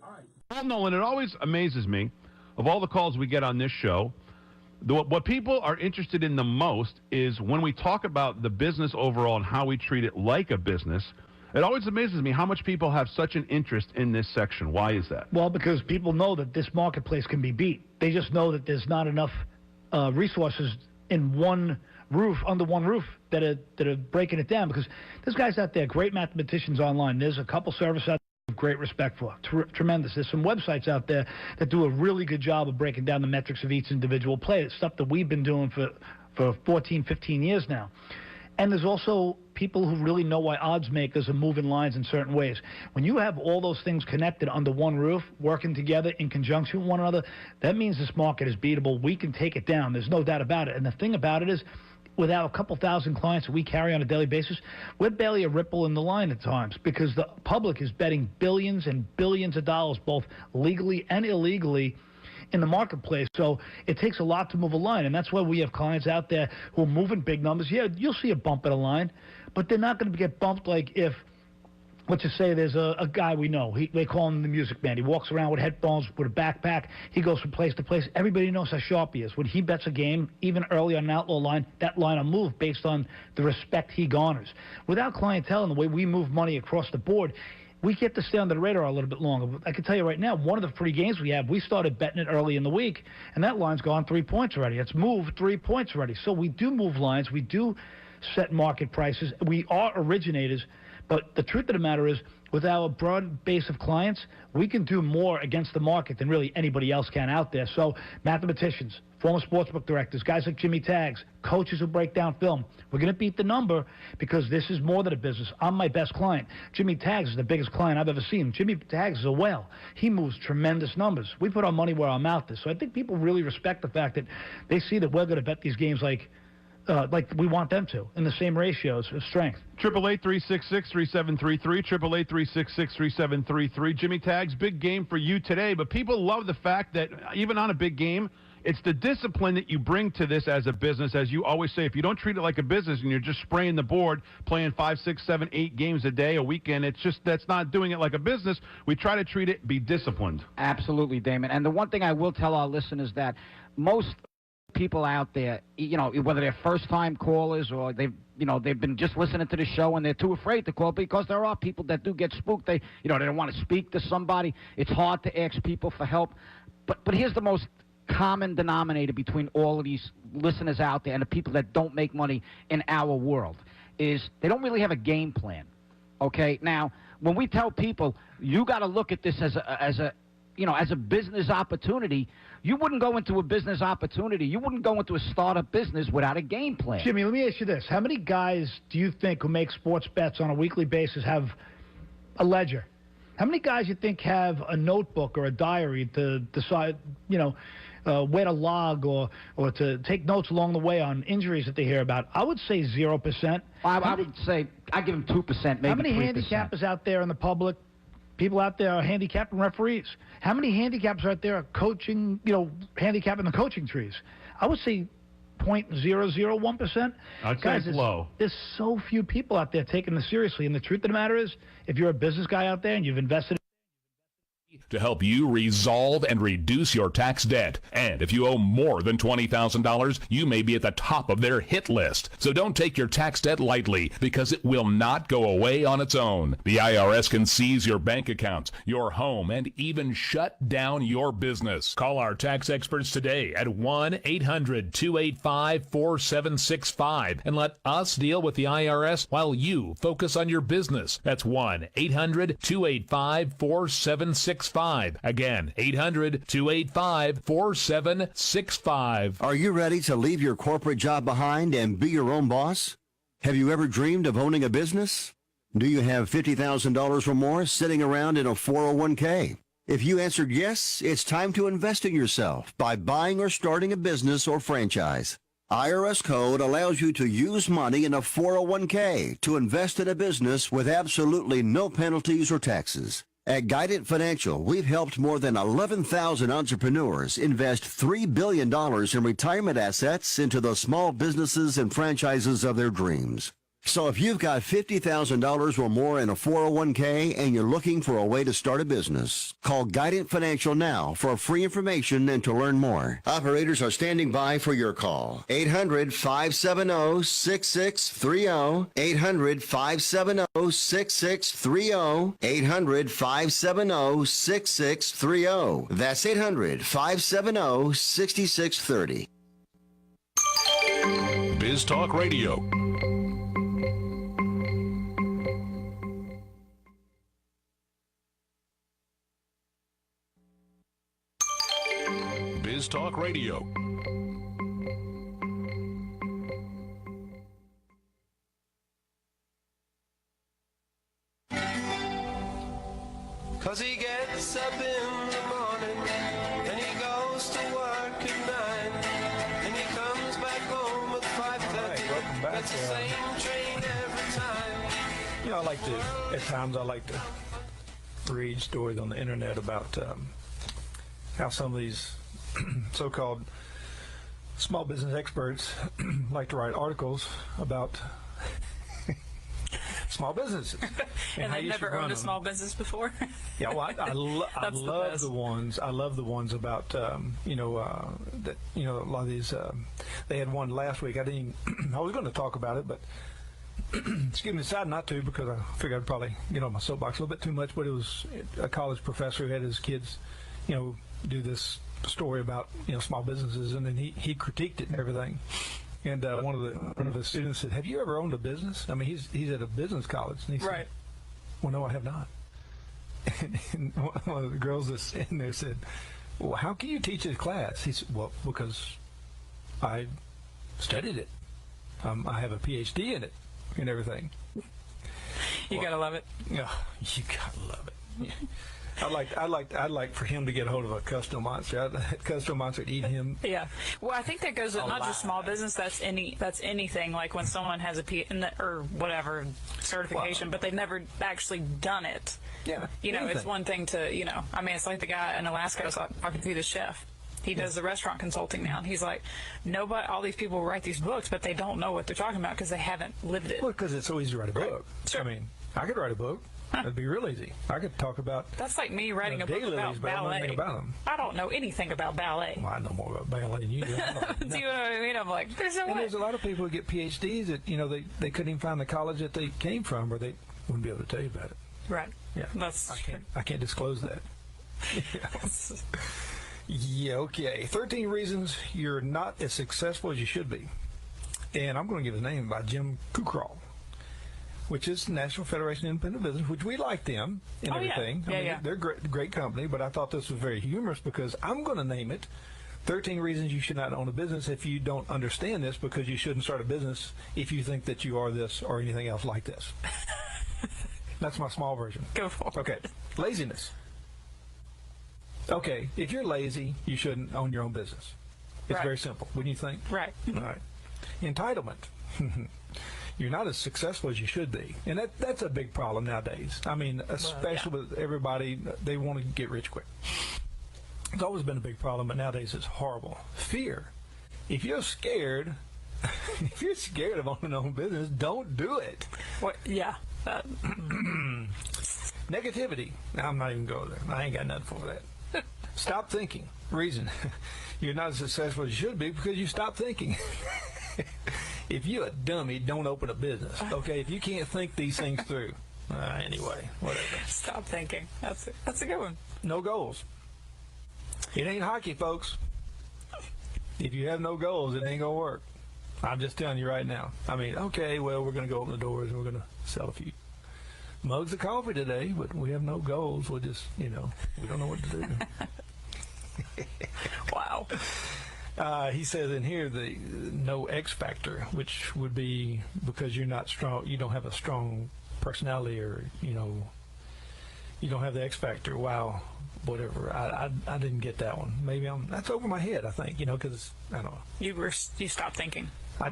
All right. Well, Nolan, it always amazes me, of all the calls we get on this show, what people are interested in the most is when we talk about the business overall and how we treat it like a business. It always amazes me how much people have such an interest in this section. Why is that? Well, because people know that this marketplace can be beat. They just know that there's not enough resources in one roof, under one roof, that are breaking it down. Because there's guys out there, great mathematicians online. There's a couple services out there I have great respect for. Tremendous. There's some websites out there that do a really good job of breaking down the metrics of each individual player. It's stuff that we've been doing for 14, 15 years now. And there's also people who really know why odds makers are moving lines in certain ways. When you have all those things connected under one roof, working together in conjunction with one another, that means this market is beatable. We can take it down. There's no doubt about it. And the thing about it is, without a couple thousand clients that we carry on a daily basis, we're barely a ripple in the line at times because the public is betting billions and billions of dollars, both legally and illegally, in the marketplace. So it takes a lot to move a line, and that's why we have clients out there who are moving big numbers. Yeah, you'll see a bump in a line, but they're not going to get bumped like if, let's just say there's a guy we know. They call him the Music Man. He walks around with headphones, with a backpack. He goes from place to place. Everybody knows how sharp he is. When he bets a game, even early on an outlaw line, that line will move based on the respect he garners. Without clientele and the way we move money across the board, we get to stay under the radar a little bit longer. I can tell you right now, one of the free games we have, we started betting it early in the week, and that line's gone 3 points already. It's moved 3 points already. So we do move lines. We do set market prices. We are originators. But the truth of the matter is, with our broad base of clients, we can do more against the market than really anybody else can out there. So mathematicians, former sportsbook directors, guys like Jimmy Taggs, coaches who break down film, we're going to beat the number because this is more than a business. I'm my best client. Jimmy Taggs is the biggest client I've ever seen. Jimmy Taggs is a whale. He moves tremendous numbers. We put our money where our mouth is. So I think people really respect the fact that they see that we're going to bet these games like we want them to, in the same ratios of strength. 888-366-3733, 888-366-3733. Jimmy Taggs, big game for you today, but people love the fact that even on a big game, it's the discipline that you bring to this as a business. As you always say, if you don't treat it like a business and you're just spraying the board, playing 5, 6, 7, 8 games a day, a weekend, that's not doing it like a business. We try to treat it, be disciplined. Absolutely, Damon. And the one thing I will tell our listeners that most people out there, whether they're first-time callers or they've been just listening to the show and they're too afraid to call because there are people that do get spooked. They don't want to speak to somebody. It's hard to ask people for help. But here's the most common denominator between all of these listeners out there and the people that don't make money in our world is they don't really have a game plan. Okay? Now, when we tell people you got to look at this as a business opportunity, you wouldn't go into a business opportunity. You wouldn't go into a startup business without a game plan. Jimmy, let me ask you this. How many guys do you think who make sports bets on a weekly basis have a ledger? How many guys you think have a notebook or a diary to decide, where to log or to take notes along the way on injuries that they hear about? I would say 0%. I would say I give them 2%, maybe. How many 3%. handicappers out there in the public? People out there are handicapping referees. How many handicappers out there are coaching, handicapping the coaching trees? I would say 0.001%. I'd say it's low. There's so few people out there taking this seriously. And the truth of the matter is, if you're a business guy out there and you've invested to help you resolve and reduce your tax debt. And if you owe more than $20,000, you may be at the top of their hit list. So don't take your tax debt lightly because it will not go away on its own. The IRS can seize your bank accounts, your home, and even shut down your business. Call our tax experts today at 1-800-285-4765 and let us deal with the IRS while you focus on your business. That's 1-800-285-4765. Again, 800-285-4765. Are you ready to leave your corporate job behind and be your own boss? Have you ever dreamed of owning a business? Do you have $50,000 or more sitting around in a 401k? If you answered yes, it's time to invest in yourself by buying or starting a business or franchise. IRS code allows you to use money in a 401k to invest in a business with absolutely no penalties or taxes. At Guidant Financial, we've helped more than 11,000 entrepreneurs invest $3 billion in retirement assets into the small businesses and franchises of their dreams. So if you've got $50,000 or more in a 401k and you're looking for a way to start a business, call Guidant Financial now for free information and to learn more. Operators are standing by for your call. 800-570-6630. 800-570-6630. 800-570-6630. That's 800-570-6630. Biz Talk Radio. Biz Talk Radio. Cause he gets up in the morning and he goes to work at 9 and he comes back home at 5:30. Welcome back. It's the same train every time. You know, at times I like to read stories on the internet about how some of these so-called small business experts like to write articles about small businesses and how they've you should never run owned a them. small business before. Yeah, well, I love best. the ones. I love the ones about that a lot of these. They had one last week. I was going to talk about it, but excuse me, decided not to because I figured I'd probably get on my soapbox a little bit too much. But it was a college professor who had his kids, do this story about small businesses, and then he critiqued it and everything. And one of the students said, "Have you ever owned a business?" I mean, he's at a business college, and he said, Right. "Well, no, I have not." And one of the girls that's in there said, "Well, how can you teach this class?" He said, "Well, because I studied it. I have a PhD in it and everything." You gotta love it. Yeah, you gotta love it. Yeah. I'd like for him to get a hold of a custom monster. Custom monster would eat him. Yeah. Well, I think that goes with not just small business. That's anything. Like when someone has a or whatever certification, but they've never actually done it. Yeah. It's one thing to I mean, it's like the guy in Alaska I was talking to, the chef. He does the restaurant consulting now, and he's like, all these people write these books, but they don't know what they're talking about because they haven't lived it. Well, because it's so easy to write a book. Sure. I mean, I could write a book. That'd be real easy. I could talk about. That's like me writing a book about but I don't know ballet. anything about them. I don't know anything about ballet. Well, I know more about ballet than you do. Do you know what I mean? I'm like, there's no way. There's a lot of people who get PhDs that they couldn't even find the college that they came from, or they wouldn't be able to tell you about it. Right. Yeah. I can't disclose that. Yeah. Okay. 13 reasons you're not as successful as you should be, and I'm going to give his name by Jim Kukral, which is National Federation of Independent Business, which we like them and everything. Yeah. I mean, they're great company, but I thought this was very humorous because I'm going to name it 13 reasons you should not own a business if you don't understand this, because you shouldn't start a business if you think that you are this or anything else like this. That's my small version. Go for it. Okay. Laziness. Okay, if you're lazy, you shouldn't own your own business. It's very simple, wouldn't you think? Right. All right. Entitlement. You're not as successful as you should be. And that's a big problem nowadays. I mean, especially with everybody, they want to get rich quick. It's always been a big problem, but nowadays it's horrible. Fear. If you're scared, of owning your own business, don't do it. What? Yeah. Negativity. I'm not even going there. I ain't got nothing for that. Stop thinking. Reason. You're not as successful as you should be because you stop thinking. If you're a dummy, don't open a business. Okay? If you can't think these things through. Anyway, whatever. Stop thinking. That's a good one. No goals. It ain't hockey, folks. If you have no goals, it ain't going to work. I'm just telling you right now. I mean, okay, well, we're going to go open the doors and we're going to sell a few mugs of coffee today, but we have no goals. We'll just, we don't know what to do. Wow. He says in here the no X factor, which would be because you're not strong, you don't have a strong personality, or you don't have the X factor. Wow, whatever. I didn't get that one. Maybe that's over my head. I think because I don't know. You stopped thinking. I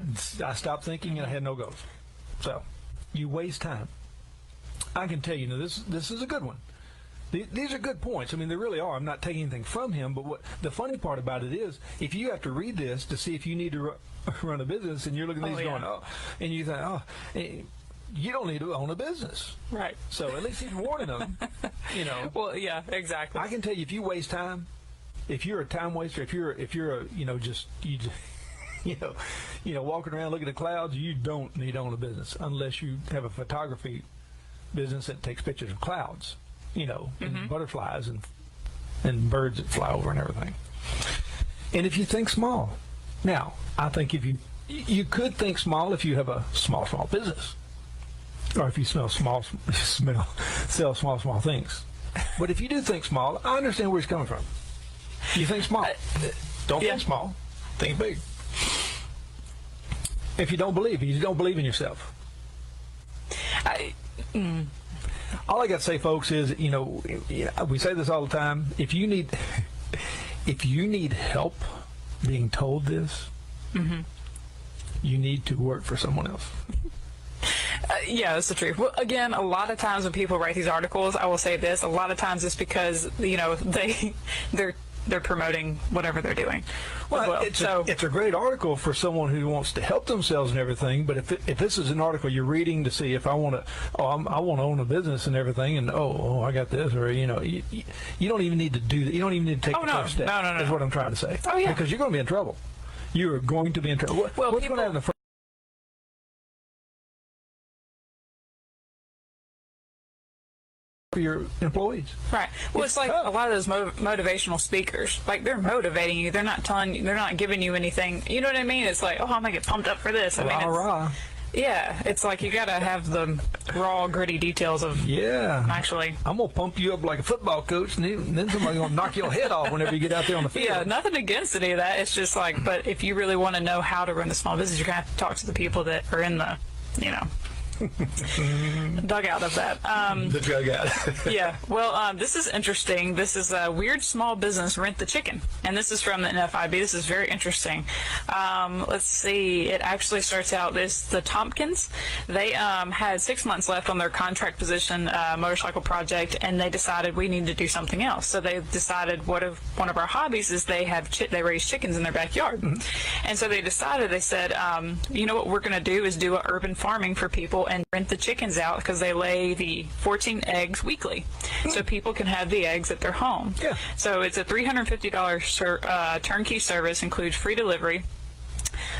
stopped thinking and I had no goals. So you waste time. I can tell you, this is a good one. These are good points. I mean, they really are. I'm not taking anything from him, but the funny part about it is, if you have to read this to see if you need to run a business, and you're looking at these going, oh, and you think, oh, you don't need to own a business. Right. So at least he's warning them, Well, yeah, exactly. I can tell you, if you waste time, if you're a time waster, if you're a, walking around looking at clouds, you don't need to own a business unless you have a photography business that takes pictures of clouds, and butterflies and birds that fly over and everything. And if you think small, now I think if you could think small if you have a small business, or if you sell small things. But if you do think small, I understand where he's coming from. You think small. Don't think small. Think big. If you don't believe in yourself. All I got to say, folks, is we say this all the time. If you need help being told this, you need to work for someone else. Yeah, that's the truth. Well, again, a lot of times when people write these articles, I will say this: a lot of times it's because they're promoting whatever they're doing. Well, it's a great article for someone who wants to help themselves and everything. But if this is an article you're reading to see if I want to own a business and everything, and I got this, or you don't even need to do that. You don't even need to take the first step. No. Is what I'm trying to say. Oh yeah. Because you're going to be in trouble. You are going to be in trouble. Well, what's going to happen the first? For your employees. Right. Well, it's like tough. A lot of those motivational speakers, like they're motivating you. They're not telling you, they're not giving you anything. You know what I mean? It's like, I'm going to get pumped up for this. I mean, yeah, it's like you got to have the raw, gritty details of actually. I'm going to pump you up like a football coach, and then somebody's going to knock your head off whenever you get out there on the field. Yeah, nothing against any of that. It's just like, but if you really want to know how to run the small business, you're going to have to talk to the people that are in the, dugout of that. The dugout. Yeah. Well, this is interesting. This is a weird small business, Rent the Chicken. And this is from the NFIB. This is very interesting. Let's see. It actually starts out this the Tompkins. They had 6 months left on their contract position motorcycle project, and they decided we need to do something else. So they decided one of our hobbies is they raise chickens in their backyard. And so they said, you know what we're going to do is do urban farming for people and rent the chickens out because they lay the 14 eggs weekly. So people can have the eggs at their home. Yeah. So it's a $350 turnkey service, includes free delivery.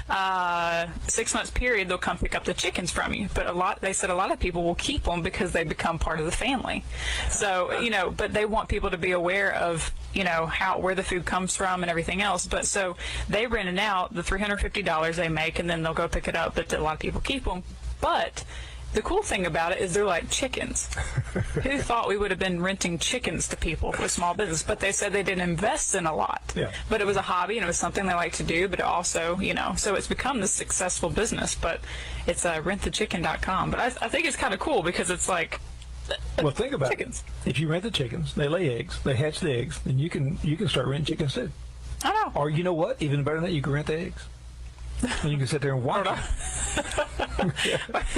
6 months period, they'll come pick up the chickens from you. But they said a lot of people will keep them because they become part of the family. So, but they want people to be aware of, where the food comes from and everything else. But so they rent it out, the $350 they make, and then they'll go pick it up. But a lot of people keep them. But the cool thing about it is they're like chickens. Who thought we would have been renting chickens to people for small business? But they said they didn't invest in a lot. Yeah. But it was a hobby and it was something they like to do. But it also, so it's become this successful business. But it's rentthechicken.com. But I think it's kind of cool because it's like, well, think about chickens. If you rent the chickens, they lay eggs, they hatch the eggs, then you can start renting chickens too. I know. Or you know what? Even better than that, you can rent the eggs. And you can sit there and watch them.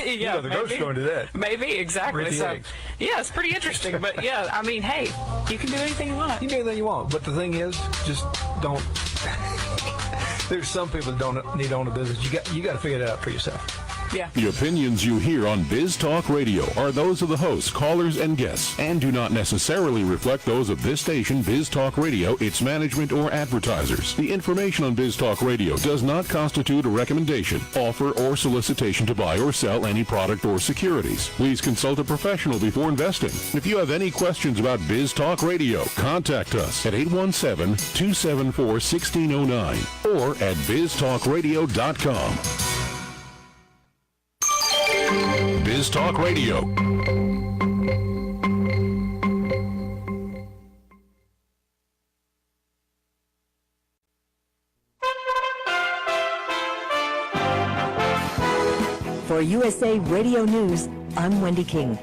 Yeah, the grocery store and do that. Maybe, exactly. Eggs. Yeah, it's pretty interesting. But yeah, I mean, hey, you can do anything you want. You can do anything you want. But the thing is, just don't. There's some people that don't need to own a business. You got to figure it out for yourself. Yeah. The opinions you hear on Biz Talk Radio are those of the hosts, callers, and guests, and do not necessarily reflect those of this station, Biz Talk Radio, its management, or advertisers. The information on Biz Talk Radio does not constitute a recommendation, offer, or solicitation to buy or sell any product or securities. Please consult a professional before investing. If you have any questions about Biz Talk Radio, contact us at 817-274-1609 or at biztalkradio.com. Biz Talk Radio. For USA Radio News, I'm Wendy King.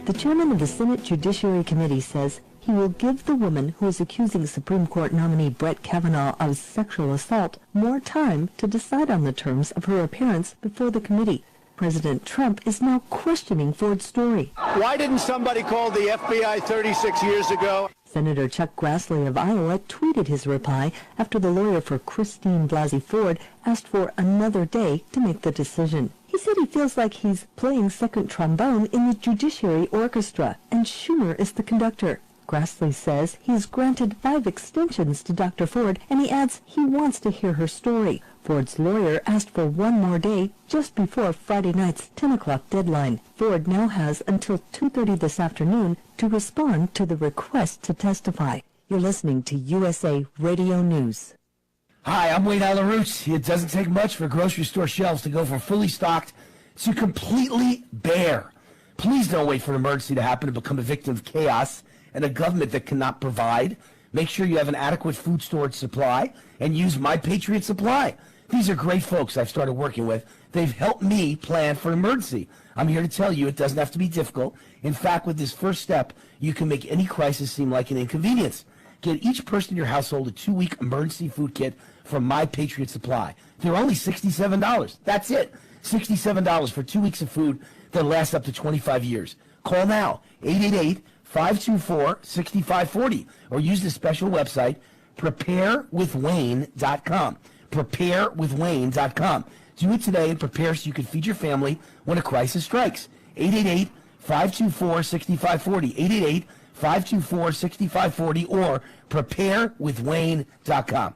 The chairman of the Senate Judiciary Committee says he will give the woman who is accusing Supreme Court nominee Brett Kavanaugh of sexual assault more time to decide on the terms of her appearance before the committee. President Trump is now questioning Ford's story. Why didn't somebody call the FBI 36 years ago? Senator Chuck Grassley of Iowa tweeted his reply after the lawyer for Christine Blasey Ford asked for another day to make the decision. He said he feels like he's playing second trombone in the Judiciary Orchestra, and Schumer is the conductor. Grassley says he's granted 5 extensions to Dr. Ford, and he adds he wants to hear her story. Ford's lawyer asked for one more day just before Friday night's 10 o'clock deadline. Ford now has until 2:30 this afternoon to respond to the request to testify. You're listening to USA Radio News. Hi, I'm Wade Alarouche. It doesn't take much for grocery store shelves to go from fully stocked to completely bare. Please don't wait for an emergency to happen to become a victim of chaos and a government that cannot provide. Make sure you have an adequate food storage supply and use My Patriot Supply. These are great folks I've started working with. They've helped me plan for an emergency. I'm here to tell you it doesn't have to be difficult. In fact, with this first step, you can make any crisis seem like an inconvenience. Get each person in your household a 2-week emergency food kit from My Patriot Supply. They're only $67. That's it. $67 for 2 weeks of food that lasts up to 25 years. Call now, 888-524-6540, or use the special website, preparewithwayne.com. Preparewithwayne.com. Do it today and prepare so you can feed your family when a crisis strikes. 888-524-6540. 888-524-6540 or preparewithwayne.com.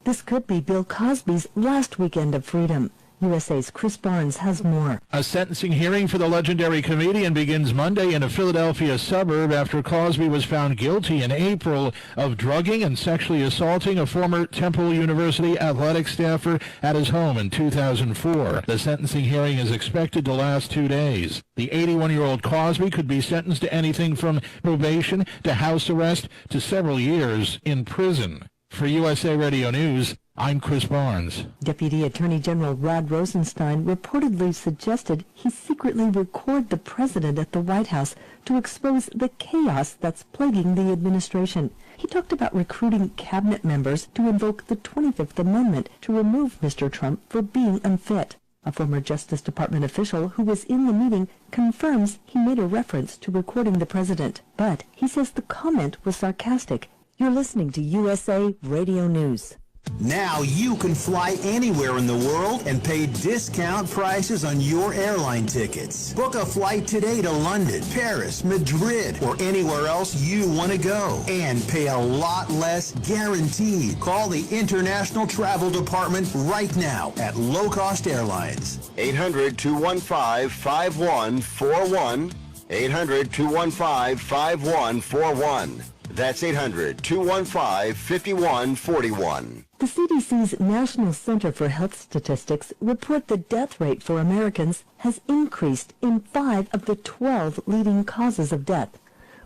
This could be Bill Cosby's last weekend of freedom. USA's Chris Barnes has more. A sentencing hearing for the legendary comedian begins Monday in a Philadelphia suburb after Cosby was found guilty in April of drugging and sexually assaulting a former Temple University athletic staffer at his home in 2004. The sentencing hearing is expected to last 2 days. The 81-year-old Cosby could be sentenced to anything from probation to house arrest to several years in prison. For USA Radio News, I'm Chris Barnes. Deputy Attorney General Rod Rosenstein reportedly suggested he secretly record the president at the White House to expose the chaos that's plaguing the administration. He talked about recruiting cabinet members to invoke the 25th Amendment to remove Mr. Trump for being unfit. A former Justice Department official who was in the meeting confirms he made a reference to recording the president, but he says the comment was sarcastic. You're listening to USA Radio News. Now you can fly anywhere in the world and pay discount prices on your airline tickets. Book a flight today to London, Paris, Madrid, or anywhere else you want to go and pay a lot less guaranteed. Call the International Travel Department right now at Low Cost Airlines. 800-215-5141. 800-215-5141. That's 800-215-5141. The CDC's National Center for Health Statistics report the death rate for Americans has increased in 5 of the 12 leading causes of death.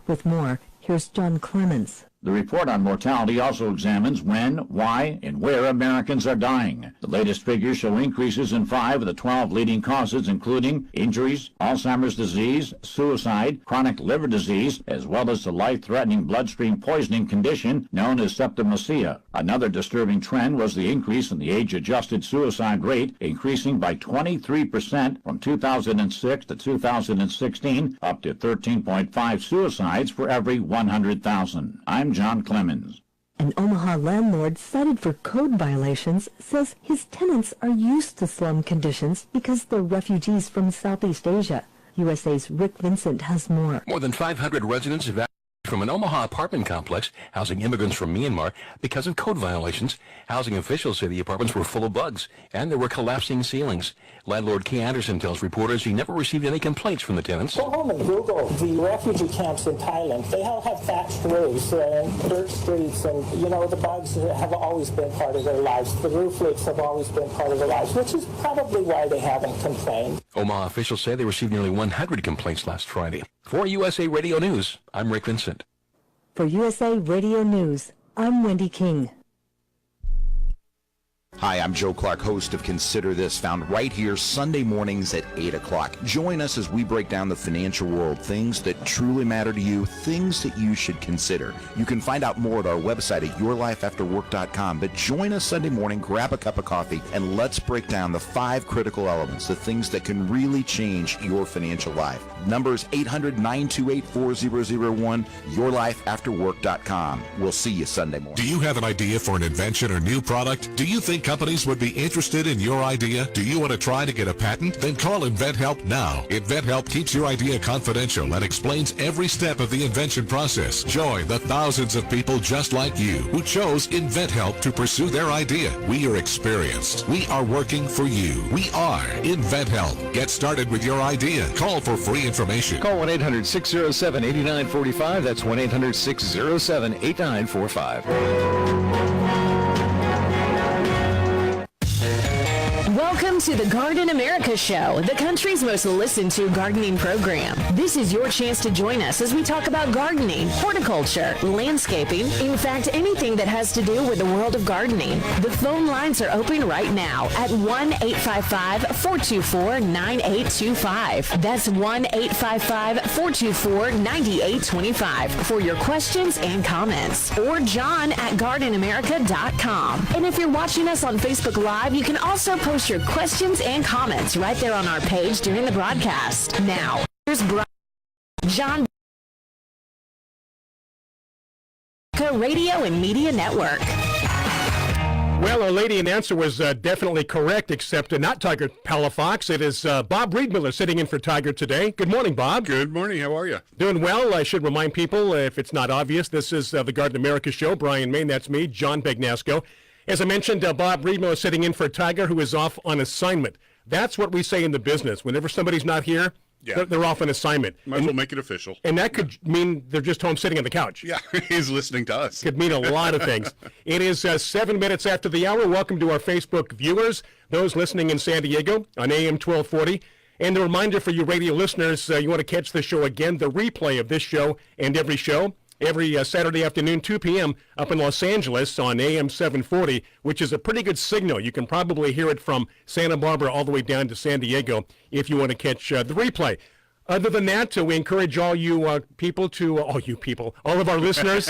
With more, here's John Clemens. The report on mortality also examines when, why, and where Americans are dying. The latest figures show increases in 5 of the 12 leading causes, including injuries, Alzheimer's disease, suicide, chronic liver disease, as well as the life-threatening bloodstream poisoning condition known as septicemia. Another disturbing trend was the increase in the age-adjusted suicide rate, increasing by 23% from 2006 to 2016, up to 13.5 suicides for every 100,000. I'm John Clemens. An Omaha landlord cited for code violations says his tenants are used to slum conditions because they're refugees from Southeast Asia. USA's Rick Vincent has more. More than 500 residents evacuated from an Omaha apartment complex housing immigrants from Myanmar because of code violations. Housing officials say the apartments were full of bugs and there were collapsing ceilings. Landlord Kay Anderson tells reporters he never received any complaints from the tenants. Go home and Google the refugee camps in Thailand. They all have thatched roofs and dirt streets, and the bugs have always been part of their lives. The roof leaks have always been part of their lives, which is probably why they haven't complained. Omaha officials say they received nearly 100 complaints last Friday. For USA Radio News, I'm Rick Vincent. For USA Radio News, I'm Wendy King. Hi, I'm Joe Clark, host of Consider This, found right here Sunday mornings at 8 o'clock. Join us as we break down the financial world, things that truly matter to you, things that you should consider. You can find out more at our website at yourlifeafterwork.com, but join us Sunday morning, grab a cup of coffee, and let's break down the 5 critical elements, the things that can really change your financial life. Numbers 800-928-4001, yourlifeafterwork.com. We'll see you Sunday morning. Do you have an idea for an invention or new product? Do you think companies would be interested in your idea? Do you want to try to get a patent? Then call InventHelp now. InventHelp keeps your idea confidential and explains every step of the invention process. Join the thousands of people just like you who chose InventHelp to pursue their idea. We are experienced. We are working for you. We are InventHelp. Get started with your idea. Call for free information. Call 1-800-607-8945. That's 1-800-607-8945. Welcome to the Garden America Show, the country's most listened to gardening program. This is your chance to join us as we talk about gardening, horticulture, landscaping, in fact, anything that has to do with the world of gardening. The phone lines are open right now at 1-855-424-9825. That's 1-855-424-9825 for your questions and comments. Or John at gardenamerica.com. And if you're watching us on Facebook Live, you can also post your questions and comments right there on our page during the broadcast. Now, here's Bryan, John Radio and Media Network. Well, our lady in answer was definitely correct, except not Tiger Palafox. It is Bob Riedmiller sitting in for Tiger today. Good morning, Bob. Good morning. How are you? Doing well. I should remind people, if it's not obvious, this is the Garden America Show. Bryan Main, that's me, John Bagnasco. As I mentioned, Bob Riedmiller is sitting in for Tiger, who is off on assignment. That's what we say in the business. Whenever somebody's not here, they're off on assignment. Might as well make it official. And that could mean they're just home sitting on the couch. Yeah, he's listening to us. Could mean a lot of things. It is 7 minutes after the hour. Welcome to our Facebook viewers, those listening in San Diego on AM 1240. And a reminder for you radio listeners, you want to catch the show again, the replay of this show and every show, every Saturday afternoon, 2 p.m. up in Los Angeles on AM 740, which is a pretty good signal. You can probably hear it from Santa Barbara all the way down to San Diego if you want to catch the replay. Other than that, we encourage all you people to, all of our listeners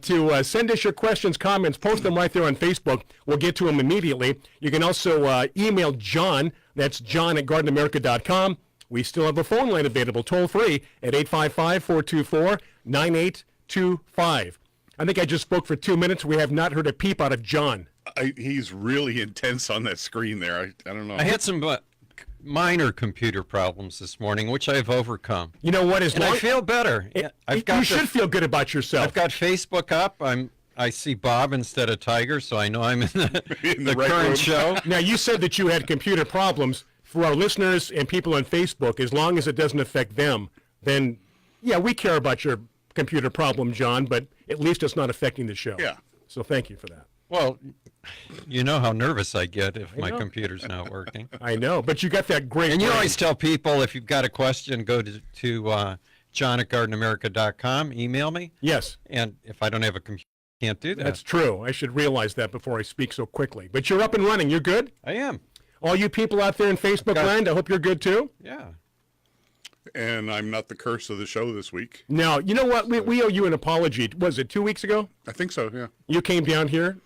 to send us your questions, comments, post them right there on Facebook. We'll get to them immediately. You can also email John, that's John at gardenamerica.com. We still have a phone line available, toll-free, at 855-424-9825. I think I just spoke for 2 minutes. We have not heard a peep out of John. He's really intense on that screen there. I don't know. I had some minor computer problems this morning, which I've overcome. You know what? I feel better. You should feel good about yourself. I've got Facebook up. I see Bob instead of Tiger, so I know I'm in the right current room. show. Now, you said that you had computer problems. For our listeners and people on Facebook, as long as it doesn't affect them, then, yeah, we care about your computer problem, John, but at least it's not affecting the show. Yeah. So thank you for that. Well, you know how nervous I get if my computer's not working. I know, but you got that great And you brain. always tell people, if you've got a question, go to John at gardenamerica.com, email me. Yes. And if I don't have a computer, I can't do that. That's true. I should realize that before I speak so quickly. But you're up and running. You're good? I am. All you people out there in Facebook land, I hope you're good too. Yeah. And I'm not the curse of the show this week. Now, you know what? We owe you an apology. Was it 2 weeks ago? I think so, yeah. You came down here,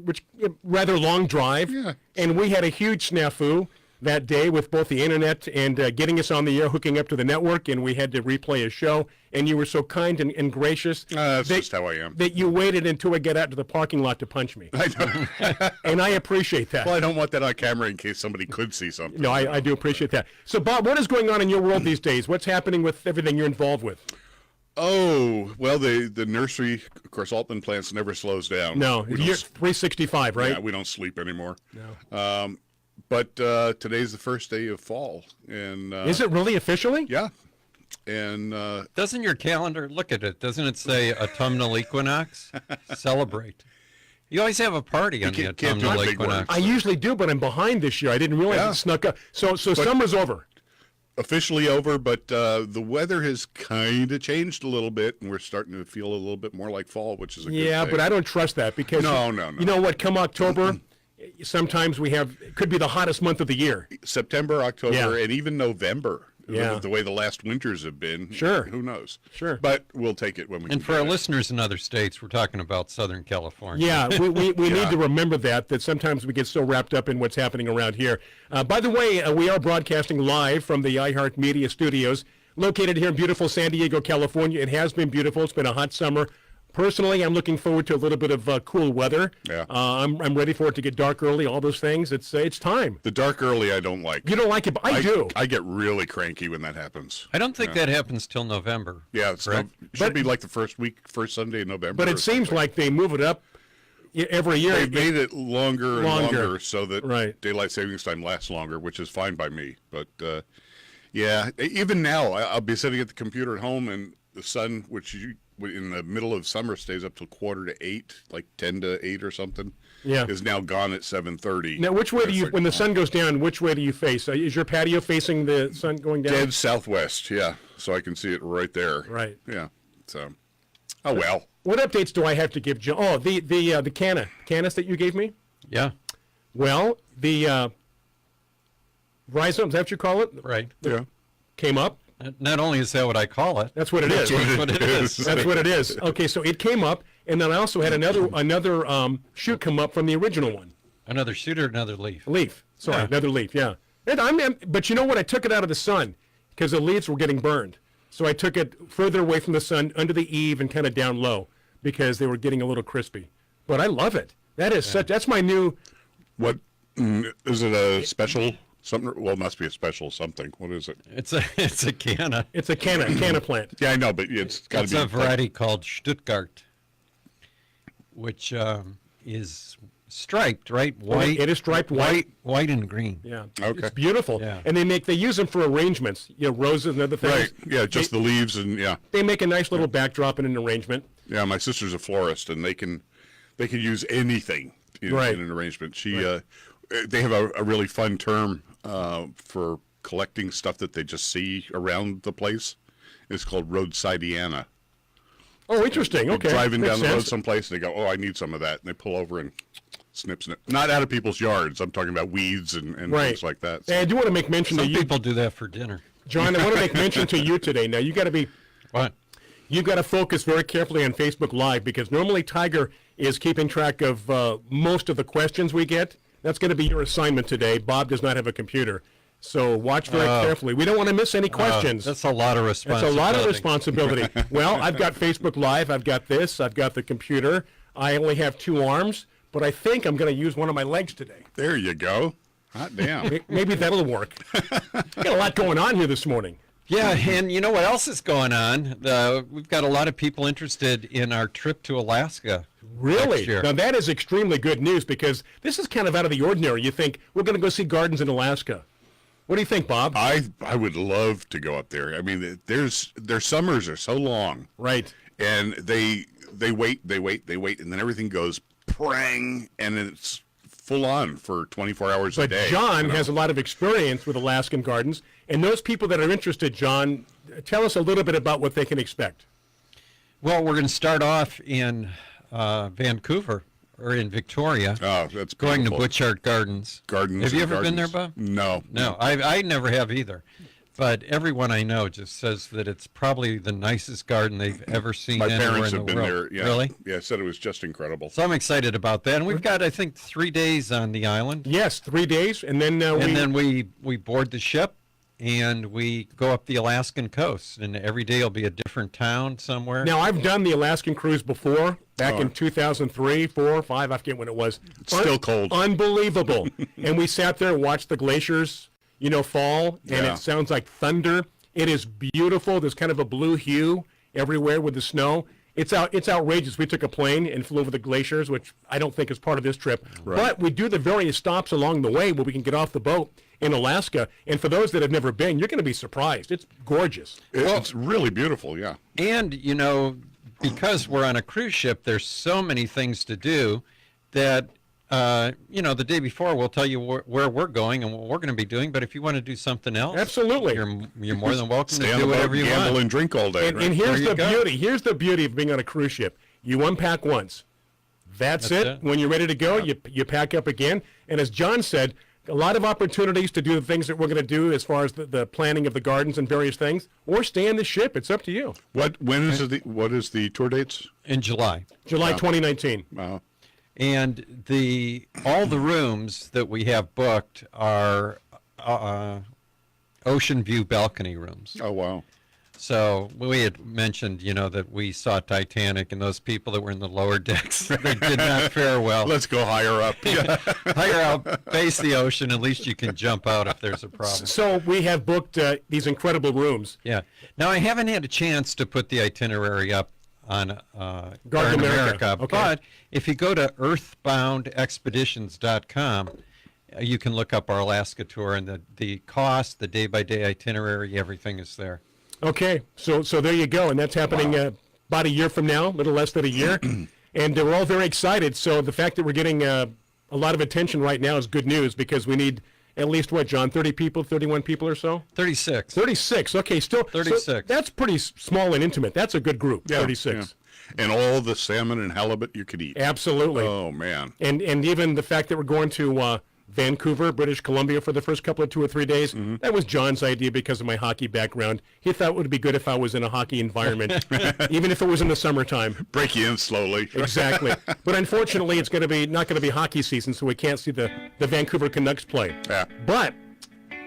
which rather long drive. Yeah. And we had a huge snafu that day with both the internet and getting us on the air, hooking up to the network, and we had to replay a show. And you were so kind and gracious. That's just how I am. That you waited until I got out to the parking lot to punch me. I know. And I appreciate that. Well, I don't want that on camera in case somebody could see something. No, I do appreciate that. So, Bob, what is going on in your world these days? What's happening with everything you're involved with? Oh, well, the nursery, of course, Altman plants never slows down. No, you're 365, right? Yeah, we don't sleep anymore. No. But today's the first day of fall. And is it really officially? Yeah. And doesn't your calendar, look at it, doesn't it say autumnal equinox? Celebrate. You always have a party on the autumnal equinox. I usually do, but I'm behind this year. I didn't realize it snuck up. So summer's over. Officially over, but the weather has kind of changed a little bit, and we're starting to feel a little bit more like fall, which is a good thing. But I don't trust that because No. You know what? Come October, sometimes it could be the hottest month of the year. September, October, and even November. Yeah. The way the last winters have been. Sure. Who knows? Sure. But we'll take it when we And can for our get it. listeners in other states, we're talking about Southern California. Yeah, we need to remember that sometimes we get so wrapped up in what's happening around here. By the way, we are broadcasting live from the iHeartMedia studios located here in beautiful San Diego, California. It has been beautiful. It's been a hot summer. Personally, I'm looking forward to a little bit of cool weather. Yeah. I'm ready for it to get dark early, all those things. It's time. The dark early I don't like. You don't like it, but I do. I get really cranky when that happens. I don't think that happens till November. Yeah, it should be like the first Sunday in November. But it seems like they move it up every year. They've made it longer and longer so that right. daylight savings time lasts longer, which is fine by me. But yeah, even now, I'll be sitting at the computer at home and the sun, which in the middle of summer stays up till 7:45, like 10 to 8 or something. Yeah. Is now gone at 7:30. Now, which way when the sun goes down, which way do you face? Is your patio facing the sun going down? Dead southwest, yeah. So I can see it right there. Right. Yeah. So, oh well. What updates do I have to give John? Oh, the canis that you gave me? Yeah. Well, the rhizome, is that what you call it? Right. Yeah. Came up. Not only is that what I call it. That's what it is. That's what it is. That's what it is. Okay, so it came up, and then I also had another shoot come up from the original one. Another shoot or another leaf? Leaf. Sorry, Yeah. another leaf, yeah. And but you know what? I took it out of the sun because the leaves were getting burned. So I took it further away from the sun, under the eave, and kind of down low because they were getting a little crispy. But I love it. That is that's my new... What, is it a special... Something, well, it must be a special something. What is it? It's a canna. It's a canna plant. Yeah, I know, but it's got to It's be a variety called Stuttgart, which is striped, right? White. It is striped white, white and green. Yeah. Okay. It's beautiful. Yeah. And they use them for arrangements. Roses and other things. Right. Yeah, just the leaves and yeah. They make a nice little backdrop and an arrangement. Yeah, my sister's a florist, and they can use anything in an arrangement. They have a really fun term for collecting stuff that they just see around the place. It's called roadsideiana. Oh, interesting. They're Okay. driving Makes down the road sense. someplace, and they go, "Oh, I need some of that," and they pull over and snip. Not out of people's yards. I'm talking about weeds and things like that. And I do want to make mention Some to you, people do that for dinner. John. I want to make mention to you today. Now you got to be What? You've got to focus very carefully on Facebook Live because normally Tiger is keeping track of most of the questions we get. That's going to be your assignment today. Bob does not have a computer. So watch very carefully. We don't want to miss any questions. That's a lot of responsibility. That's a lot of responsibility. Well, I've got Facebook Live. I've got this. I've got the computer. I only have 2 arms, but I think I'm going to use one of my legs today. There you go. Hot damn. Maybe that'll work. Got a lot going on here this morning. Yeah, and you know what else is going on? We've got a lot of people interested in our trip to Alaska. Really? Next year. Now, that is extremely good news because this is kind of out of the ordinary. You think, we're going to go see gardens in Alaska. What do you think, Bob? I would love to go up there. I mean, their summers are so long. Right. And they wait, and then everything goes prang, and it's full on for 24 hours a day. But John has a lot of experience with Alaskan gardens, and those people that are interested, John, tell us a little bit about what they can expect. Well, we're going to start off in Vancouver, or in Victoria. Oh, that's going to beautiful. Butchart Gardens. Have you ever been there, Bob? No. No, I never have either. But everyone I know just says that it's probably the nicest garden they've ever seen My anywhere parents in have the been world. there. Yeah. Really? Yeah, said it was just incredible. So I'm excited about that. And we've got, I think, 3 days on the island. Yes, 3 days, and then we board the ship and we go up the Alaskan coast. And every day will be a different town somewhere. Now, I've done the Alaskan cruise before, back in 2003, 4, 5, I forget when it was. It's still cold. Unbelievable. And we sat there and watched the glaciers, fall, and Yeah. it sounds like thunder. It is beautiful. There's kind of a blue hue everywhere with the snow. It's outrageous. We took a plane and flew over the glaciers, which I don't think is part of this trip. Right. But we do the various stops along the way where we can get off the boat in Alaska. And for those that have never been, you're going to be surprised. It's gorgeous. It's really beautiful, yeah. And, because we're on a cruise ship, there's so many things to do that, the day before we'll tell you where we're going and what we're going to be doing. But if you want to do something else, absolutely, you're more than welcome Stay to on do the boat, whatever you gamble want. and drink all day. And, right? and here's There you the go. beauty. Here's the beauty of being on a cruise ship. You unpack once. That's it. When you're ready to go, you pack up again. And as John said, a lot of opportunities to do the things that we're going to do as far as the planning of the gardens and various things, or stay on the ship. It's up to you. What is the tour dates? In July. July 2019. Wow. And all the rooms that we have booked are ocean view balcony rooms. Oh, wow. So we had mentioned, that we saw Titanic, and those people that were in the lower decks, they did not fare well. Let's go higher up. Higher up, face the ocean. At least you can jump out if there's a problem. So we have booked these incredible rooms. Yeah. Now, I haven't had a chance to put the itinerary up on Garden America. Okay. But if you go to earthboundexpeditions.com, you can look up our Alaska tour, and the cost, the day-by-day itinerary, everything is there. Okay, so there you go, and that's happening about a year from now, a little less than a year, and we're all very excited. So the fact that we're getting a lot of attention right now is good news, because we need at least, what, John, 30 people, 31 people or so? 36. 36, okay, still. 36. So that's pretty small and intimate. That's a good group, 36. Yeah. And all the salmon and halibut you could eat. Absolutely. Oh, man. And even the fact that we're going to Vancouver, British Columbia for the first couple of 2 or 3 days. That was John's idea because of my hockey background. He thought it would be good if I was in a hockey environment, even if it was in the summertime. Break you in slowly. Exactly. But unfortunately, it's going to be not going to be hockey season, so we can't see the Vancouver Canucks play. Yeah. But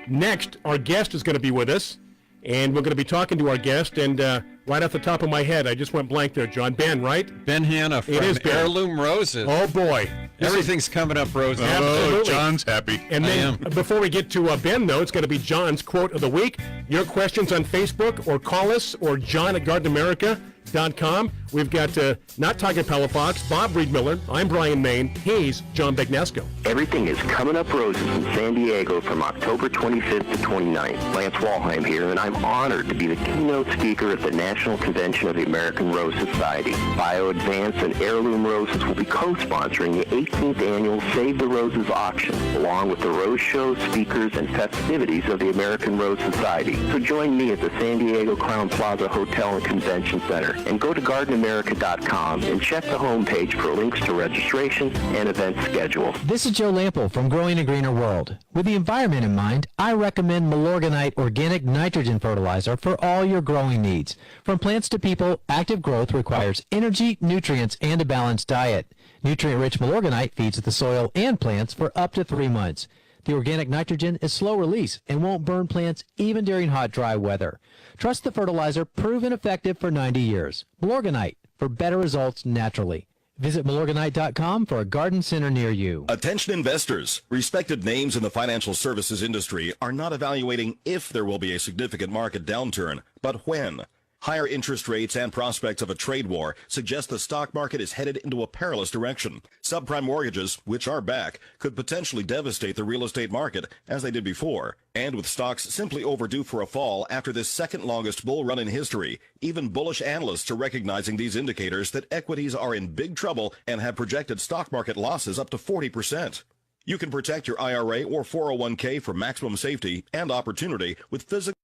next, our guest is going to be with us, and we're going to be talking to our guest. And right off the top of my head, I just went blank there, John. Ben, right? Ben Hanna from Heirloom Roses. Oh, boy. Everything's coming up roses. Absolutely. John's happy. And then before we get to Ben, though, it's going to be John's quote of the week. Your questions on Facebook, or call us, or John at GardenAmerica.com. We've got not Tiger Palafox, Bob Reed-Miller. I'm Bryan Main. He's John Bagnasco. Everything is coming up roses in San Diego from October 25th to 29th. Lance Walheim here, and I'm honored to be the keynote speaker at the National Convention of the American Rose Society. BioAdvance and Heirloom Roses will be co-sponsoring the 18th annual Save the Roses auction, along with the Rose Show, speakers, and festivities of the American Rose Society. So join me at the San Diego Crowne Plaza Hotel and Convention Center, and go to GardenAmerica.com and check the homepage for links to registration and event schedule. This is Joe Lample from Growing a Greener World. With the environment in mind, I recommend Milorganite Organic Nitrogen Fertilizer for all your growing needs. From plants to people, active growth requires energy, nutrients, and a balanced diet. Nutrient-rich Milorganite feeds the soil and plants for up to 3 months. The organic nitrogen is slow release and won't burn plants even during hot, dry weather. Trust the fertilizer, proven effective for 90 years. Milorganite, for better results naturally. Visit Milorganite.com for a garden center near you. Attention investors. Respected names in the financial services industry are not evaluating if there will be a significant market downturn, but when. Higher interest rates and prospects of a trade war suggest the stock market is headed into a perilous direction. Subprime mortgages, which are back, could potentially devastate the real estate market as they did before. And with stocks simply overdue for a fall after this second longest bull run in history, even bullish analysts are recognizing these indicators that equities are in big trouble and have projected stock market losses up to 40%. You can protect your IRA or 401k for maximum safety and opportunity with physical.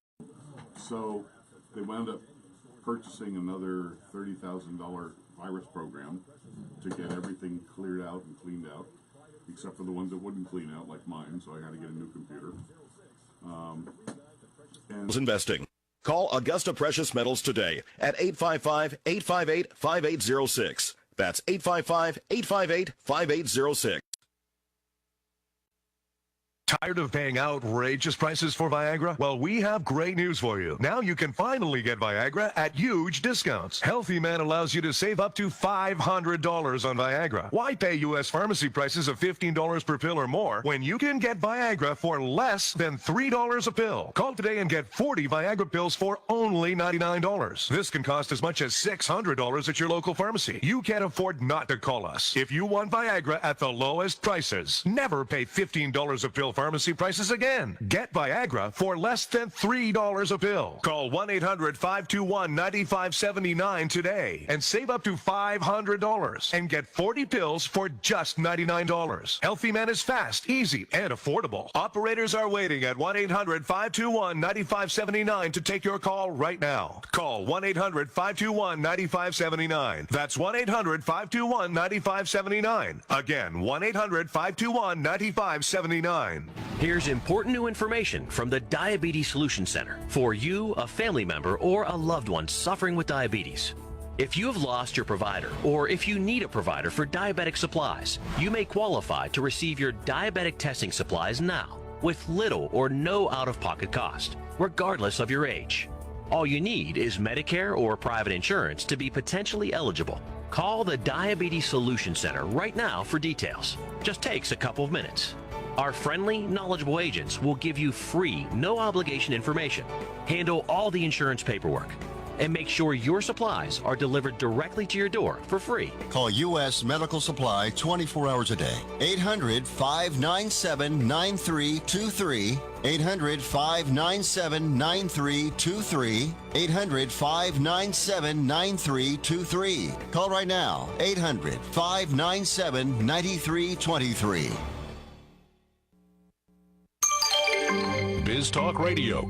So they wound up purchasing another $30,000 virus program to get everything cleared out and cleaned out, except for the ones that wouldn't clean out, like mine, so I had to get a new computer. Investing. Call Augusta Precious Metals today at 855-858-5806. That's 855-858-5806. Tired of paying outrageous prices for Viagra? Well, we have great news for you. Now you can finally get Viagra at huge discounts. Healthy Man allows you to save up to $500 on Viagra. Why pay U.S. pharmacy prices of $15 per pill or more when you can get Viagra for less than $3 a pill? Call today and get 40 Viagra pills for only $99. This can cost as much as $600 at your local pharmacy. You can't afford not to call us. If you want Viagra at the lowest prices, never pay $15 a pill for pharmacy prices again. Get Viagra for less than $3 a pill. Call 1-800-521-9579 today and save up to $500 and get 40 pills for just $99. Healthy Man is fast, easy, and affordable. Operators are waiting at 1-800-521-9579 to take your call right now. Call 1-800-521-9579. That's 1-800-521-9579. Again, 1-800-521-9579. Here's important new information from the Diabetes Solution Center for you, a family member, or a loved one suffering with diabetes. If you have lost your provider, or if you need a provider for diabetic supplies, you may qualify to receive your diabetic testing supplies now with little or no out-of-pocket cost, regardless of your age. All you need is Medicare or private insurance to be potentially eligible. Call the Diabetes Solution Center right now for details. Just takes a couple of minutes. Our friendly, knowledgeable agents will give you free, no-obligation information, handle all the insurance paperwork, and make sure your supplies are delivered directly to your door for free. Call U.S. Medical Supply 24 hours a day. 800-597-9323. 800-597-9323. 800-597-9323. Call right now. 800-597-9323. Biz Talk Radio.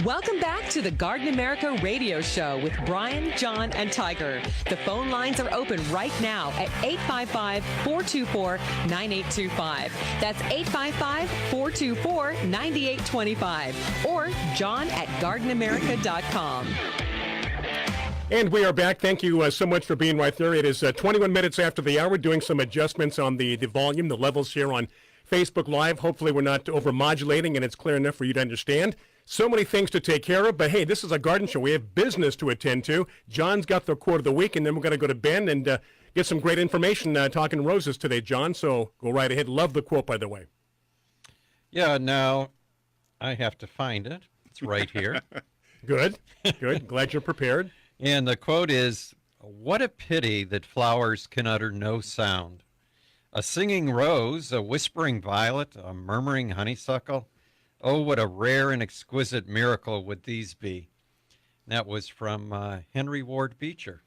Welcome back to the Garden America radio show with Bryan, John, and Tiger. The phone lines are open right now at 855-424-9825. That's 855-424-9825. Or john@gardenamerica.com. And we are back. Thank you so much for being right there. It is 21 minutes after the hour, doing some adjustments on the volume, the levels here on Facebook Live. Hopefully we're not over-modulating and it's clear enough for you to understand. So many things to take care of, but hey, this is a garden show. We have business to attend to. John's got the quote of the week, and then we're going to go to Ben and get some great information talking roses today, John. So go right ahead. Love the quote, by the way. Yeah, now I have to find it. It's right here. Good. Glad you're prepared. And the quote is, "What a pity that flowers can utter no sound. A singing rose, a whispering violet, a murmuring honeysuckle. Oh, what a rare and exquisite miracle would these be." And that was from Henry Ward Beecher.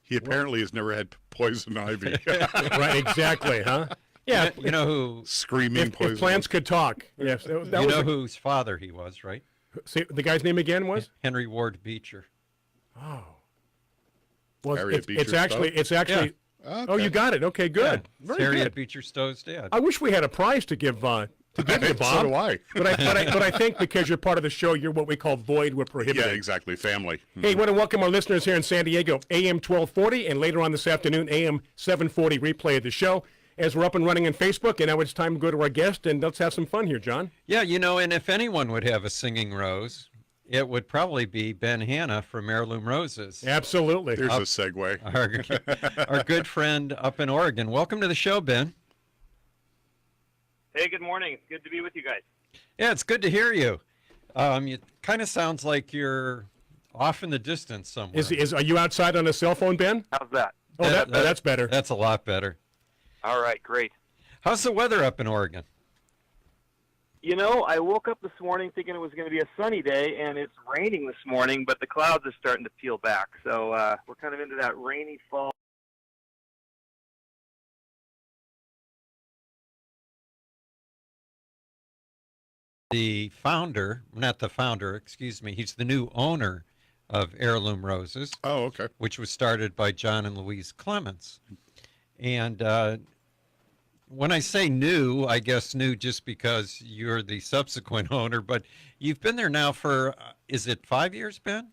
He apparently has never had poison ivy. Right, exactly, huh? Yeah. You know who... Screaming poison. If plants could talk. Yes. You know whose father he was, right? See, the guy's name again was? Henry Ward Beecher. Oh. Well, it's actually... Yeah. Okay. Oh, you got it. Okay, good. Yeah. Very Harriet good. Beecher Stowe's dad. I wish we had a prize to give you, Bob. So do I. But I think because you're part of the show, you're what we call void. We're prohibited. Yeah, exactly. Family. Hey, I want to welcome our listeners here in San Diego, AM 1240, and later on this afternoon, AM 740 replay of the show. As we're up and running on Facebook, and now it's time to go to our guest, and let's have some fun here, John. Yeah, and if anyone would have a singing rose, it would probably be Ben Hanna from Heirloom Roses. Absolutely. There's a segue. Our good friend up in Oregon. Welcome to the show, Ben. Hey, good morning. It's good to be with you guys. Yeah, it's good to hear you. It kind of sounds like you're off in the distance somewhere. Are you outside on a cell phone, Ben? How's that? Oh, that's better. That's a lot better. All right, great. How's the weather up in Oregon? I woke up this morning thinking it was going to be a sunny day, and it's raining this morning, but the clouds are starting to peel back. So we're kind of into that rainy fall. He's the new owner of Heirloom Roses. Oh, okay. Which was started by John and Louise Clements. And when I say new, I guess new just because you're the subsequent owner, but you've been there now for, is it 5 years, Ben?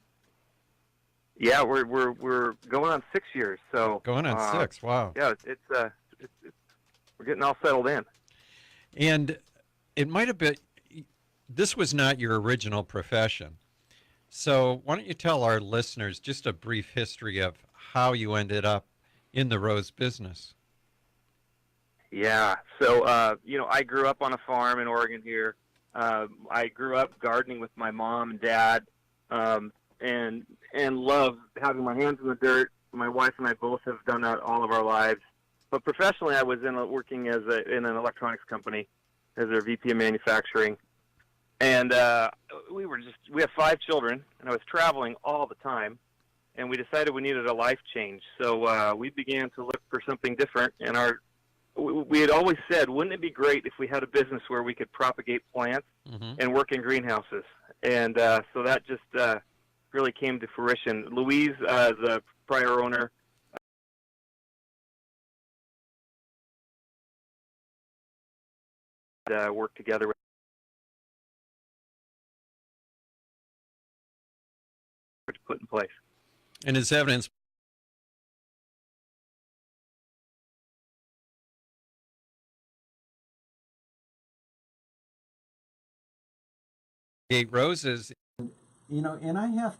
Yeah, we're going on 6 years. So going on 6, wow. Yeah, it's we're getting all settled in. And it might have been, this was not your original profession. So why don't you tell our listeners just a brief history of how you ended up in the rose business? Yeah, so, I grew up on a farm in Oregon here. I grew up gardening with my mom and dad. and love having my hands in the dirt. My wife and I both have done that all of our lives. But professionally, I was working in an electronics company as their VP of manufacturing. And we have 5 children, and I was traveling all the time. And we decided we needed a life change. So we began to look for something different. And we had always said, wouldn't it be great if we had a business where we could propagate plants and work in greenhouses? And so that just really came to fruition. Louise, the prior owner, worked together with to put in place. And as evidence, roses. You know, and I have,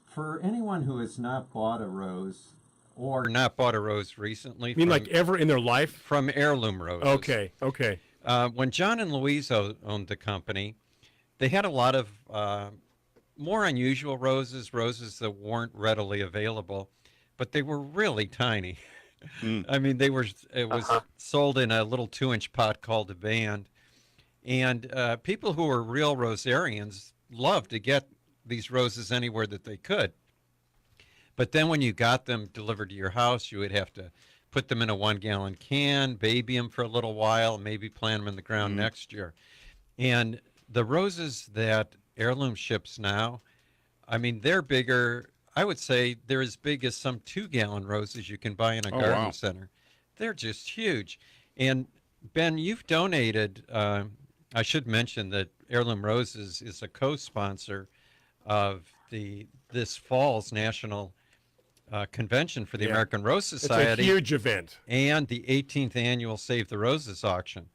for anyone who has not bought a rose or not bought a rose recently. You mean like ever in their life? From Heirloom Roses. Okay, okay. When John and Louise owned the company, they had a lot of more unusual roses that weren't readily available, but they were really tiny. I mean, it was sold in a little 2-inch pot called a band. And people who were real rosarians loved to get these roses anywhere that they could. But then when you got them delivered to your house, you would have to put them in a 1-gallon can, baby them for a little while, maybe plant them in the ground next year. And the roses that Heirloom ships now, I mean, they're bigger. I would say they're as big as some 2-gallon roses you can buy in a garden center. They're just huge. And Ben, you've donated, I should mention that Heirloom Roses is a co-sponsor of this fall's national convention for the American Rose Society. It's a huge event. And the 18th annual Save the Roses auction.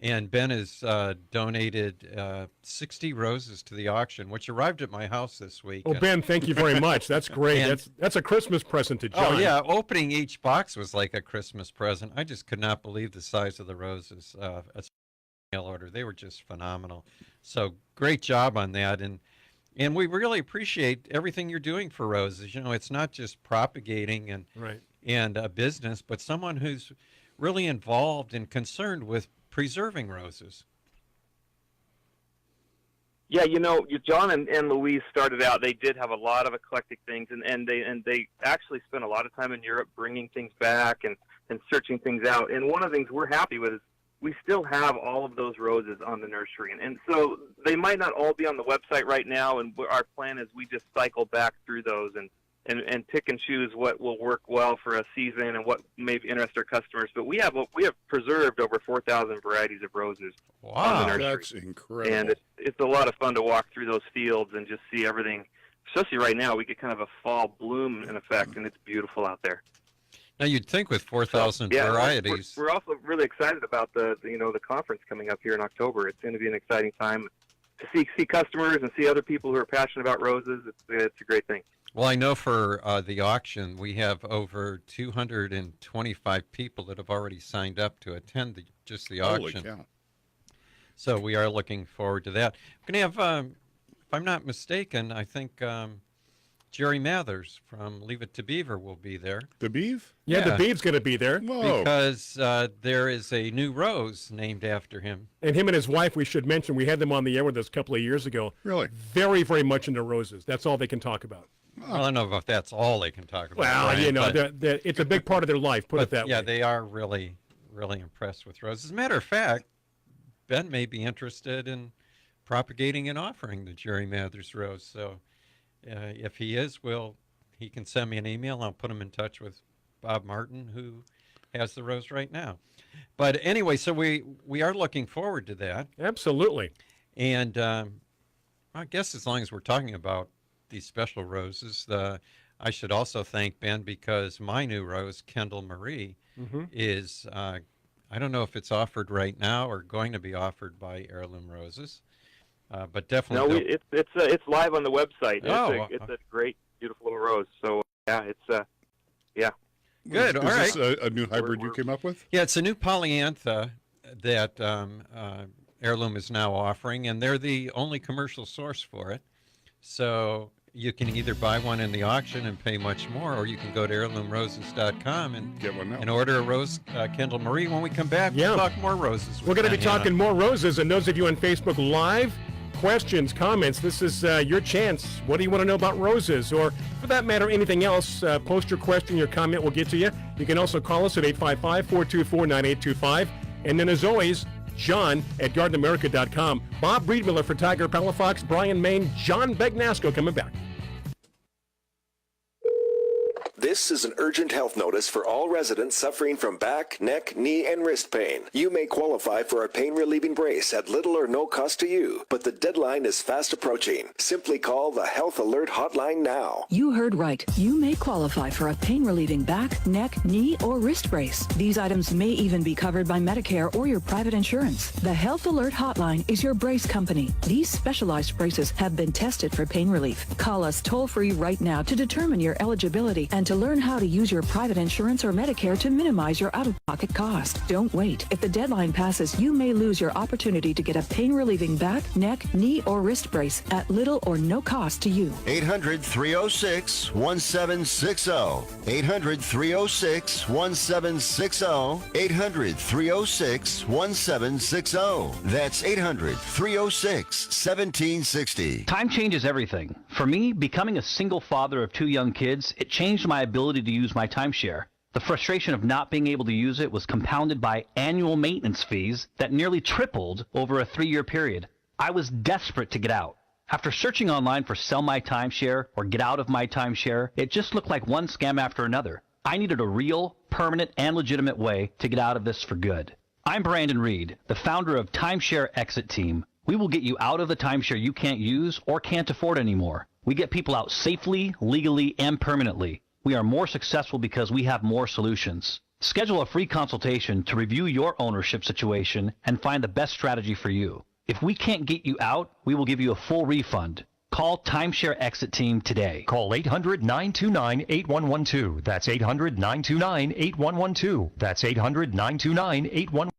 And Ben has donated 60 roses to the auction, which arrived at my house this week. Oh, Ben, thank you very much. That's great. That's a Christmas present to John. Oh, yeah. Opening each box was like a Christmas present. I just could not believe the size of the roses. Mail order. They were just phenomenal. So great job on that. And we really appreciate everything you're doing for roses. You know, it's not just propagating and a business, but someone who's really involved and concerned with preserving roses. Yeah, you know, John and Louise started out. They did have a lot of eclectic things, and they actually spent a lot of time in Europe bringing things back and searching things out. And one of the things we're happy with is we still have all of those roses on the nursery. And so they might not all be on the website right now, and our plan is we just cycle back through those and pick and choose what will work well for a season and what may interest our customers. But we have preserved over 4,000 varieties of roses on the nursery. That's incredible. And it's a lot of fun to walk through those fields and just see everything. Especially right now, we get kind of a fall bloom in effect, and it's beautiful out there. Now you'd think with 4,000 varieties. We're also really excited about the conference coming up here in October. It's going to be an exciting time to see customers and see other people who are passionate about roses. It's a great thing. Well, I know for the auction, we have over 225 people that have already signed up to attend the auction. Holy cow. So we are looking forward to that. We're going to have, if I'm not mistaken, I think Jerry Mathers from Leave It to Beaver will be there. The Beav? Yeah, the Beav's going to be there. Whoa. Because there is a new rose named after him. And him and his wife, we should mention, we had them on the air with us a couple of years ago. Really? Very, very much into roses. That's all they can talk about. Well, I don't know if that's all they can talk about. Well, Brian, you know, it's a big part of their life, put it that way. Yeah, they are really, really impressed with roses. As a matter of fact, Ben may be interested in propagating and offering the Jerry Mathers rose. So if he is, he can send me an email. I'll put him in touch with Bob Martin, who has the rose right now. But anyway, so we are looking forward to that. Absolutely. And I guess as long as we're talking about these special roses, I should also thank Ben because my new rose, Kendall Marie, is, I don't know if it's offered right now or going to be offered by Heirloom Roses, but definitely. No, it's live on the website. It's a great, beautiful little rose. So yeah, Good. All right. Is this a new hybrid you came up with? Yeah, it's a new polyantha that Heirloom is now offering, and they're the only commercial source for it. So you can either buy one in the auction and pay much more, or you can go to heirloomroses.com and get one now. And order a rose, Kendall Marie. When we come back, we'll talk more roses. We're going to be talking more roses, and those of you on Facebook Live, questions, comments, this is your chance. What do you want to know about roses? Or, for that matter, anything else, post your question, your comment, we'll get to you. You can also call us at 855-424-9825. And then, as always, John at GardenAmerica.com. Bob Breedmiller for Tiger, Palafox, Bryan, Maine, John Bagnasco coming back. This is an urgent health notice for all residents suffering from back, neck, knee, and wrist pain. You may qualify for a pain-relieving brace at little or no cost to you, but the deadline is fast approaching. Simply call the Health Alert Hotline now. You heard right. You may qualify for a pain-relieving back, neck, knee, or wrist brace. These items may even be covered by Medicare or your private insurance. The Health Alert Hotline is your brace company. These specialized braces have been tested for pain relief. Call us toll-free right now to determine your eligibility and to learn how to use your private insurance or Medicare to minimize your out-of-pocket cost. Don't wait. If the deadline passes, you may lose your opportunity to get a pain-relieving back, neck, knee, or wrist brace at little or no cost to you. 800-306-1760. 800-306-1760. 800-306-1760. That's 800-306-1760. Time changes everything. For me, becoming a single father of 2 young kids, it changed my ability to use my timeshare. The frustration of not being able to use it was compounded by annual maintenance fees that nearly tripled over a 3-year period. I was desperate to get out. After searching online for sell my timeshare or get out of my timeshare, it just looked like one scam after another. I needed a real, permanent, and legitimate way to get out of this for good. I'm Brandon Reed, the founder of Timeshare Exit Team. We will get you out of the timeshare you can't use or can't afford anymore. We get people out safely, legally, and permanently. We are more successful because we have more solutions. Schedule a free consultation to review your ownership situation and find the best strategy for you. If we can't get you out, we will give you a full refund. Call Timeshare Exit Team today. Call 800-929-8112. That's 800-929-8112. That's 800-929-8112.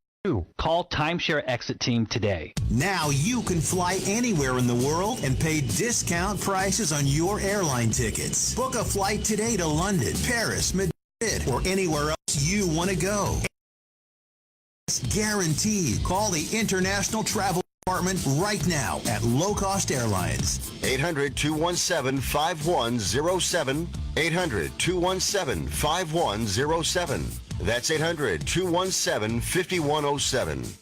Call Timeshare Exit Team today. Now you can fly anywhere in the world and pay discount prices on your airline tickets. Book a flight today to London, Paris, Madrid, or anywhere else you want to go. It's guaranteed. Call the International Travel Department right now at Low Cost Airlines. 800-217-5107. 800-217-5107. That's 800-217-5107.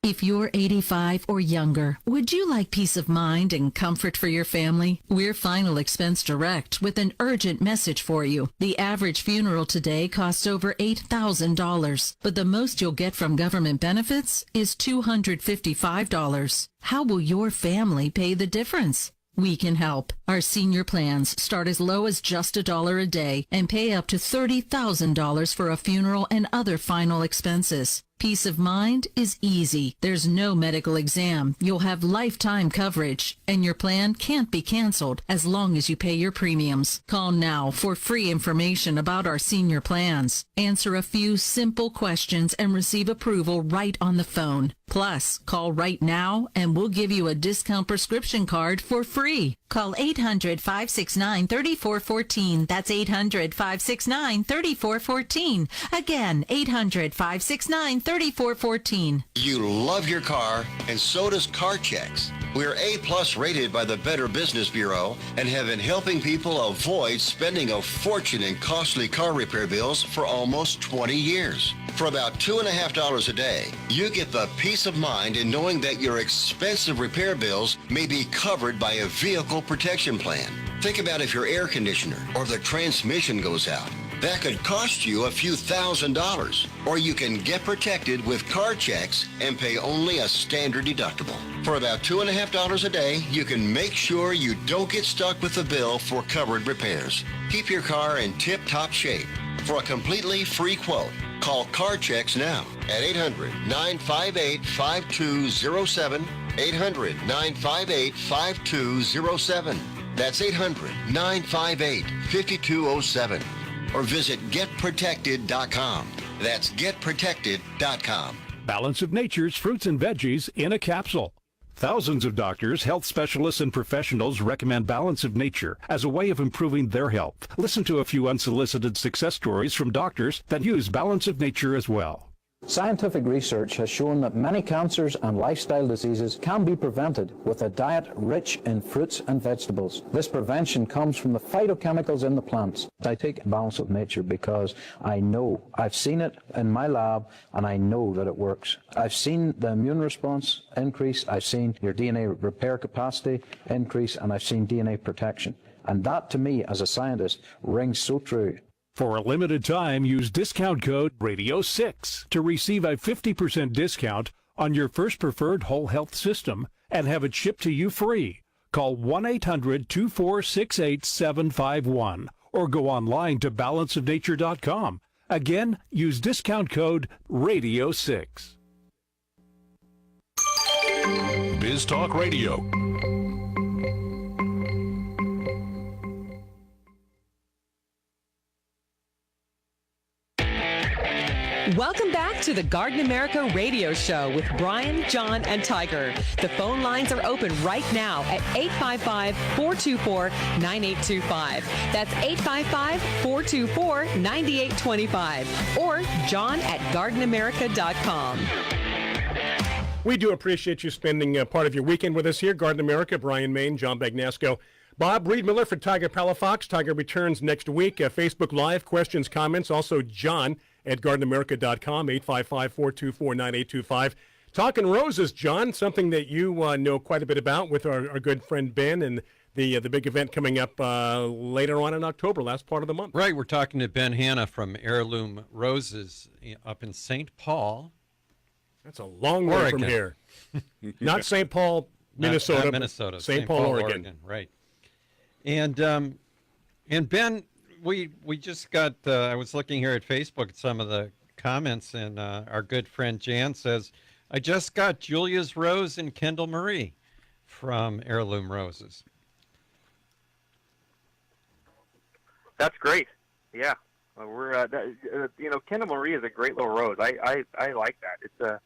If you're 85 or younger, would you like peace of mind and comfort for your family? We're Final Expense Direct with an urgent message for you. The average funeral today costs over $8,000, but the most you'll get from government benefits is $255. How will your family pay the difference? We can help. Our senior plans start as low as just $1 a day and pay up to $30,000 for a funeral and other final expenses. Peace of mind is easy. There's no medical exam. You'll have lifetime coverage, and your plan can't be canceled as long as you pay your premiums. Call now for free information about our senior plans. Answer a few simple questions and receive approval right on the phone. Plus, call right now and we'll give you a discount prescription card for free. Call 800-569-3414. That's 800-569-3414. Again, 800-569-3414. You love your car, and so does Car Checks. We're A+ rated by the Better Business Bureau and have been helping people avoid spending a fortune in costly car repair bills for almost 20 years. For about $2.50 a day, you get the peace of mind in knowing that your expensive repair bills may be covered by a vehicle protection plan. Think about if your air conditioner or the transmission goes out. That could cost you a few $1,000s. Or you can get protected with Car Checks and pay only a standard deductible. For about $2.50 a day, you can make sure you don't get stuck with the bill for covered repairs. Keep your car in tip-top shape. For a completely free quote, call Car Checks now at 800-958-5207. 800-958-5207. That's 800-958-5207. Or visit getprotected.com. That's getprotected.com. Balance of Nature's fruits and veggies in a capsule. Thousands of doctors, health specialists, and professionals recommend Balance of Nature as a way of improving their health. Listen to a few unsolicited success stories from doctors that use Balance of Nature as well. Scientific research has shown that many cancers and lifestyle diseases can be prevented with a diet rich in fruits and vegetables. This prevention comes from the phytochemicals in the plants. I take Balance of Nature because I know, I've seen it in my lab, and I know that it works. I've seen the immune response increase, I've seen your DNA repair capacity increase, and I've seen DNA protection. And that, to me, as a scientist, rings so true. For a limited time, use discount code RADIO6 to receive a 50% discount on your first preferred whole health system and have it shipped to you free. Call 1-800-246-8751 or go online to balanceofnature.com. Again, use discount code RADIO6. Biz Talk Radio. Welcome back to the Garden America radio show with Bryan, John, and Tiger. The phone lines are open right now at 855-424-9825. That's 855-424-9825. Or John at gardenamerica.com. We do appreciate you spending part of your weekend with us here. Garden America, Bryan, Maine, John Bagnasco. Bob Reed Miller for Tiger Palafox. Tiger returns next week. Facebook Live, questions, comments. Also John at gardenamerica.com, 855-424-9825. Talking roses, John, something that you know quite a bit about with our good friend Ben and the big event coming up later on in October, last part of the month. Right, we're talking to Ben Hanna from Heirloom Roses up in St. Paul. That's a long way from here. Not St. Paul, Minnesota. Not Minnesota. St. Paul, Oregon. Right. And Ben, we just got, I was looking here at Facebook at some of the comments, and our good friend Jan says, I just got Julia's Rose and Kendall Marie from Heirloom Roses. That's great. Yeah. We're, Kendall Marie is a great little rose. I like that.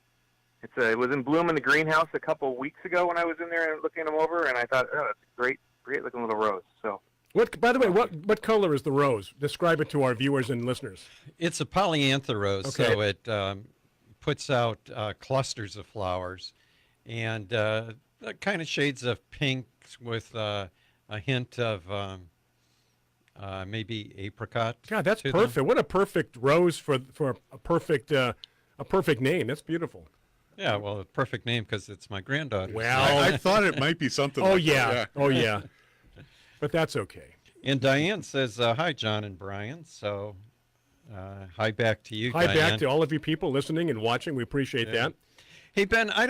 It was in bloom in the greenhouse a couple of weeks ago when I was in there and looking them over, and I thought, oh, it's a great looking little rose. So. By the way, what color is the rose? Describe it to our viewers and listeners. It's a polyantha rose, okay. So it puts out clusters of flowers, and kind of shades of pink with a hint of maybe apricot. God, that's perfect. Them. What a perfect rose for a perfect name. That's beautiful. Yeah, well, a perfect name because it's my granddaughter. Well, I thought it might be something. Oh like yeah, that. Oh yeah. But that's okay. And Diane says, hi, John and Bryan. So, hi back to you, Hi Diane. back to all of you people listening and watching. We appreciate that. Hey, Ben, I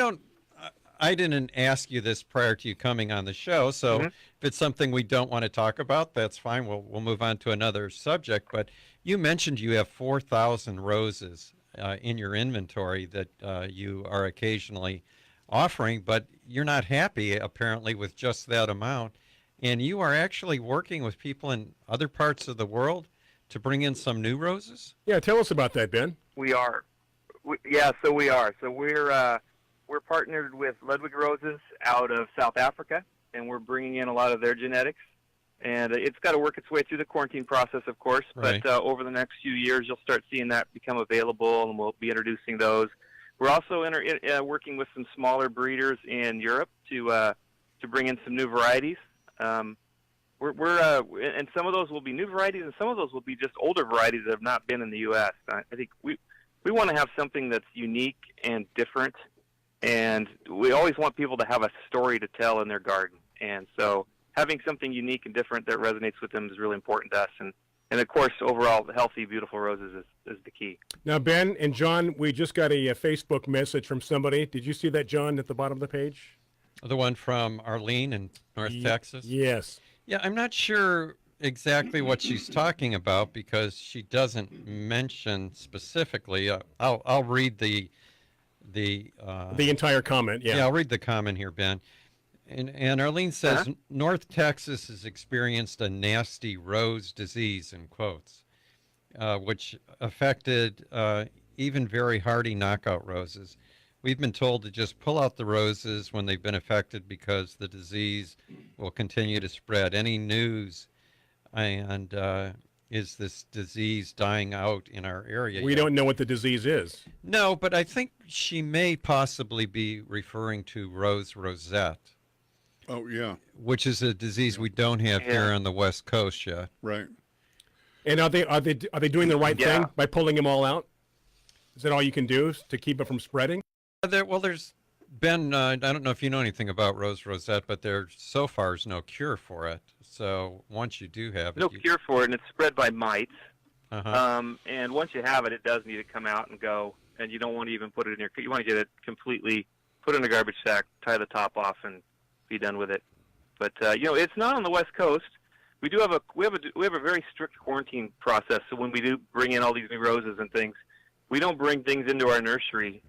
didn't ask you this prior to you coming on the show, so if it's something we don't want to talk about, that's fine. We'll move on to another subject. But you mentioned you have 4,000 roses in your inventory that you are occasionally offering, but you're not happy, apparently, with just that amount. And you are actually working with people in other parts of the world to bring in some new roses? Yeah, tell us about that, Ben. We are. So we are. So we're partnered with Ludwig Roses out of South Africa, and we're bringing in a lot of their genetics. And it's got to work its way through the quarantine process, of course. Right. But over the next few years, you'll start seeing that become available, and we'll be introducing those. We're also working with some smaller breeders in Europe to bring in some new varieties. And some of those will be new varieties, and some of those will be just older varieties that have not been in the U.S. I think we want to have something that's unique and different, and we always want people to have a story to tell in their garden. And so having something unique and different that resonates with them is really important to us. And of course, overall, healthy, beautiful roses is the key. Now, Ben and John, we just got a Facebook message from somebody. Did you see that, John, at the bottom of the page? The one from Arlene in North Texas? Yes. Yeah, I'm not sure exactly what she's talking about because she doesn't mention specifically. I'll read the entire comment. Yeah, I'll read the comment here, Ben. And Arlene says, North Texas has experienced a nasty rose disease, in quotes, which affected even very hardy knockout roses. we've been told to just pull out the roses when they've been affected because the disease will continue to spread. Any news and is this disease dying out in our area? We don't know what the disease is. No, but I think she may possibly be referring to rose rosette. Oh, yeah. Which is a disease we don't have here on the West Coast yet. Right. And are they doing the right thing by pulling them all out? Is that all you can do to keep it from spreading? There's been, I don't know if you know anything about rose rosette, but there so far is no cure for it. So once you do have it. No cure for it, and it's spread by mites. Uh-huh. And once you have it, it does need to come out and go. And you don't want to even put it in you want to get it completely, put it in a garbage sack, tie the top off, and be done with it. But it's not on the West Coast. We do have a very strict quarantine process. So when we do bring in all these new roses and things, we don't bring things into our nursery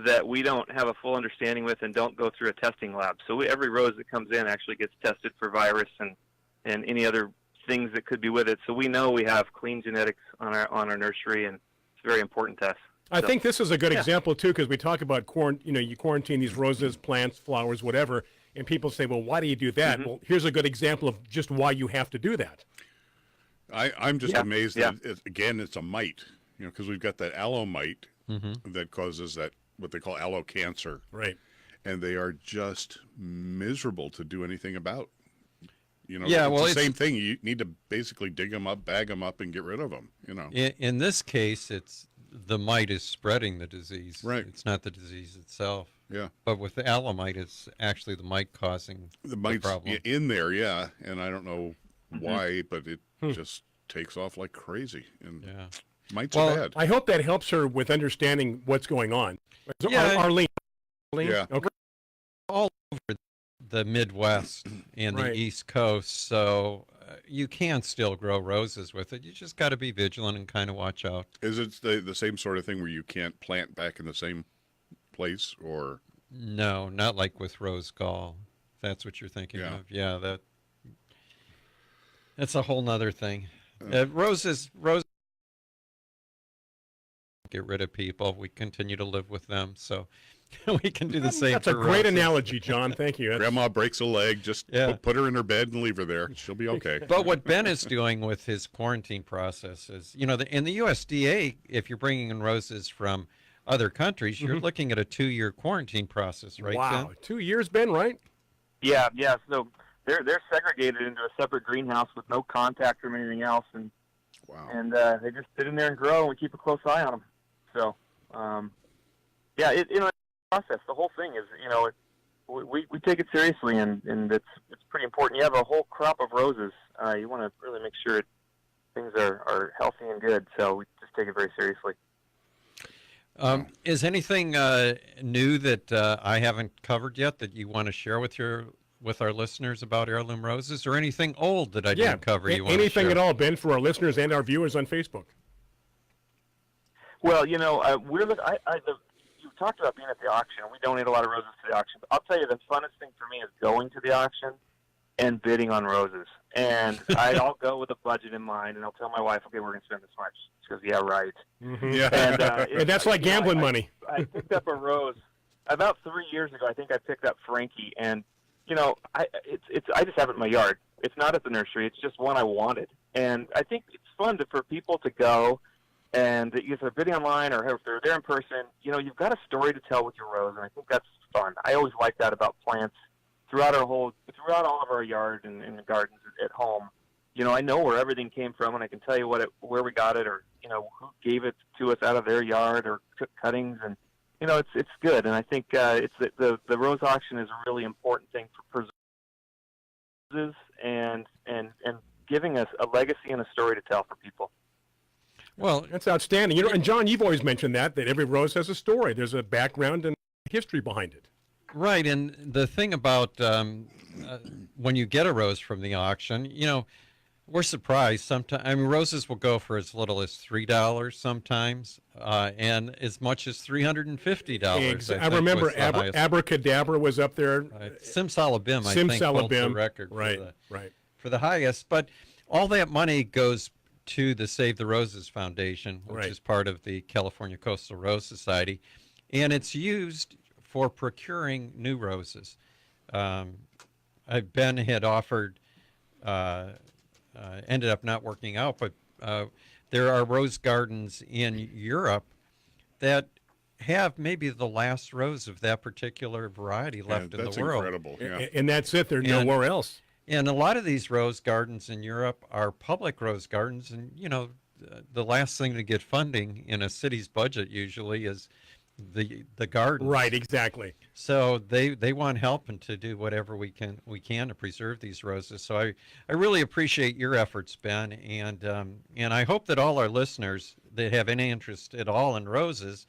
that we don't have a full understanding with and don't go through a testing lab. So every rose that comes in actually gets tested for virus and any other things that could be with it. So we know we have clean genetics on our nursery, and it's a very important test. I think this is a good example too, because we talk about you quarantine these roses, plants, flowers, whatever, and people say, well, why do you do that? Mm-hmm. Well, here's a good example of just why you have to do that. I'm just amazed that it's a mite, because we've got that aloe mite that causes that what they call aloe cancer, right? And they are just miserable to do anything about. It's the same thing. You need to basically dig them up, bag them up, and get rid of them. In this case, it's the mite is spreading the disease. Right. It's not the disease itself. Yeah. But with the aloe mite, it's actually the mite causing the problem. In there, yeah. And I don't know why, but it just takes off like crazy. And mites are bad. I hope that helps her with understanding what's going on. So Yeah. Arlene. Yeah. Okay. All over the Midwest and the East Coast, so you can still grow roses with it. You just got to be vigilant and kind of watch out. Is it the same sort of thing where you can't plant back in the same place, or? No, not like with rose gall. If that's what you're thinking of. Yeah, that's a whole nother thing. Roses get rid of people. We continue to live with them, so we can do the same. That's a great analogy, John. Thank you. Grandma breaks a leg, just put her in her bed and leave her there. She'll be okay. But what Ben is doing with his quarantine process is, in the USDA, if you're bringing in roses from other countries, you're looking at a 2-year quarantine process, right? Wow, Ben? 2 years, Ben, right? Yeah. So they're segregated into a separate greenhouse with no contact from anything else, and they just sit in there and grow, and we keep a close eye on them. So, process. The whole thing is, we take it seriously, and it's pretty important. You have a whole crop of roses. You want to really make sure things are healthy and good. So we just take it very seriously. Is anything new that I haven't covered yet that you want to share with our listeners about heirloom roses, or anything old that I didn't cover? You want anything to share? at all, Ben, for our listeners and our viewers on Facebook? Well, you talked about being at the auction. We donate a lot of roses to the auction. But I'll tell you, the funnest thing for me is going to the auction and bidding on roses. And I'll go with a budget in mind, and I'll tell my wife, okay, we're going to spend this much. She goes, yeah, right. Mm-hmm. Yeah. And that's like gambling money. I picked up a rose about 3 years ago. I think I picked up Frankie, and I just have it in my yard. It's not at the nursery. It's just one I wanted, and I think it's fun for people to go. And if they're bidding online or if they're there in person, you've got a story to tell with your rose, and I think that's fun. I always like that about plants throughout all of our yard and the gardens at home. I know where everything came from, and I can tell you where we got it, or who gave it to us out of their yard or took cuttings, and it's good. And I think it's the rose auction is a really important thing for preserving and giving us a legacy and a story to tell for people. Well, that's outstanding. And John, you've always mentioned that every rose has a story. There's a background and history behind it. Right, and the thing about when you get a rose from the auction, we're surprised. Sometimes roses will go for as little as $3 sometimes, and as much as $350. I remember Abracadabra was up there. Simsalabim, I think, holds the record for the highest. But all that money goes to the Save the Roses Foundation, which is part of the California Coastal Rose Society. and it's used for procuring new roses. Ben had offered, ended up not working out, but there are rose gardens in Europe that have maybe the last rose of that particular variety left in the world. That's incredible. Yeah. And that's it. There's nowhere else. And a lot of these rose gardens in Europe are public rose gardens. And, you know, the last thing to get funding in a city's budget usually is the garden. Right, exactly. So they want help and to do whatever we can to preserve these roses. So I really appreciate your efforts, Ben, and I hope that all our listeners that have any interest at all in roses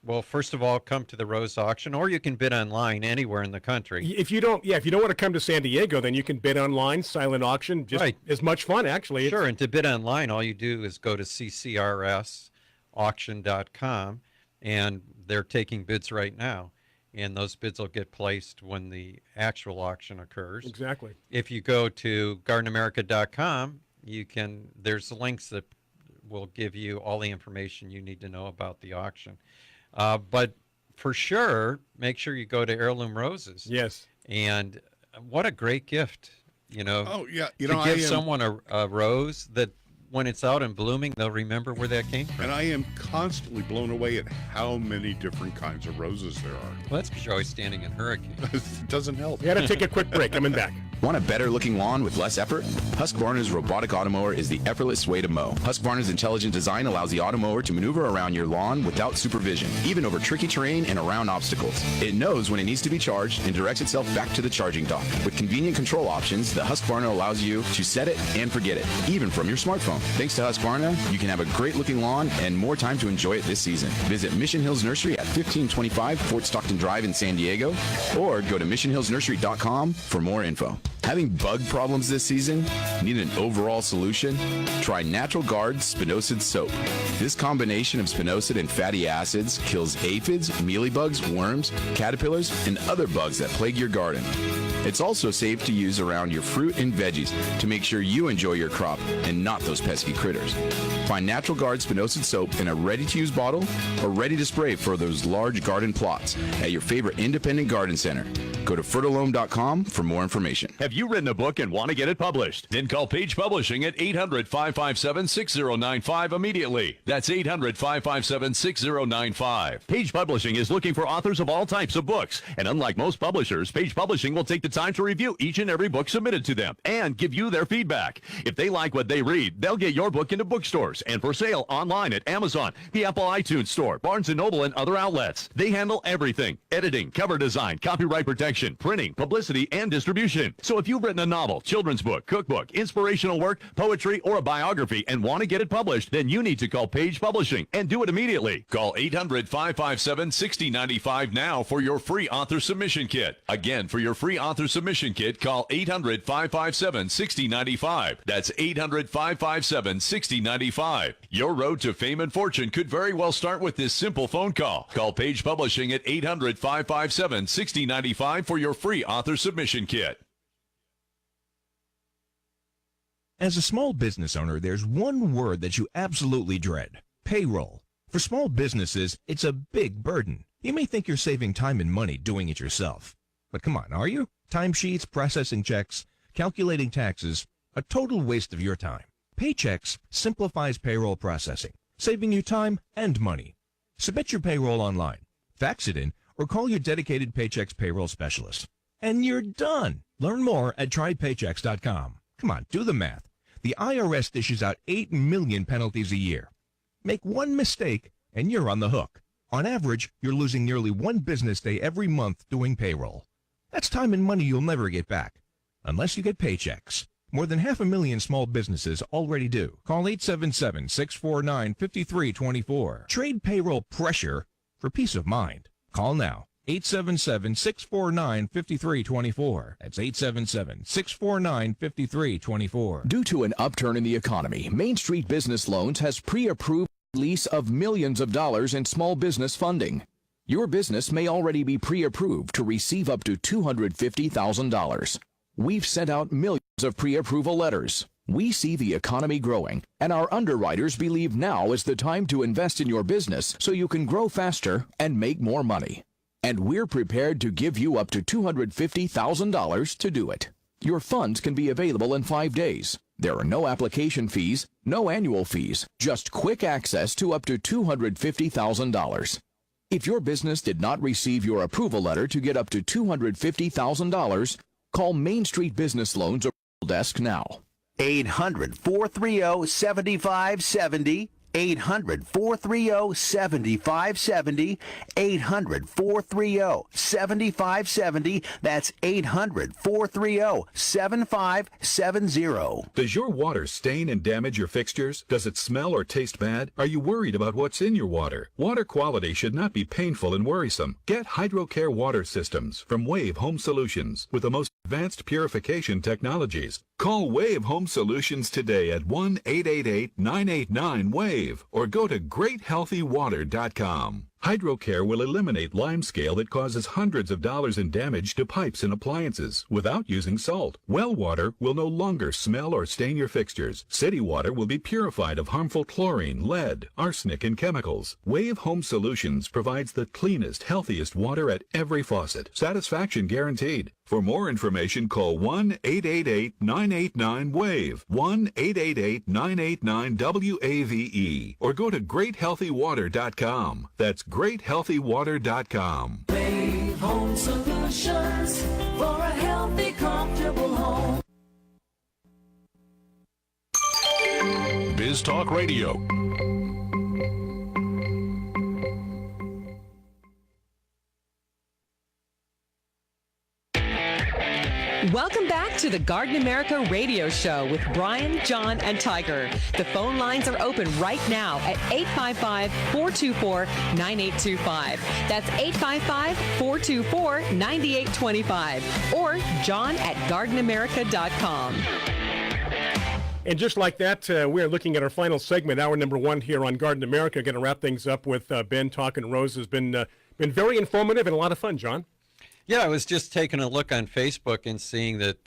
will first of all come to the rose auction, or you can bid online anywhere in the country. If you don't want to come to San Diego, then you can bid online, silent auction, just as much fun actually. Sure, and to bid online, all you do is go to ccrsauction.com, and they're taking bids right now, and those bids will get placed when the actual auction occurs. Exactly. If you go to gardenamerica.com, there's links that will give you all the information you need to know about the auction. But for sure, make sure you go to Heirloom Roses. Yes. And what a great gift, you know. Oh, yeah. To give someone a rose that when it's out and blooming, they'll remember where that came from. And I am constantly blown away at how many different kinds of roses there are. Well, that's because you're always standing in hurricanes. It doesn't help. We got to take a quick break. Coming back. Want a better looking lawn with less effort? Husqvarna's robotic automower is the effortless way to mow. Husqvarna's intelligent design allows the automower to maneuver around your lawn without supervision, even over tricky terrain and around obstacles. It knows when it needs to be charged and directs itself back to the charging dock. With convenient control options, the Husqvarna allows you to set it and forget it, even from your smartphone. Thanks to Husqvarna, you can have a great looking lawn and more time to enjoy it this season. Visit Mission Hills Nursery at 1525 Fort Stockton Drive in San Diego, or go to missionhillsnursery.com for more info. Having bug problems this season? Need an overall solution? Try Natural Guard Spinosad Soap. This combination of spinosad and fatty acids kills aphids, mealybugs, worms, caterpillars, and other bugs that plague your garden. It's also safe to use around your fruit and veggies to make sure you enjoy your crop and not those pesky critters. Find Natural Guard Spinosad Soap in a ready-to-use bottle or ready to spray for those large garden plots at your favorite independent garden center. Go to fertilome.com for more information. Have you written a book and want to get it published? Then call Page Publishing at 800-557-6095 immediately. That's 800-557-6095. Page Publishing is looking for authors of all types of books. And unlike most publishers, Page Publishing will take the time to review each and every book submitted to them and give you their feedback. If they like what they read, they'll get your book into bookstores and for sale online at Amazon, the Apple iTunes Store, Barnes & Noble, and other outlets. They handle everything: editing, cover design, copyright protection, printing, publicity, and distribution. So if you've written a novel, children's book, cookbook, inspirational work, poetry, or a biography and want to get it published, then you need to call Page Publishing and do it immediately. Call 800-557-6095 now for your free author submission kit. Again, for your free author submission kit, call 800-557-6095. That's 800-557-6095. Your road to fame and fortune could very well start with this simple phone call. Call Page Publishing at 800-557-6095 for your free author submission kit. As a small business owner, there's one word that you absolutely dread: payroll. For small businesses, it's a big burden. You may think you're saving time and money doing it yourself. But come on, are you? Timesheets, processing checks, calculating taxes, a total waste of your time. Paychex simplifies payroll processing, saving you time and money. Submit your payroll online, fax it in, or call your dedicated Paychex payroll specialist. And you're done. Learn more at trypaychex.com. Come on, do the math. The IRS dishes out 8 million penalties a year. Make one mistake, and you're on the hook. On average, you're losing nearly one business day every month doing payroll. That's time and money you'll never get back, unless you get Paychex. More than 500,000 small businesses already do. Call 877-649-5324. Trade payroll pressure for peace of mind. Call now. 877-649-5324. That's 877-649-5324. Due to an upturn in the economy, Main Street Business Loans has pre-approved release of millions of dollars in small business funding. Your business may already be pre-approved to receive up to $250,000. We've sent out millions of pre-approval letters. We see the economy growing, and our underwriters believe now is the time to invest in your business so you can grow faster and make more money. And we're prepared to give you up to $250,000 to do it. Your funds can be available in 5 days. There are no application fees, no annual fees, just quick access to up to $250,000. If your business did not receive your approval letter to get up to $250,000, call Main Street Business Loans desk now. 800-430-7570. 800-430-7570. 800-430-7570. That's 800-430-7570. Does your water stain and damage your fixtures? Does it smell or taste bad? Are you worried about what's in your water? Water quality should not be painful and worrisome. Get HydroCare water systems from Wave Home Solutions with the most advanced purification technologies. Call Wave Home Solutions today at 1-888-989-WAVE or go to GreatHealthyWater.com. HydroCare will eliminate limescale that causes hundreds of dollars in damage to pipes and appliances without using salt. Well water will no longer smell or stain your fixtures. City water will be purified of harmful chlorine, lead, arsenic, and chemicals. Wave Home Solutions provides the cleanest, healthiest water at every faucet. Satisfaction guaranteed. For more information, call 1-888-989-WAVE, 1-888-989-WAVE, or go to GreatHealthyWater.com. That's GreatHealthyWater.com. Wave Home Solutions for a healthy, comfortable home. Biz Talk Radio. Welcome back to the Garden America radio show with Bryan, John, and Tiger. The phone lines are open right now at 855-424-9825. That's 855-424-9825. Or John at gardenamerica.com. And just like that, we're looking at our final segment, hour number 1 here on Garden America. Going to wrap things up with Ben talking roses. Been very informative and a lot of fun, John. Yeah, I was just taking a look on Facebook and seeing that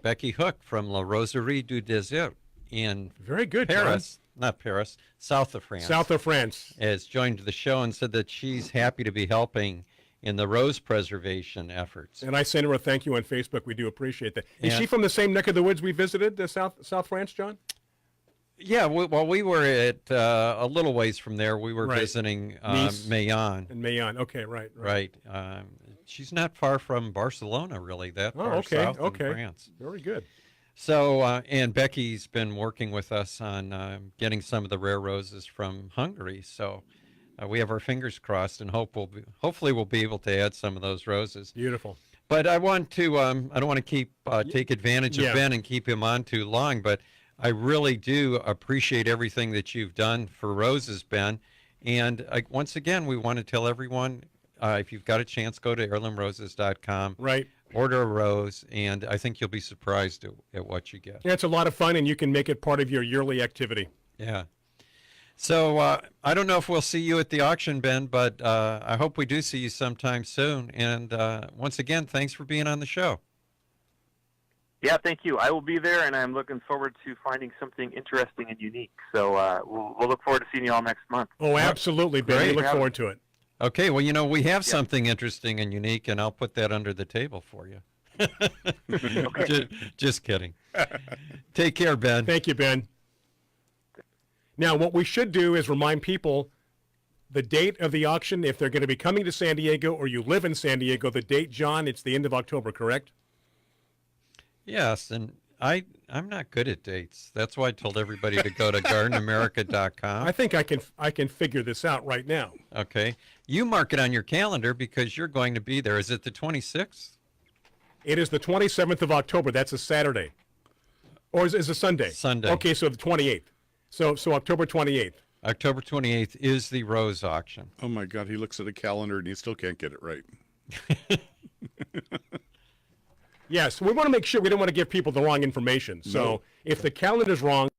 Becky Hook from La Roserie du Désert in very good, Paris, not Paris, south of France. South of France. Has joined the show and said that she's happy to be helping in the rose preservation efforts. And I sent her a thank you on Facebook. We do appreciate that. Is she from the same neck of the woods we visited, South France, John? Yeah, we were at a little ways from there. We were visiting Nice. Mayenne. And Mayenne, okay, right. She's not far from Barcelona, really, that far south in France. Very good. So, and Becky's been working with us on getting some of the rare roses from Hungary. So we have our fingers crossed and hopefully we'll be able to add some of those roses. Beautiful. But I want to, I don't want to take advantage of Ben and keep him on too long, but I really do appreciate everything that you've done for roses, Ben. And once again, we want to tell everyone, if you've got a chance, go to heirloomroses.com. Right. Order a rose, and I think you'll be surprised at what you get. Yeah, it's a lot of fun, and you can make it part of your yearly activity. Yeah. So I don't know if we'll see you at the auction, Ben, but I hope we do see you sometime soon. And once again, thanks for being on the show. Yeah, thank you. I will be there, and I'm looking forward to finding something interesting and unique. So we'll look forward to seeing you all next month. Oh, absolutely, Ben. We look forward to it. Okay, well, we have something interesting and unique, and I'll put that under the table for you. Just kidding. Take care, Ben. Thank you, Ben. Now, what we should do is remind people the date of the auction, if they're going to be coming to San Diego or you live in San Diego, the date, John, it's the end of October, correct? Yes, and I'm not good at dates. That's why I told everybody to go to gardenamerica.com. I think I can figure this out right now. Okay. You mark it on your calendar because you're going to be there. Is it the 26th? It is the 27th of October. That's a Saturday. Or is it a Sunday? Sunday. Okay, so the 28th. So October 28th. October 28th is the rose auction. Oh, my God. He looks at a calendar and he still can't get it right. Yes, we want to make sure we don't want to give people the wrong information. So if the calendar's wrong,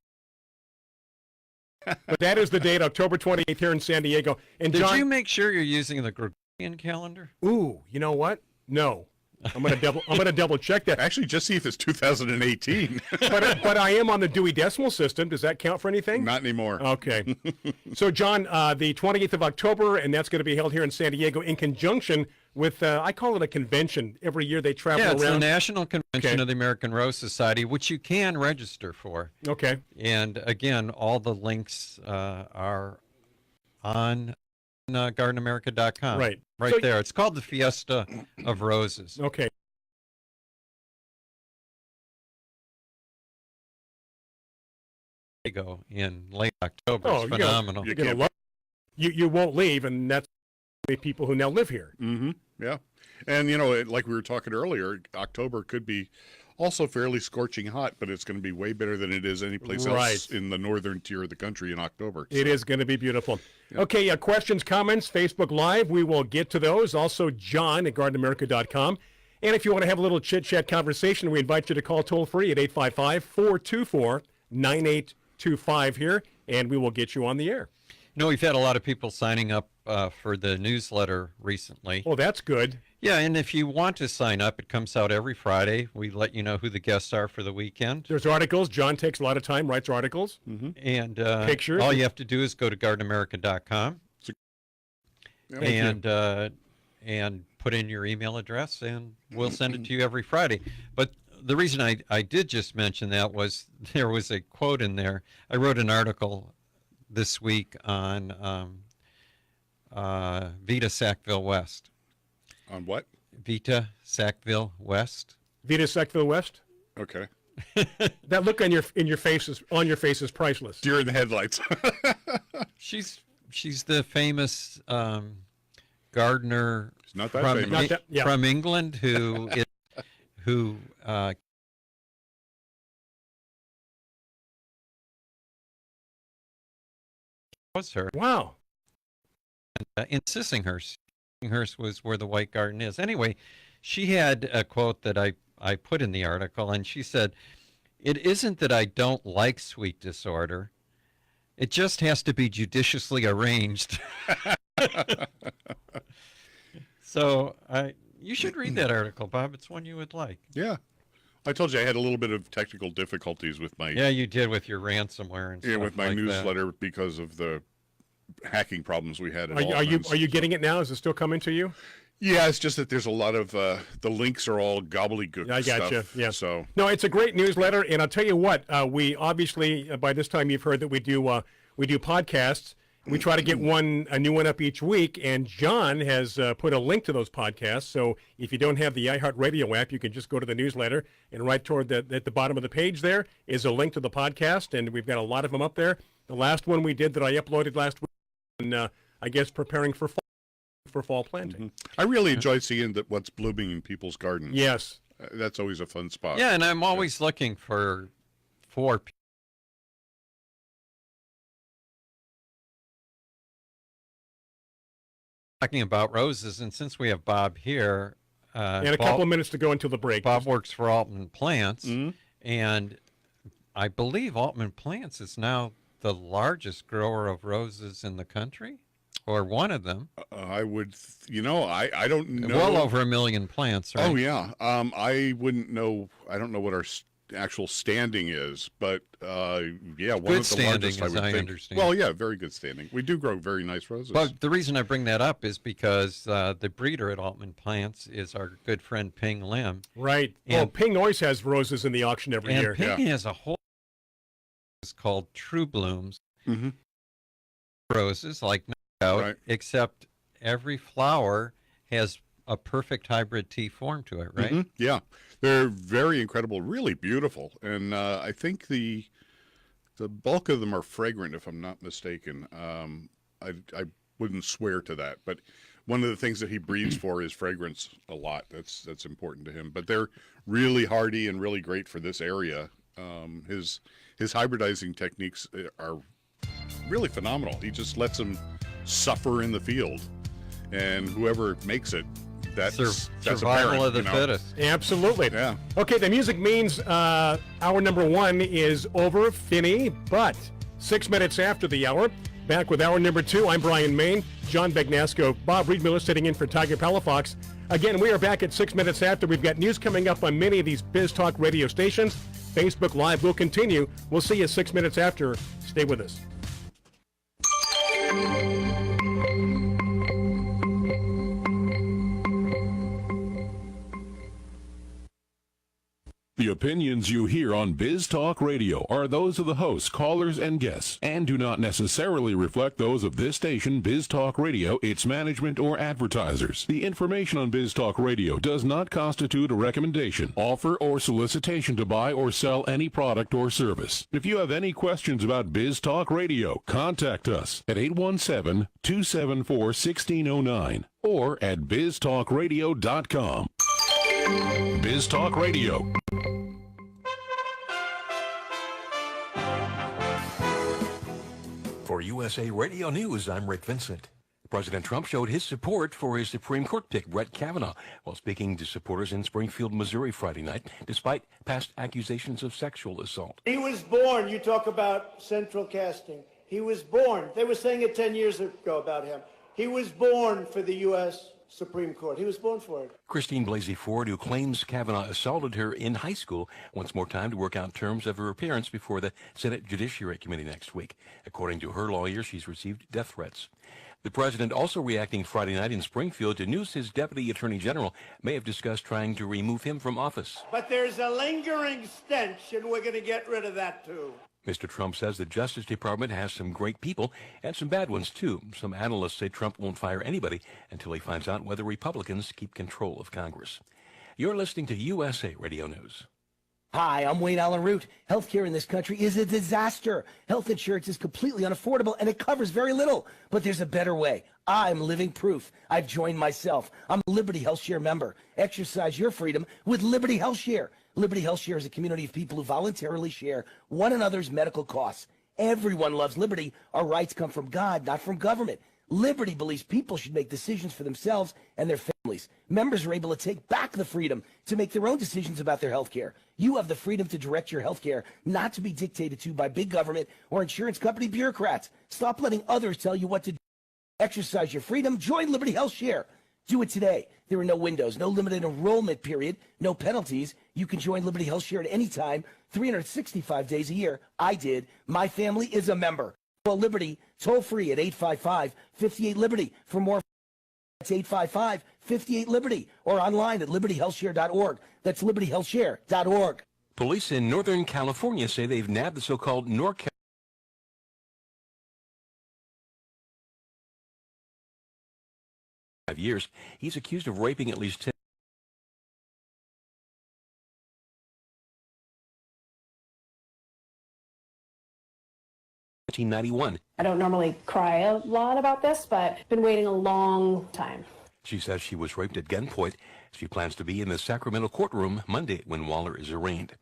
but that is the date, October 28th here in San Diego. And Did John, you make sure you're using the Gregorian calendar? Ooh, you know what? No. I'm gonna double check that. Actually, just see if it's 2018. but I am on the Dewey Decimal System. Does that count for anything? Not anymore. Okay. So, John, the 28th of October, and that's going to be held here in San Diego in conjunction with, I call it a convention. Every year they travel around. Yeah, it's the National Convention of the American Rose Society, which you can register for. Okay. And again, all the links are on gardenamerica.com. Right. Right So- there. It's called the Fiesta of Roses. Okay. Go in late October. Oh, It's phenomenal. You won't leave, and that's the people who now live here. Mm-hmm. Yeah. And, you know, like we were talking earlier, October could be also fairly scorching hot, but it's going to be way better than it is any place else in the northern tier of the country in October. It is going to be beautiful. Okay, questions, comments, Facebook Live, we will get to those. Also, John at gardenamerica.com. And if you want to have a little chit-chat conversation, we invite you to call toll-free at 855-424-9825 here, and we will get you on the air. You know, we've had a lot of people signing up for the newsletter recently. Oh, that's good. Yeah, and if you want to sign up, it comes out every Friday. We let you know who the guests are for the weekend. There's articles. John takes a lot of time, writes articles. Mm-hmm. And pictures. all you have to do is go to gardenamerica.com and put in your email address, and we'll send it to you every Friday. But the reason I did just mention that was there was a quote in there. I wrote an article this week on Vita Sackville West. On what? Vita Sackville West. Vita Sackville West? Okay. That look on your face is priceless. Deer in the headlights. She's the famous gardener not that famous. From England who was her. Wow. And, in Sissinghurst. Sissinghurst was where the White Garden is. Anyway, she had a quote that I put in the article, and she said, "It isn't that I don't like sweet disorder. It just has to be judiciously arranged." So you should read that article, Bob. It's one you would like. Yeah. I told you I had a little bit of technical difficulties with my... Yeah, you did with your ransomware and stuff. Yeah, with my like newsletter that. because of the hacking problems we had. Are you getting it now? Is it still coming to you? Yeah, it's just that there's a lot of the links are all gobbledygook. I got you. stuff, Yeah. So No, it's a great newsletter, and I'll tell you what. We obviously by this time you've heard that we do podcasts. We try to get a new one up each week, and John has put a link to those podcasts. So if you don't have the iHeartRadio app, you can just go to the newsletter, and right toward at the bottom of the page there is a link to the podcast, and we've got a lot of them up there. The last one we did that I uploaded last week, and I guess preparing for fall planting. I really enjoy seeing what's blooming in people's gardens. Yes, that's always a fun spot. Yeah, and I'm always looking for people. Talking about roses, and since we have Bob here, and a couple of minutes to go until the break. Bob works for Altman Plants, and I believe Altman Plants is now the largest grower of roses in the country, or one of them. I would, I don't know. Well over 1 million plants, right? Oh yeah. I wouldn't know. I don't know what our actual standing is, but yeah, one good of the standing, largest. I as would I think. understand. Well, yeah, very good standing. We do grow very nice roses. But the reason I bring that up is because the breeder at Altman Plants is our good friend Ping Lim. Right. And, Ping always has roses in the auction every year. And Ping has a whole is called True Blooms. Mm-hmm. Roses like knockout, Right. except every flower has a perfect hybrid T form to it, right? Mm-hmm. Yeah, they're very incredible, really beautiful, and I think the bulk of them are fragrant, if I'm not mistaken. I wouldn't swear to that, but one of the things that he breeds for is fragrance a lot. That's important to him. But they're really hardy and really great for this area. His hybridizing techniques are really phenomenal. He just lets them suffer in the field, and whoever makes it. That's survival apparent, of the fittest. Absolutely. Yeah. Okay, the music means hour number 1 is over, Finney, but 6 minutes after the hour, Back with hour number 2. I'm Bryan Main. John Bagnasco, Bob Reedmiller sitting in for Tiger Palafox. Again, we are back at 6 minutes after. We've got news coming up on many of these Biz Talk radio stations. Facebook Live will continue. We'll see you 6 minutes after. Stay with us. The opinions you hear on Biz Talk Radio are those of the hosts, callers, and guests, and do not necessarily reflect those of this station, Biz Talk Radio, its management, or advertisers. The information on Biz Talk Radio does not constitute a recommendation, offer, or solicitation to buy or sell any product or service. If you have any questions about Biz Talk Radio, contact us at 817-274-1609 or at biztalkradio.com. Biz Talk Radio. For USA Radio News, I'm Rick Vincent. President Trump showed his support for his Supreme Court pick, Brett Kavanaugh, while speaking to supporters in Springfield, Missouri Friday night, despite past accusations of sexual assault. He was born, you talk about central casting. He was born, they were saying it 10 years ago about him. He was born for the U.S. Supreme Court. He was born for it. Christine Blasey Ford, who claims Kavanaugh assaulted her in high school, wants more time to work out terms of her appearance before the Senate Judiciary Committee next week. According to her lawyer, she's received death threats. The president also reacting Friday night in Springfield to news his deputy attorney general may have discussed trying to remove him from office. But there's a lingering stench, and we're going to get rid of that, too. Mr. Trump says the Justice Department has some great people and some bad ones, too. Some analysts say Trump won't fire anybody until he finds out whether Republicans keep control of Congress. You're listening to USA Radio News. Hi, I'm Wayne Allen Root. Healthcare in this country is a disaster. Health insurance is completely unaffordable and it covers very little. But there's a better way. I'm living proof. I've joined myself. I'm a Liberty HealthShare member. Exercise your freedom with Liberty HealthShare. Liberty HealthShare is a community of people who voluntarily share one another's medical costs. Everyone loves liberty. Our rights come from God, not from government. Liberty believes people should make decisions for themselves and their families. Members are able to take back the freedom to make their own decisions about their health care. You have the freedom to direct your health care, not to be dictated to by big government or insurance company bureaucrats. Stop letting others tell you what to do. Exercise your freedom. Join Liberty HealthShare. Do it today. There are no windows, no limited enrollment period, no penalties. You can join Liberty HealthShare at any time, 365 days a year. I did. My family is a member. Call Liberty toll free at 855-58-LIBERTY. For more, it's 855-58-LIBERTY or online at libertyhealthshare.org. That's libertyhealthshare.org. Police in Northern California say they've nabbed the so-called NorCal years. He's accused of raping at least 10. I don't normally cry a lot about this, but been waiting a long time. She says she was raped at gunpoint. She plans to be in the Sacramento courtroom Monday when Waller is arraigned.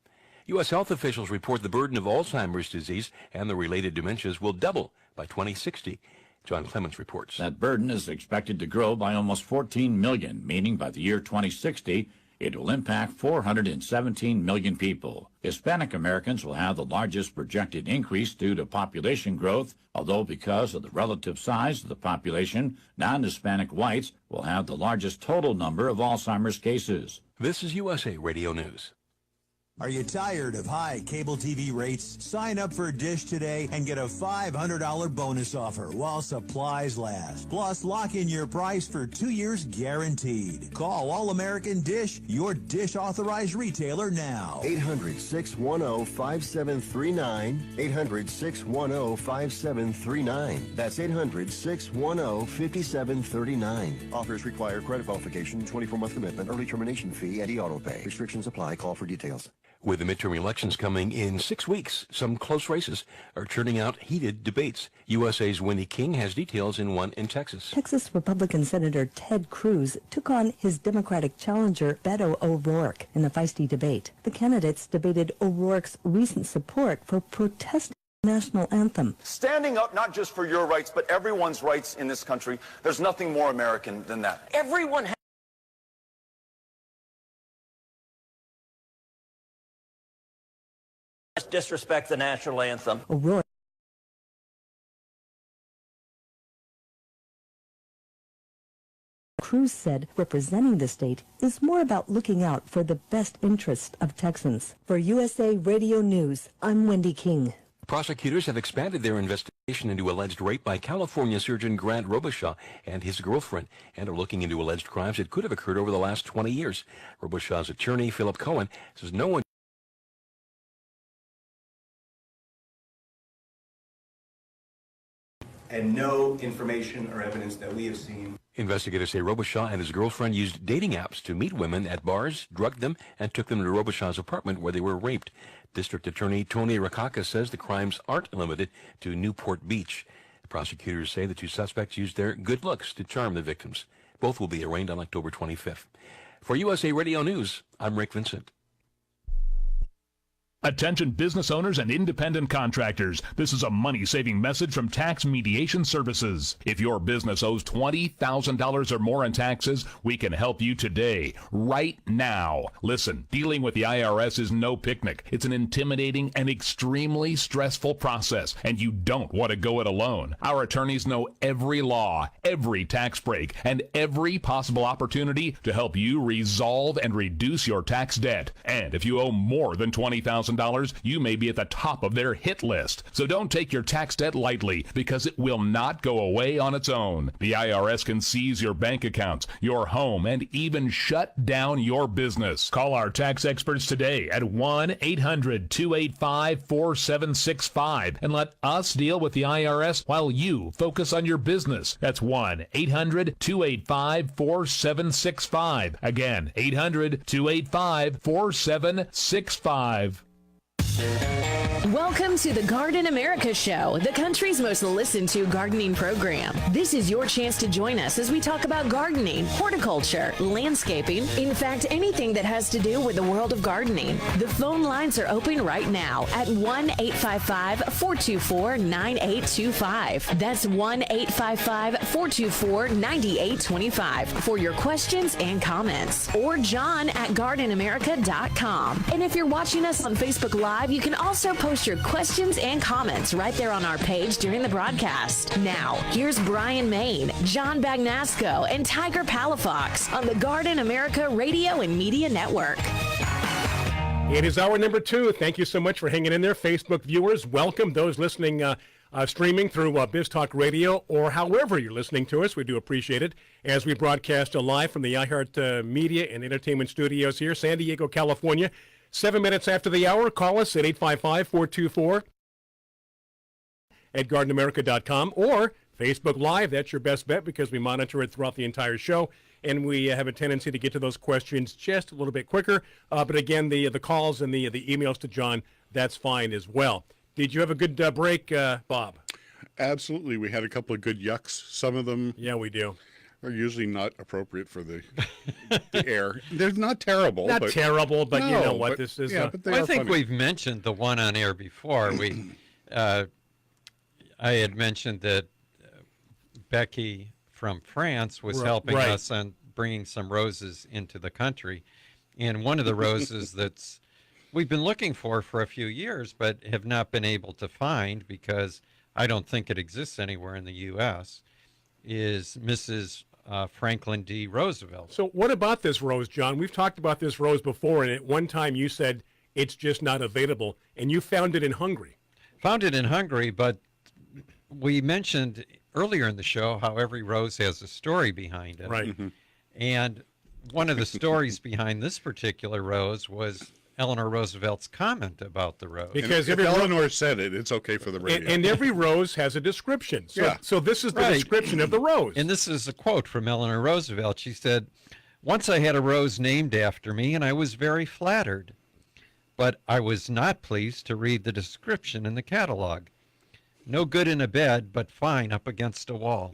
U.S. health officials report the burden of Alzheimer's disease and the related dementias will double by 2060. John Clements reports. That burden is expected to grow by almost 14 million, meaning by the year 2060, it will impact 417 million people. Hispanic Americans will have the largest projected increase due to population growth, although because of the relative size of the population, non-Hispanic whites will have the largest total number of Alzheimer's cases. This is USA Radio News. Are you tired of high cable TV rates? Sign up for Dish today and get a $500 bonus offer while supplies last. Plus, lock in your price for 2 years guaranteed. Call All-American Dish, your Dish authorized retailer now. 800-610-5739. 800-610-5739. That's 800-610-5739. Offers require credit qualification, 24-month commitment, early termination fee, and e-auto pay. Restrictions apply. Call for details. With the midterm elections coming in 6 weeks, some close races are churning out heated debates. USA's Wendy King has details in one in Texas. Texas Republican Senator Ted Cruz took on his Democratic challenger Beto O'Rourke in a feisty debate. The candidates debated O'Rourke's recent support for protesting the national anthem. Standing up not just for your rights, but everyone's rights in this country, there's nothing more American than that. Everyone disrespect the national anthem. O'Rourke Cruz said representing the state is more about looking out for the best interest of Texans. For USA Radio News, I'm Wendy King. Prosecutors have expanded their investigation into alleged rape by California surgeon Grant Robichaud and his girlfriend, and are looking into alleged crimes that could have occurred over the last 20 years. Robichaud's attorney, Philip Cohen, says no one and no information or evidence that we have seen. Investigators say Robichaud and his girlfriend used dating apps to meet women at bars, drugged them, and took them to Robichaud's apartment where they were raped. District Attorney Tony Rakaka says the crimes aren't limited to Newport Beach. The prosecutors say the two suspects used their good looks to charm the victims. Both will be arraigned on October 25th. For USA Radio News, I'm Rick Vincent. Attention business owners and independent contractors. This is a money-saving message from Tax Mediation Services. If your business owes $20,000 or more in taxes, we can help you today, right now. Listen, dealing with the IRS is no picnic. It's an intimidating and extremely stressful process, and you don't want to go it alone. Our attorneys know every law, every tax break, and every possible opportunity to help you resolve and reduce your tax debt. And if you owe more than $20,000, you may be at the top of their hit list. So don't take your tax debt lightly, because it will not go away on its own. The IRS can seize your bank accounts, your home, and even shut down your business. Call our tax experts today at 1-800-285-4765 and let us deal with the IRS while you focus on your business. That's 1-800-285-4765. Again, 800-285-4765. Welcome to the Garden America Show, the country's most listened to gardening program. This is your chance to join us as we talk about gardening, horticulture, landscaping, in fact, anything that has to do with the world of gardening. The phone lines are open right now at 1-855-424-9825. That's 1-855-424-9825 for your questions and comments. Or John at gardenamerica.com. And if you're watching us on Facebook Live, you can also post your questions and comments right there on our page during the broadcast. Now, here's Bryan Main, John Bagnasco, and Tiger Palafox on the Garden America Radio and Media Network. It is hour number 2. Thank you so much for hanging in there. Facebook viewers, welcome. Those listening streaming through BizTalk Radio or however you're listening to us, we do appreciate it as we broadcast live from the iHeart Media and Entertainment Studios here, San Diego, California. 7 minutes after the hour, call us at 855-424 at gardenamerica.com or Facebook Live. That's your best bet because we monitor it throughout the entire show, and we have a tendency to get to those questions just a little bit quicker. But again, the calls and the emails to John, that's fine as well. Did you have a good break, Bob? Absolutely. We had a couple of good yucks. Some of them... Yeah, we do. Are usually not appropriate for the air. They're not terrible. Not terrible, but no, you know what this is. Yeah, but they I are think funny. we've mentioned the one on air before. I had mentioned that Becky from France was helping us on bringing some roses into the country. And one of the roses that's we've been looking for a few years, but have not been able to find because I don't think it exists anywhere in the U.S., is Mrs. Franklin D. Roosevelt. So what about this rose, John? We've talked about this rose before, and at one time you said it's just not available, and you found it in Hungary. Found it in Hungary, but we mentioned earlier in the show how every rose has a story behind it. Right. Mm-hmm. And one of the stories behind this particular rose was Eleanor Roosevelt's comment about the rose. Because if Eleanor said it, it's okay for the radio. And every rose has a description. So, Yeah. so this is the description of the rose. And this is a quote from Eleanor Roosevelt. She said, "Once I had a rose named after me, and I was very flattered. But I was not pleased to read the description in the catalog. No good in a bed, but fine up against a wall."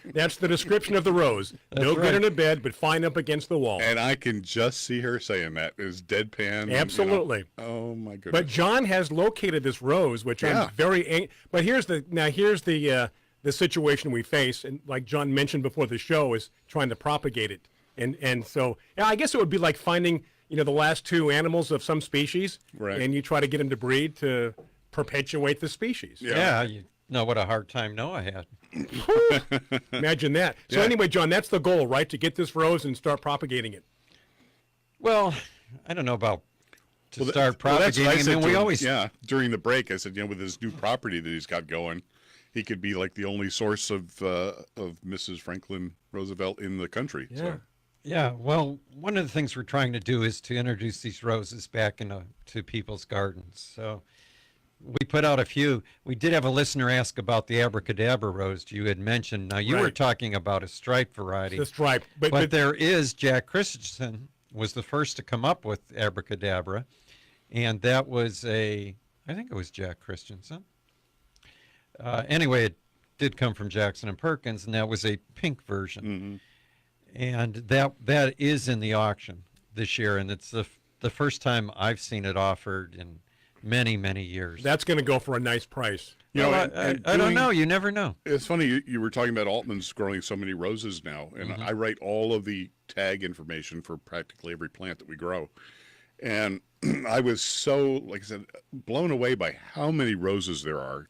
That's the description of the rose. No right. good in a bed, but fine up against the wall. And I can just see her saying that is deadpan. Absolutely. You know. Oh my goodness. But John has located this rose, which I'm very. But here's the situation we face, and like John mentioned before the show, is trying to propagate it, and so I guess it would be like finding the last two animals of some species, Right. and you try to get them to breed to perpetuate the species. Yeah, No, what a hard time Noah had. Imagine that. So anyway, John, that's the goal, right? To get this rose and start propagating it. Well, I don't know about start propagating. That's what I said we to him, always during the break, I said, with his new property that he's got going, he could be like the only source of Mrs. Franklin Roosevelt in the country. Yeah. So. Yeah, well, one of the things we're trying to do is to introduce these roses back to people's gardens. So we put out a few. We did have a listener ask about the abracadabra rose you had mentioned. Now, you were talking about a striped variety. The stripe. But there is, Jack Christensen was the first to come up with abracadabra, and that was I think it was Jack Christensen. Anyway, it did come from Jackson and Perkins, and that was a pink version. Mm-hmm. And that is in the auction this year, and it's the first time I've seen it offered in many, many years. That's going to go for a nice price. I don't know. You never know. It's funny, you were talking about Altman's growing so many roses now, and I write all of the tag information for practically every plant that we grow. And I was so, like I said, blown away by how many roses there are.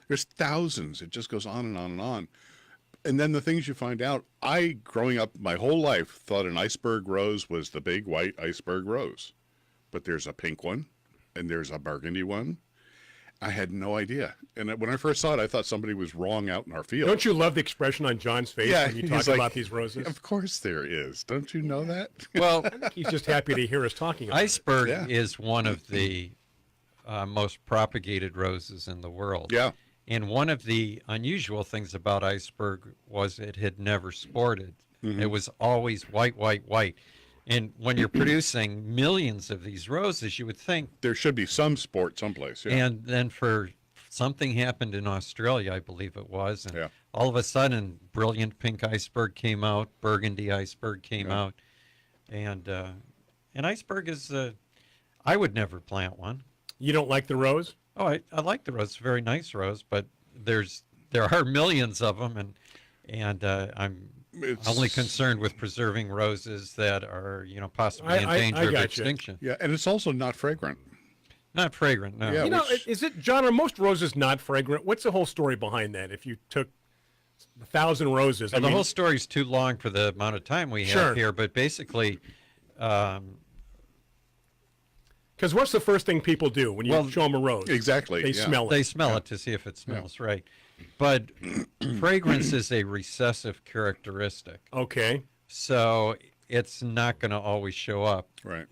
There's thousands. It just goes on and on and on. And then the things you find out, growing up my whole life, thought an iceberg rose was the big white iceberg rose. But there's a pink one, and there's a burgundy one. I had no idea. And when I first saw it, I thought somebody was wrong out in our field. Don't you love the expression on John's face when you talk about these roses? Of course there is. Don't you know that? Well, I think he's just happy to hear us talking about iceberg it. is one of the most propagated roses in the world. Yeah. And one of the unusual things about iceberg was it had never sported. Mm-hmm. It was always white, white, white. And when you're producing millions of these roses, you would think there should be some sport someplace. Yeah. And then something happened in Australia, I believe it was, and all of a sudden, brilliant pink iceberg came out, burgundy iceberg came out, and iceberg is. I would never plant one. You don't like the rose? Oh, I like the rose. It's a very nice rose, but there are millions of them, and I'm only concerned with preserving roses that are possibly in danger of extinction. Yeah, and it's also not fragrant. Not fragrant, no. Yeah, is it, John, are most roses not fragrant? What's the whole story behind that? If you took 1,000 roses. Well, the whole story's too long for the amount of time we have here, but basically... Because what's the first thing people do when you show them a rose? Exactly. They smell it. They smell it to see if it smells right. But fragrance is a recessive characteristic. Okay. So it's not going to always show up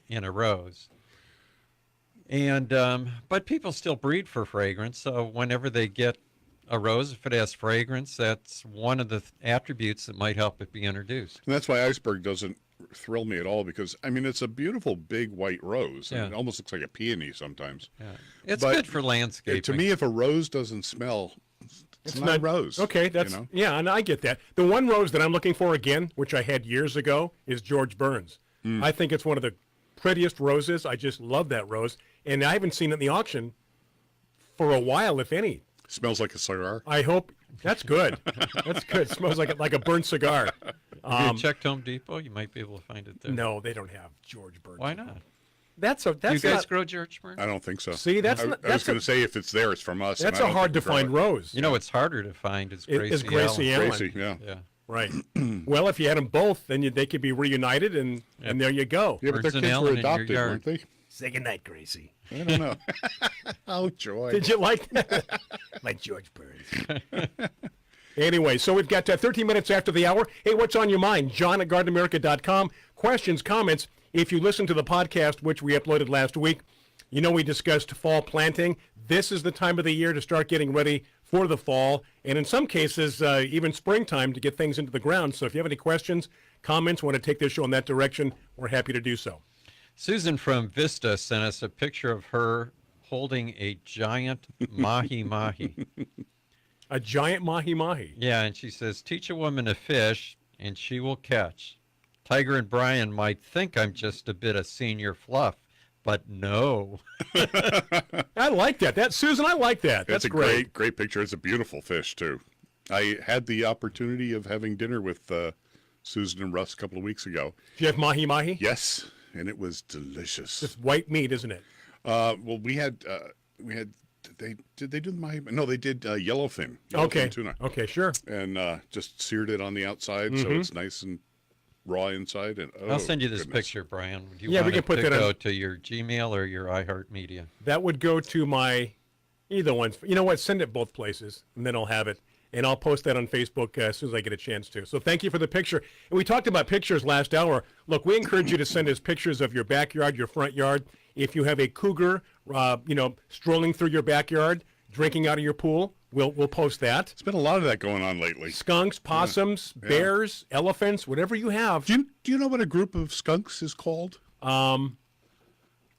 in a rose. And but people still breed for fragrance. So whenever they get a rose, if it has fragrance, that's one of the attributes that might help it be introduced. And that's why iceberg doesn't thrill me at all, because it's a beautiful big white rose. Yeah. And it almost looks like a peony sometimes. Yeah. It's good for landscaping. To me, if a rose doesn't smell, it's not a rose. Okay, yeah, and I get that. The one rose that I'm looking for again, which I had years ago, is George Burns. I think it's one of the prettiest roses. I just love that rose, and I haven't seen it in the auction for a while, if any. Smells like a cigar. I hope that's good. That's good. It smells like a burnt cigar. If you checked Home Depot, you might be able to find it there. No, they don't have George Burns. Why not? Do you guys grow George Burns? I don't think so. See, I was going to say if it's there, it's from us. That's a hard to find rose. You know what's harder to find is Gracie Allen. Gracie, yeah. Right. Well, if you had them both, then they could be reunited, and there you go. Yeah, but their kids were adopted, weren't they? Say goodnight, Gracie. I don't know. Oh, joy. Did you like that? Like George Burns. Anyway, so we've got 13 minutes after the hour. Hey, what's on your mind? John at GardenAmerica.com. Questions, comments. If you listen to the podcast, which we uploaded last week, we discussed fall planting. This is the time of the year to start getting ready for the fall, and in some cases, even springtime to get things into the ground. So if you have any questions, comments, want to take this show in that direction, we're happy to do so. Susan from Vista sent us a picture of her holding a giant mahi-mahi. A giant mahi-mahi? Yeah, and she says, teach a woman to fish, and she will catch. Tiger and Bryan might think I'm just a bit of senior fluff, but no. I like that. Susan, I like that. That's a great picture. It's a beautiful fish, too. I had the opportunity of having dinner with Susan and Russ a couple of weeks ago. Did you have mahi-mahi? Yes, and it was delicious. It's white meat, isn't it? Well, we had Did they do no, they did yellowfin. Okay. Tuna. Okay, sure. And just seared it on the outside so it's nice and raw inside. And I'll send you this picture, Brian. Do you Yeah, want we can it put to that on- go to your Gmail or your iHeartMedia? That would go to my either one. You know what? Send it both places, and then I'll have it. And I'll post that on Facebook as soon as I get a chance to. So thank you for the picture. And we talked about pictures last hour. Look, we encourage you to send us pictures of your backyard, your front yard. If you have a cougar, strolling through your backyard, drinking out of your pool, we'll post that. There's been a lot of that going on lately. Skunks, possums, bears, elephants, whatever you have. Do you know what a group of skunks is called?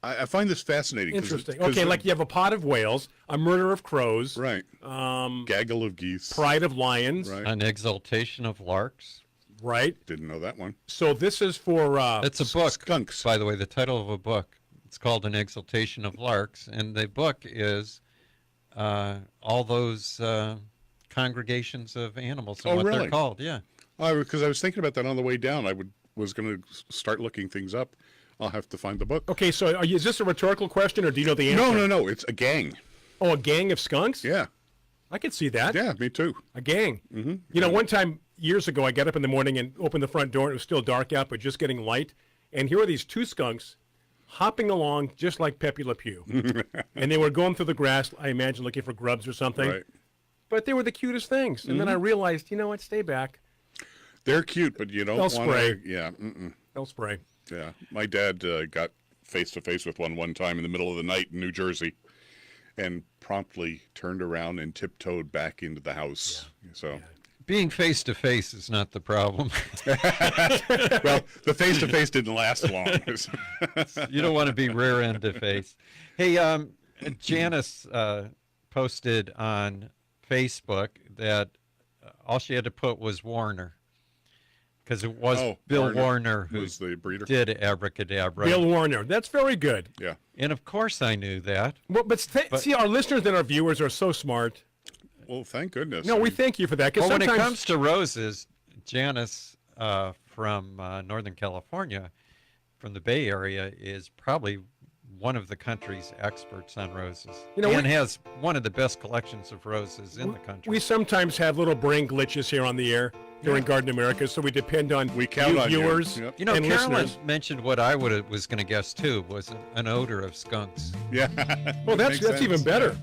I find this fascinating. Interesting. Okay, like you have a pot of whales, a murder of crows, right? Gaggle of geese, pride of lions, right? An exaltation of larks, right? Didn't know that one. So this is for it's a book. Skunks, by the way. The title of a book. It's called An Exaltation of Larks, and the book is all those congregations of animals and what really? they're called. Yeah. Because I was thinking about that on the way down. Was going to start looking things up. I'll have to find the book. Okay, so is this a rhetorical question, or do you know the answer? No. It's a gang. Oh, a gang of skunks? Yeah. I could see that. Yeah, me too. A gang. Mm-hmm. One time, years ago, I got up in the morning and opened the front door, and it was still dark out, but just getting light. And here are these two skunks hopping along just like Pepe Le Pew. And they were going through the grass, I imagine, looking for grubs or something. Right. But they were the cutest things. And then I realized, you know what, stay back. They're cute, but you don't want to. They'll spray. Yeah. They'll spray. Yeah. My dad got face-to-face with one time in the middle of the night in New Jersey and promptly turned around and tiptoed back into the house. Yeah. So being face-to-face is not the problem. Well, the face-to-face didn't last long. You don't want to be rear-end to face. Hey, Janice posted on Facebook that all she had to put was Warner. Because it was Bill Warner who was the breeder. Did Abracadabra. Bill Warner. That's very good. Yeah. And of course I knew that. Well, but see, our listeners and our viewers are so smart. Well, thank goodness. No, we thank you for that. Well, when it comes to roses, Janice from Northern California, from the Bay Area, is probably one of the country's experts on roses. And has one of the best collections of roses in the country. We sometimes have little brain glitches here on the air during Garden America, so we depend on on viewers you. Yep. You know, and Carolyn listeners. mentioned what I was going to guess too, was an odor of skunks. Yeah. Well, that's even better.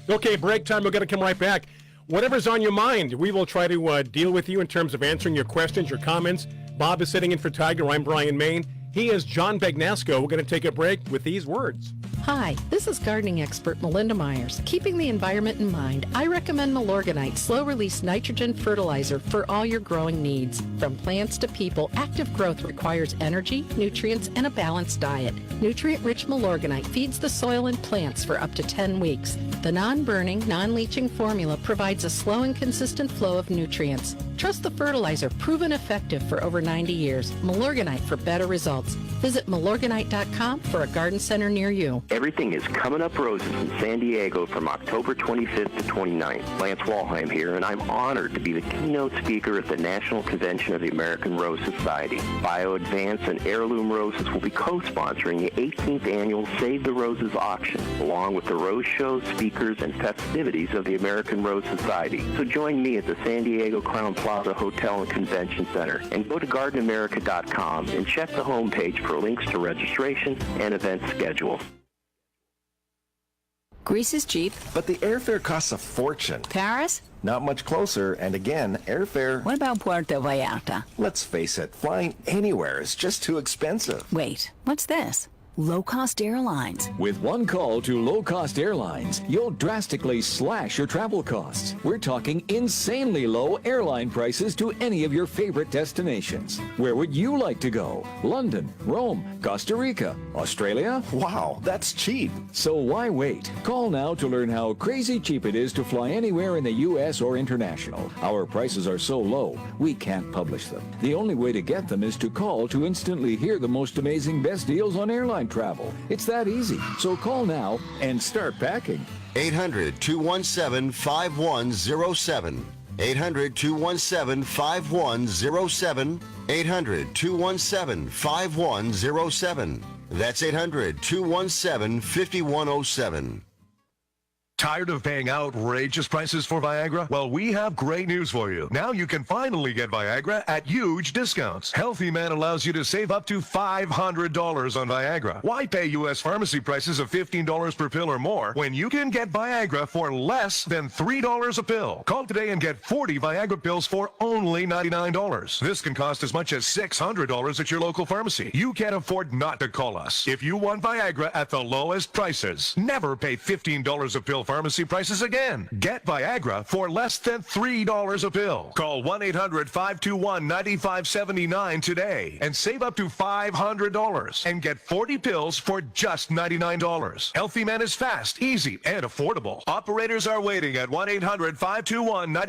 Okay, break time. We're going to come right back. Whatever's on your mind, we will try to deal with you in terms of answering your questions, your comments. Bob is sitting in for Tiger. I'm Bryan Main. He is John Bagnasco. We're going to take a break with these words. Hi, this is gardening expert Melinda Myers. Keeping the environment in mind, I recommend Milorganite slow-release nitrogen fertilizer for all your growing needs. From plants to people, active growth requires energy, nutrients, and a balanced diet. Nutrient-rich Milorganite feeds the soil and plants for up to 10 weeks. The non-burning, non-leaching formula provides a slow and consistent flow of nutrients. Trust the fertilizer, proven effective for over 90 years. Milorganite for better results. Visit Milorganite.com for a garden center near you. Everything is coming up roses in San Diego from October 25th to 29th. Lance Walheim here, and I'm honored to be the keynote speaker at the National Convention of the American Rose Society. BioAdvance and Heirloom Roses will be co-sponsoring the 18th annual Save the Roses auction, along with the rose shows, speakers, and festivities of the American Rose Society. So join me at the San Diego Crowne Plaza Hotel and Convention Center, and go to GardenAmerica.com and check the homepage for links to registration and event schedule. Greece is cheap. But the airfare costs a fortune. Paris? Not much closer, and again, airfare... What about Puerto Vallarta? Let's face it, flying anywhere is just too expensive. Wait, what's this? Low-cost airlines. With one call to low-cost airlines, you'll drastically slash your travel costs. We're talking insanely low airline prices to any of your favorite destinations. Where would you like to go? London, Rome, Costa Rica, Australia? Wow, that's cheap. So why wait? Call now to learn how crazy cheap it is to fly anywhere in the U.S. or international. Our prices are so low, we can't publish them. The only way to get them is to call to instantly hear the most amazing best deals on airline travel. It's that easy. So call now and start packing. 800-217-5107. 800-217-5107. 800-217-5107. That's 800-217-5107. Tired of paying outrageous prices for Viagra? Well, we have great news for you. Now you can finally get Viagra at huge discounts. Healthy Man allows you to save up to $500 on Viagra. Why pay U.S. pharmacy prices of $15 per pill or more when you can get Viagra for less than $3 a pill? Call today and get 40 Viagra pills for only $99. This can cost as much as $600 at your local pharmacy. You can't afford not to call us. If you want Viagra at the lowest prices, never pay $15 a pill pharmacy prices again. Get Viagra for less than $3 a pill. Call 1-800-521-9579 today and save up to $500 and get 40 pills for just $99. Healthy Man is fast, easy, and affordable. Operators are waiting at 1-800-521-9579.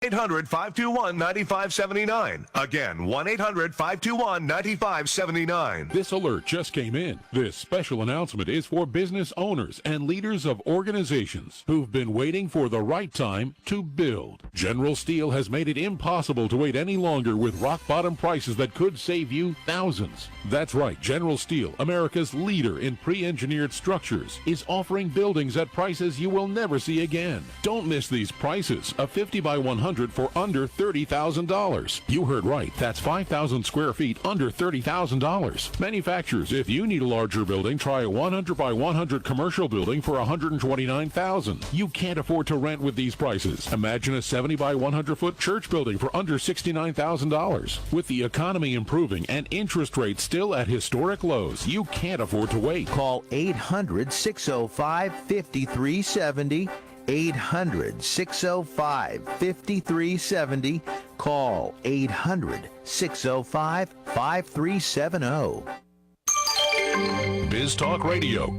1-800-521-9579. Again, 1-800-521-9579. This alert just came in. This special announcement is for business owners and leaders of organizations who've been waiting for the right time to build. General Steel has made it impossible to wait any longer with rock-bottom prices that could save you thousands. That's right, General Steel, America's leader in pre-engineered structures, is offering buildings at prices you will never see again. Don't miss these prices. A 50 by 100 for under $30,000. You heard right. That's 5,000 square feet under $30,000. Manufacturers, if you need a larger building, try a 100 by 100 commercial building for $129,000. You can't afford to rent with these prices. Imagine a 70 by 100 foot church building for under $69,000. With the economy improving and interest rates still at historic lows, you can't afford to wait. Call 800-605-5370. 800-605-5370. Call 800-605-5370. Biz Talk Radio.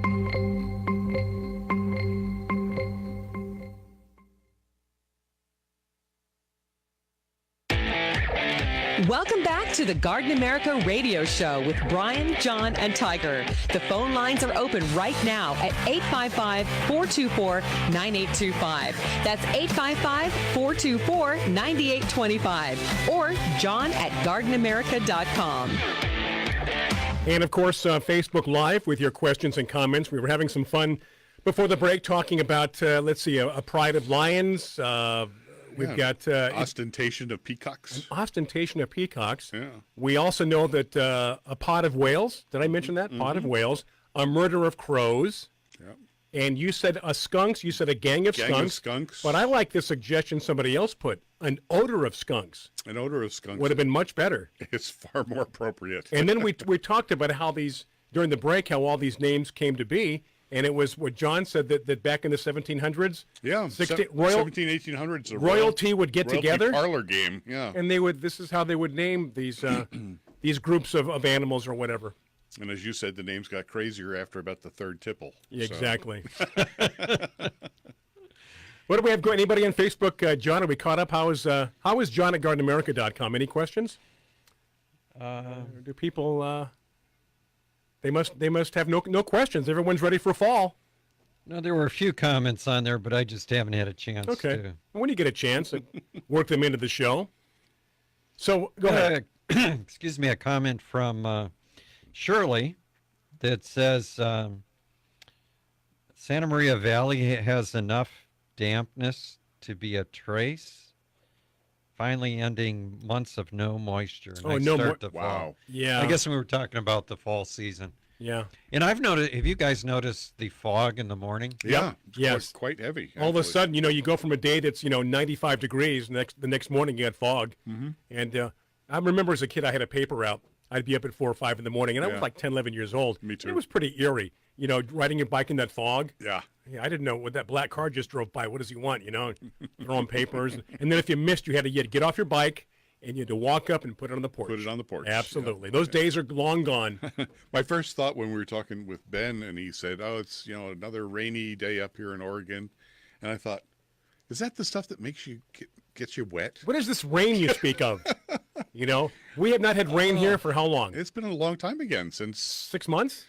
Welcome back to the Garden America Radio Show with Bryan, John, and Tiger. The phone lines are open right now at 855-424-9825. That's 855-424-9825. Or John at gardenamerica.com. And, of course, Facebook Live with your questions and comments. We were having some fun before the break talking about, let's see, a pride of lions. We've got ostentation of peacocks. Ostentation of peacocks. Yeah. We also know that a pod of whales. Did I mention that? Pod of whales. A murder of crows. Yep. And you said a skunks. You said a gang of skunks. But I like the suggestion somebody else put. An odor of skunks. An odor of skunks would have been much better. It's far more appropriate. And then we talked about how these during the break how all these names came to be. And it was what John said that back in the 1700s, 1800s, royalty would get together, parlor game, yeah, and they would. This is how they would name these these groups of animals or whatever. And as you said, the names got crazier after about the third tipple. Yeah, exactly. What do we have? Anybody on Facebook? John, are we caught up? How is John at gardenamerica.com? Any questions? Do people? They must have no questions. Everyone's ready for fall. No, there were a few comments on there, but I just haven't had a chance to. When you get a chance, work them into the show. So go ahead. Excuse me, a comment from Shirley that says Santa Maria Valley has enough dampness to be a trace. Finally ending months of no moisture. Wow. Yeah. I guess we were talking about the fall season. Yeah. And I've noticed, have you guys noticed the fog in the morning? Yeah. Yes. Quite heavy. Actually. All of a sudden, you go from a day that's, 95 degrees, the next morning you got fog. Mm-hmm. And I remember as a kid, I had a paper route. I'd be up at 4 or 5 in the morning, and I was like 10, 11 years old. Me too. It was pretty eerie, riding your bike in that fog. Yeah. Yeah, I didn't know what that black car just drove by. What does he want? Throwing papers. And then if you missed, you had to get off your bike and you had to walk up and put it on the porch. Put it on the porch. Absolutely. Those days are long gone. My first thought when we were talking with Ben and he said, "Oh, it's another rainy day up here in Oregon," and I thought, is that the stuff that makes you gets you wet? What is this rain you speak of? We have not had rain here for how long? It's been a long time again, since 6 months.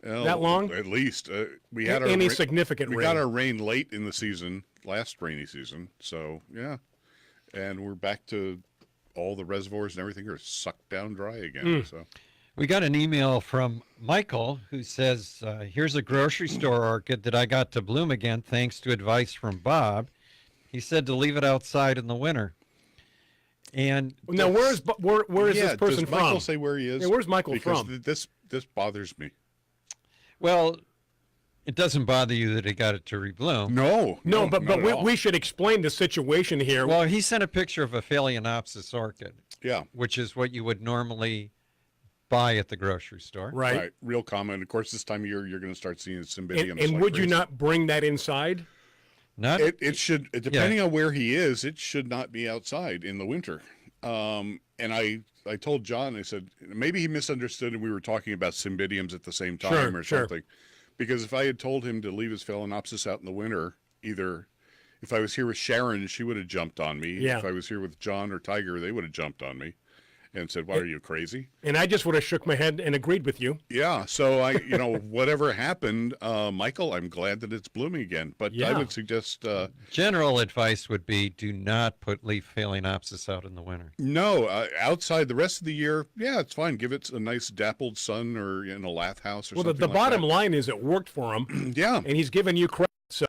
That long? At least. We had significant rain. We got our rain late in the season, last rainy season. So, yeah. And we're back to all the reservoirs and everything are sucked down dry again. So, We got an email from Michael who says, here's a grocery store orchid that I got to bloom again thanks to advice from Bob. He said to leave it outside in the winter. And now, where is this person does Michael from? say where he is? Yeah, where's Michael because from? This bothers me. Well, it doesn't bother you that he got it to rebloom. No, but we should explain the situation here. Well, he sent a picture of a Phalaenopsis orchid. Yeah. Which is what you would normally buy at the grocery store. Right. Real common. Of course, this time of year, you're going to start seeing cymbidiums. And like would you crazy. not bring that inside? It should, depending on where he is, it should not be outside in the winter. And I told John, I said, maybe he misunderstood and we were talking about cymbidiums at the same time or something. Because if I had told him to leave his Phalaenopsis out in the winter, either if I was here with Sharon, she would have jumped on me. Yeah. If I was here with John or Tiger, they would have jumped on me and said, "Why are you crazy?" And I just would have shook my head and agreed with you. Yeah. So whatever happened, Michael, I'm glad that it's blooming again. But I would suggest general advice would be do not leave Phalaenopsis out in the winter. No, outside the rest of the year, yeah, it's fine. Give it a nice dappled sun or in a lath house or something. Well, the like bottom that. line is it worked for him. Yeah. And he's given you credit. So.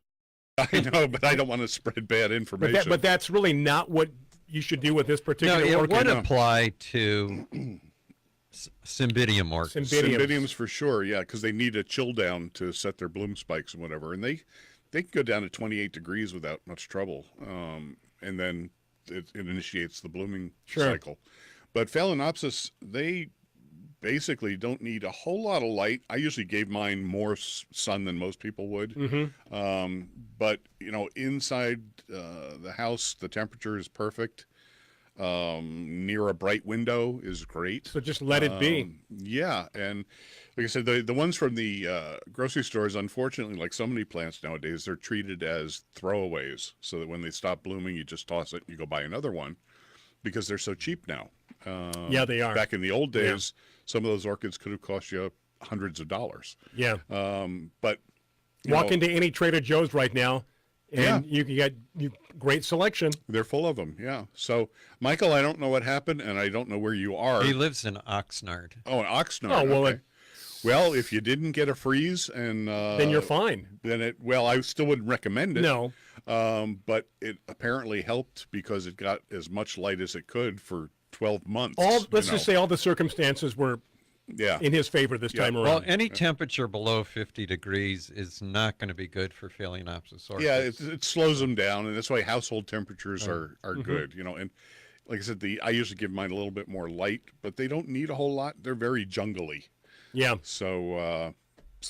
I know, but I don't want to spread bad information. But that's really not what you should do with this particular No, it orchid. would apply to Cymbidium orchids. Cymbidiums for sure, yeah, because they need a chill down to set their bloom spikes and whatever. And they can go down to 28 degrees without much trouble. And then it initiates the blooming cycle. But Phalaenopsis, they basically don't need a whole lot of light. I usually gave mine more sun than most people would. But, inside the house, the temperature is perfect. Near a bright window is great. So just let it be. Yeah. And like I said, the ones from the grocery stores, unfortunately, like so many plants nowadays, they're treated as throwaways. So that when they stop blooming, you just toss it and you go buy another one because they're so cheap now. Yeah, they are. Back in the old days, some of those orchids could have cost you hundreds of dollars. Yeah. But walk into any Trader Joe's right now, and you can get great selection. They're full of them. Yeah. So, Michael, I don't know what happened, and I don't know where you are. He lives in Oxnard. Oh, in Oxnard. Oh, well, okay. Well, if you didn't get a freeze, and then you're fine. Then I still wouldn't recommend it. No. But it apparently helped because it got as much light as it could for 12 months. Let's just say all the circumstances were in his favor this time around. Well, any temperature below 50 degrees is not going to be good for Phalaenopsis orchids. Yeah, it slows them down, and that's why household temperatures are good. And like I said, I usually give mine a little bit more light, but they don't need a whole lot. They're very jungly. Yeah. So,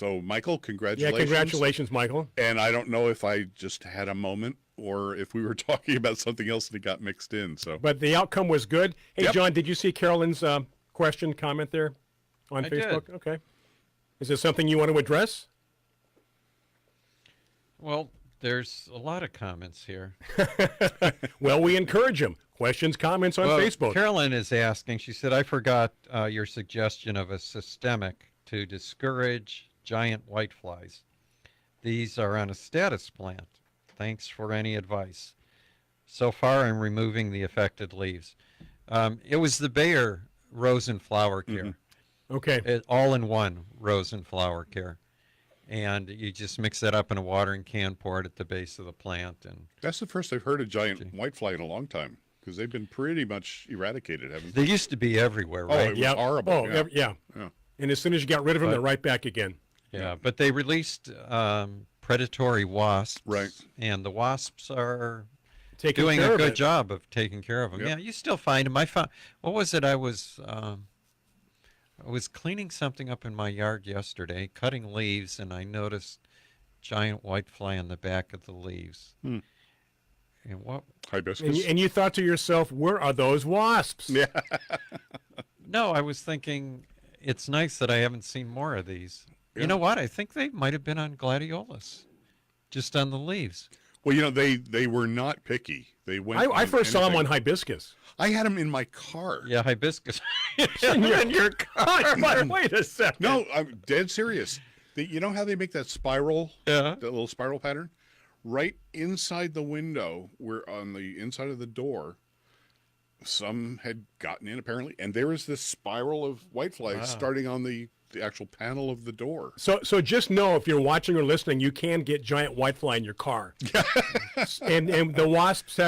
Michael, congratulations. Yeah, congratulations, Michael. And I don't know if I just had a moment or if we were talking about something else and it got mixed in. So, but the outcome was good. Hey, John, did you see Carolyn's comment there on Facebook? Did. Okay. Is there something you want to address? Well, there's a lot of comments here. Well, we encourage them. Questions, comments on Facebook. Carolyn is asking, she said, I forgot your suggestion of a systemic to discourage giant whiteflies. These are on a status plant. Thanks for any advice. So far, I'm removing the affected leaves. It was the Bayer Rose and Flower Care. Okay. All-in-one Rose and Flower Care. And you just mix that up in a watering can, pour it at the base of the plant. And that's the first I've heard of giant whitefly in a long time because they've been pretty much eradicated, haven't they? They used to be everywhere, Oh, right? it was horrible. Oh, yeah. And as soon as you got rid of them, they're right back again. Yeah, but they released predatory wasps. Right. And the wasps are Taking doing care a of good it. job of taking care of them. Yep. Yeah, you still find them. What was it? I was cleaning something up in my yard yesterday, cutting leaves, and I noticed giant whitefly on the back of the leaves. And what? Hibiscus. And you thought to yourself, where are those wasps? Yeah. No, I was thinking it's nice that I haven't seen more of these. You know what? I think they might have been on gladiolus, just on the leaves. Well, they were not picky. They went. I first saw them on anything. hibiscus. I had them in my car. Yeah, hibiscus. in your car. Wait a second. No, I'm dead serious. You know how they make that spiral? Yeah. That little spiral pattern? Right inside the window, where on the inside of the door, some had gotten in apparently, and there is this spiral of whiteflies starting on the actual panel of the door. So just know, if you're watching or listening, you can get giant whitefly in your car. and the wasps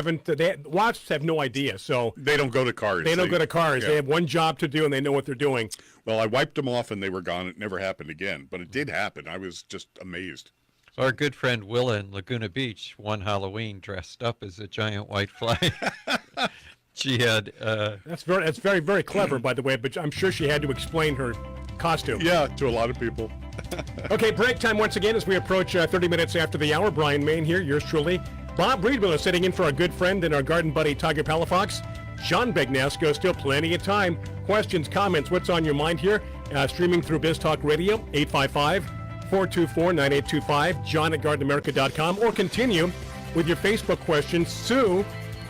wasps have no idea. So they don't go to cars. They don't go to cars. Yeah. They have one job to do, and they know what they're doing. Well, I wiped them off, and they were gone. It never happened again, but it did happen. I was just amazed. So our good friend Willa in Laguna Beach one Halloween dressed up as a giant whitefly. She had. That's very, very clever, by the way. But I'm sure she had to explain her costume. Yeah, to a lot of people. Okay, break time once again as we approach 30 minutes after the hour. Bryan Main here, yours truly. Bob Breedwell is sitting in for our good friend and our garden buddy, Tiger Palafox. John Bagnasco, still plenty of time. Questions, comments, what's on your mind here? Streaming through Biz Talk Radio, 855-424-9825, john@gardenamerica.com, or continue with your Facebook questions. Sue,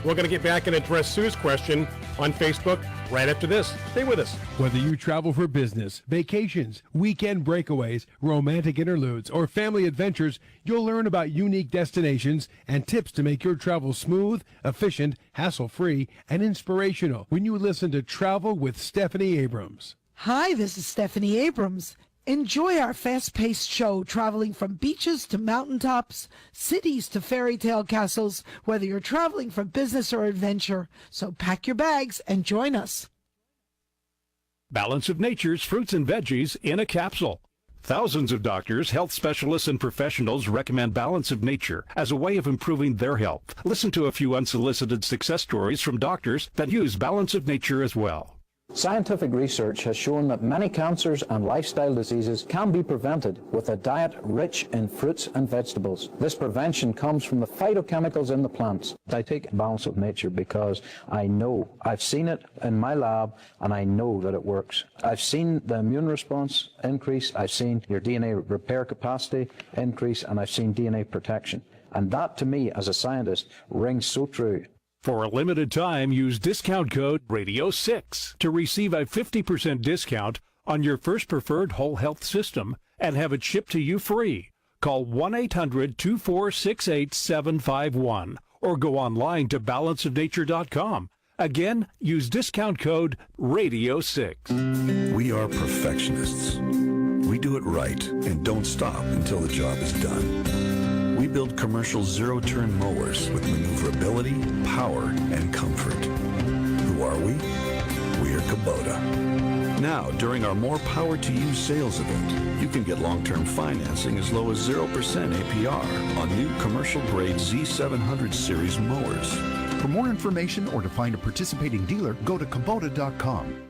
we're going to get back and address Sue's question on Facebook right after this. Stay with us. Whether you travel for business, vacations, weekend breakaways, romantic interludes, or family adventures, you'll learn about unique destinations and tips to make your travel smooth, efficient, hassle-free, and inspirational when you listen to Travel with Stephanie Abrams. Hi, this is Stephanie Abrams. Enjoy our fast-paced show traveling from beaches to mountaintops, cities to fairy tale castles, whether you're traveling for business or adventure. So pack your bags and join us. Balance of Nature's fruits and veggies in a capsule. Thousands of doctors, health specialists, and professionals recommend Balance of Nature as a way of improving their health. Listen to a few unsolicited success stories from doctors that use Balance of Nature as well. Scientific research has shown that many cancers and lifestyle diseases can be prevented with a diet rich in fruits and vegetables. This prevention comes from the phytochemicals in the plants. I take Balance of Nature because I know, I've seen it in my lab, and I know that it works. I've seen the immune response increase, I've seen your DNA repair capacity increase, and I've seen DNA protection. And that, to me, as a scientist, rings so true. For a limited time, use discount code RADIO6 to receive a 50% discount on your first preferred whole health system and have it shipped to you free. Call 1-800-246-8751 or go online to balanceofnature.com. Again, use discount code RADIO6. We are perfectionists. We do it right and don't stop until the job is done. We build commercial zero-turn mowers with maneuverability, power, and comfort. Who are we? We are Kubota. Now, during our More Power to You sales event, you can get long-term financing as low as 0% APR on new commercial-grade Z700 series mowers. For more information or to find a participating dealer, go to Kubota.com.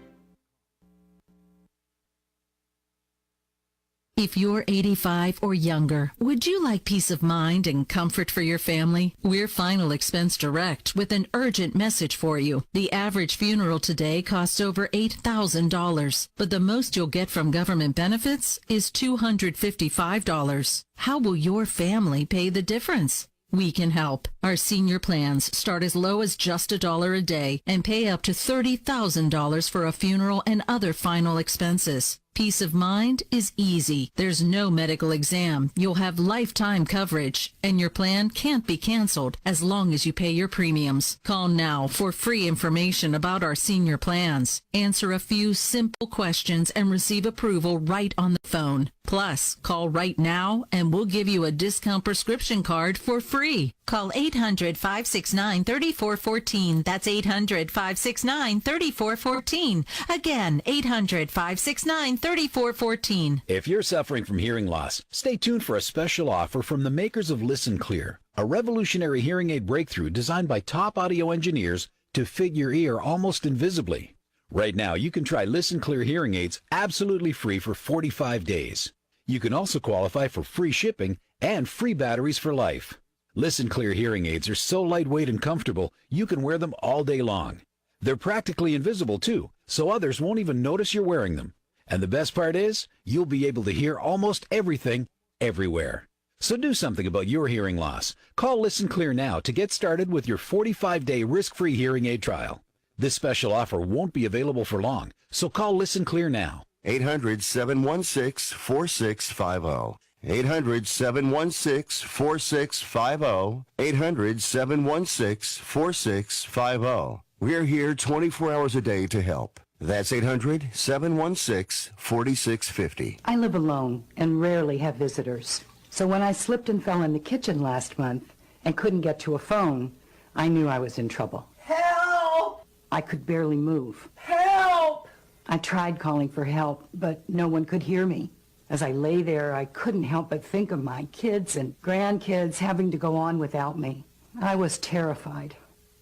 If you're 85 or younger, would you like peace of mind and comfort for your family? We're Final Expense Direct with an urgent message for you. The average funeral today costs over $8,000, but the most you'll get from government benefits is $255. How will your family pay the difference? We can help. Our senior plans start as low as just $1 a day and pay up to $30,000 for a funeral and other final expenses. Peace of mind is easy. There's no medical exam. You'll have lifetime coverage, and your plan can't be canceled as long as you pay your premiums. Call now for free information about our senior plans. Answer a few simple questions and receive approval right on the phone. Plus, call right now and we'll give you a discount prescription card for free. Call 800-569-3414. That's 800-569-3414. Again, 800-569-3414. If you're suffering from hearing loss, stay tuned for a special offer from the makers of Listen Clear, a revolutionary hearing aid breakthrough designed by top audio engineers to fit your ear almost invisibly. Right now, you can try Listen Clear hearing aids absolutely free for 45 days. You can also qualify for free shipping and free batteries for life. Listen Clear hearing aids are so lightweight and comfortable, you can wear them all day long. They're practically invisible, too, so others won't even notice you're wearing them. And the best part is, you'll be able to hear almost everything, everywhere. So do something about your hearing loss. Call Listen Clear now to get started with your 45-day risk-free hearing aid trial. This special offer won't be available for long, so call Listen Clear now. 800-716-4650. 800-716-4650. 800-716-4650. We're here 24 hours a day to help. That's 800-716-4650. I live alone and rarely have visitors. So when I slipped and fell in the kitchen last month and couldn't get to a phone, I knew I was in trouble. Help! I could barely move. Help! I tried calling for help, but no one could hear me. As I lay there, I couldn't help but think of my kids and grandkids having to go on without me. I was terrified.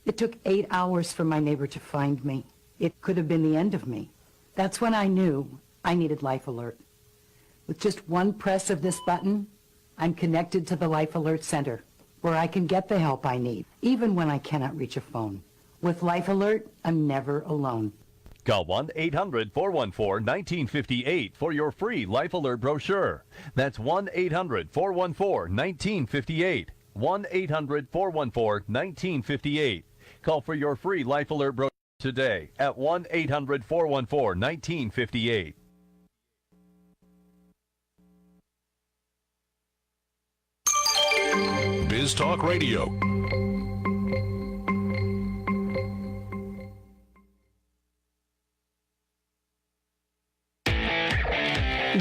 It took 8 hours for my neighbor to find me. It could have been the end of me. That's when I knew I needed Life Alert. With just one press of this button, I'm connected to the Life Alert Center, where I can get the help I need, even when I cannot reach a phone. With Life Alert, I'm never alone. Call 1-800-414-1958 for your free Life Alert brochure. That's 1-800-414-1958. 1-800-414-1958. Call for your free Life Alert brochure today at 1-800-414-1958. Biz Talk Radio.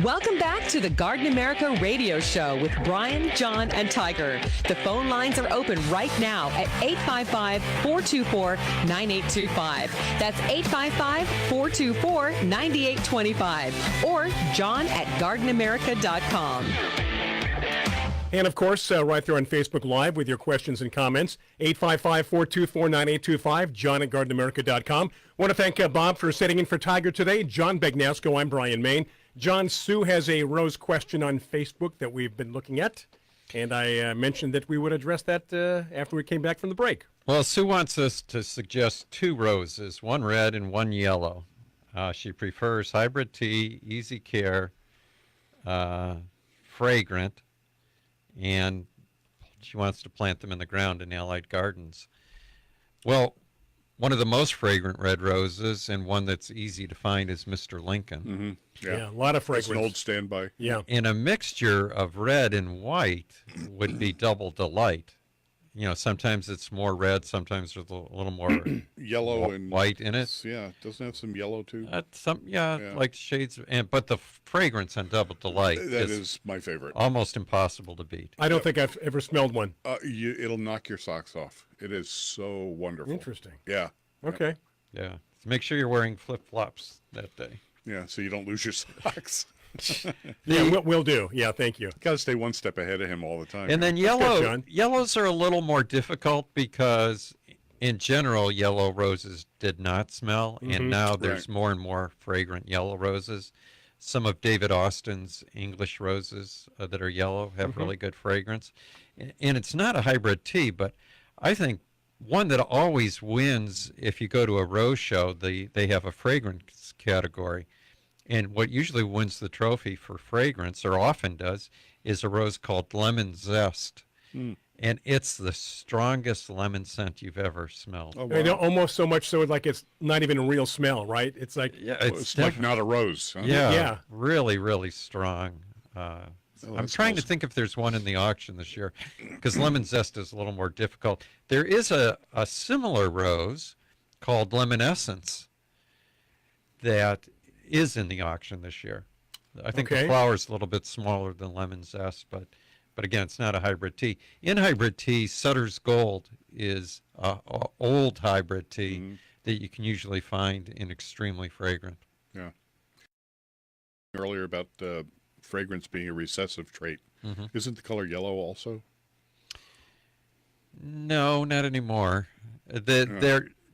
Welcome back to the Garden America Radio Show with Bryan, John, and Tiger. The phone lines are open right now at 855-424-9825. That's 855-424-9825. Or John at gardenamerica.com. And, of course, right there on Facebook Live with your questions and comments, 855-424-9825, john at gardenamerica.com. Want to thank Bob for sitting in for Tiger today. John Bagnasco, I'm Bryan Main. John, Sue has a Rose question on Facebook that we've been looking at, and I mentioned that we would address that after we came back from the break. Well, Sue wants us to suggest 2 roses, one red and one yellow. She prefers hybrid tea, easy care, fragrant, and she wants to plant them in the ground in Allied Gardens. Well, one of the most fragrant red roses and one that's easy to find is Mr. Lincoln. Mm-hmm. Yeah, a lot of fragrance. It's an old standby. Yeah. And a mixture of red and white would be double delight. You know, sometimes it's more red, sometimes there's a little more yellow and white in it. Yeah, doesn't it have some yellow too? Like shades, but the fragrance on double delight That is my favorite. Almost impossible to beat. I don't think I've ever smelled one. It'll knock your socks off. It is so wonderful. Interesting. Yeah. Okay. Yeah. So make sure you're wearing flip-flops that day. Yeah, so you don't lose your socks. Yeah, we'll do. Yeah, thank you. Got to stay one step ahead of him all the time. And then yellows are a little more difficult because, in general, yellow roses did not smell, and now there's more and more fragrant yellow roses. Some of David Austin's English roses that are yellow have really good fragrance. And it's not a hybrid tea, but I think one that always wins if you go to a rose show, they have a fragrance category. And what usually wins the trophy for fragrance, or often does, is a rose called Lemon Zest. And it's the strongest lemon scent you've ever smelled. Oh, wow. I know, almost so much so like it's not even a real smell, right? It's like it's like not a rose. Huh? Yeah, really, really strong. I'm trying to think if there's one in the auction this year, because Lemon Zest is a little more difficult. There is a similar rose called Lemon Essence that is in the auction this year. I think the flower's a little bit smaller than Lemon Zest, but again, it's not a hybrid tea. In hybrid tea, Sutter's Gold is a old hybrid tea that you can usually find in extremely fragrant. Yeah. Earlier about fragrance being a recessive trait. Isn't the color yellow also? No, not anymore.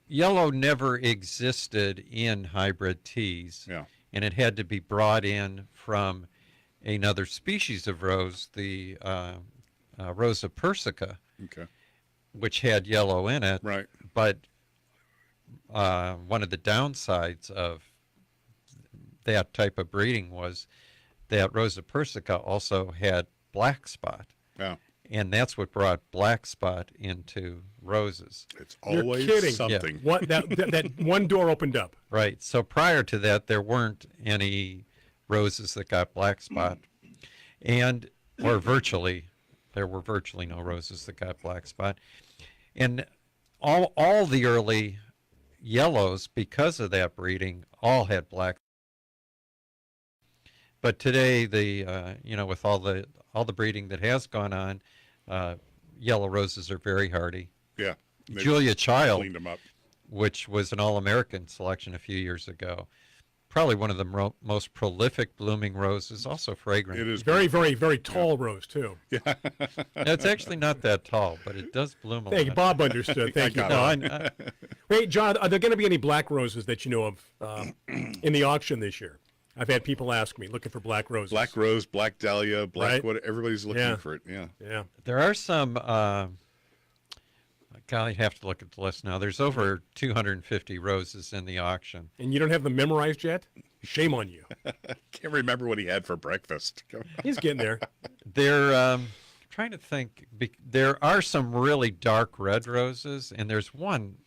Yellow never existed in hybrid teas, and it had to be brought in from another species of rose, the Rosa persica, which had yellow in it. Right. But one of the downsides of that type of breeding was that Rosa persica also had black spot. Yeah. And that's what brought black spot into roses. It's always something. Yeah. That one door opened up. Right. So prior to that, there weren't any roses that got black spot, there were virtually no roses that got black spot, and all the early yellows, because of that breeding, all had black. But today, with all the breeding that has gone on, yellow roses are very hardy. Yeah. Julia Child, cleaned them up. which was an All-American selection a few years ago, probably one of the most prolific blooming roses, also fragrant. It is very, very, very tall rose, too. Yeah. It's actually not that tall, but it does bloom a lot. Hey, Bob understood. Thank you, Bob. Wait, John, are there going to be any black roses that you know of in the auction this year? I've had people ask me, looking for black roses. Black rose, black dahlia, black Right? everybody's looking for it. Yeah. Yeah. There are some, I have to look at the list now. There's over 250 roses in the auction. And you don't have them memorized yet? Shame on you. Can't remember what he had for breakfast. He's getting there. They're trying to think. There are some really dark red roses, and there's one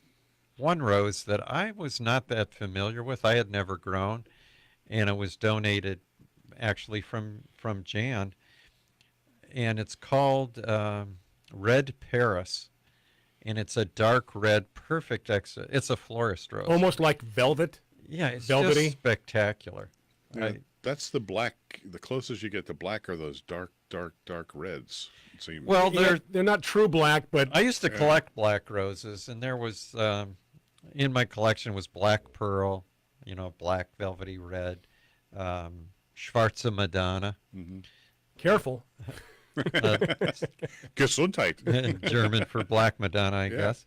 rose that I was not that familiar with. I had never grown, and it was donated actually from Jan, and it's called Red Paris. And it's a dark red, perfect exit. It's a florist rose. Almost like velvet. Yeah, it's velvety. just spectacular. Yeah, that's the black. The closest you get to black are those dark reds. It seems. Well, they're not true black, but I used to collect black roses, and there was in my collection was black pearl, black velvety red, Schwarze Madonna. Mm-hmm. Careful. Gesundheit. German for Black Madonna, I guess.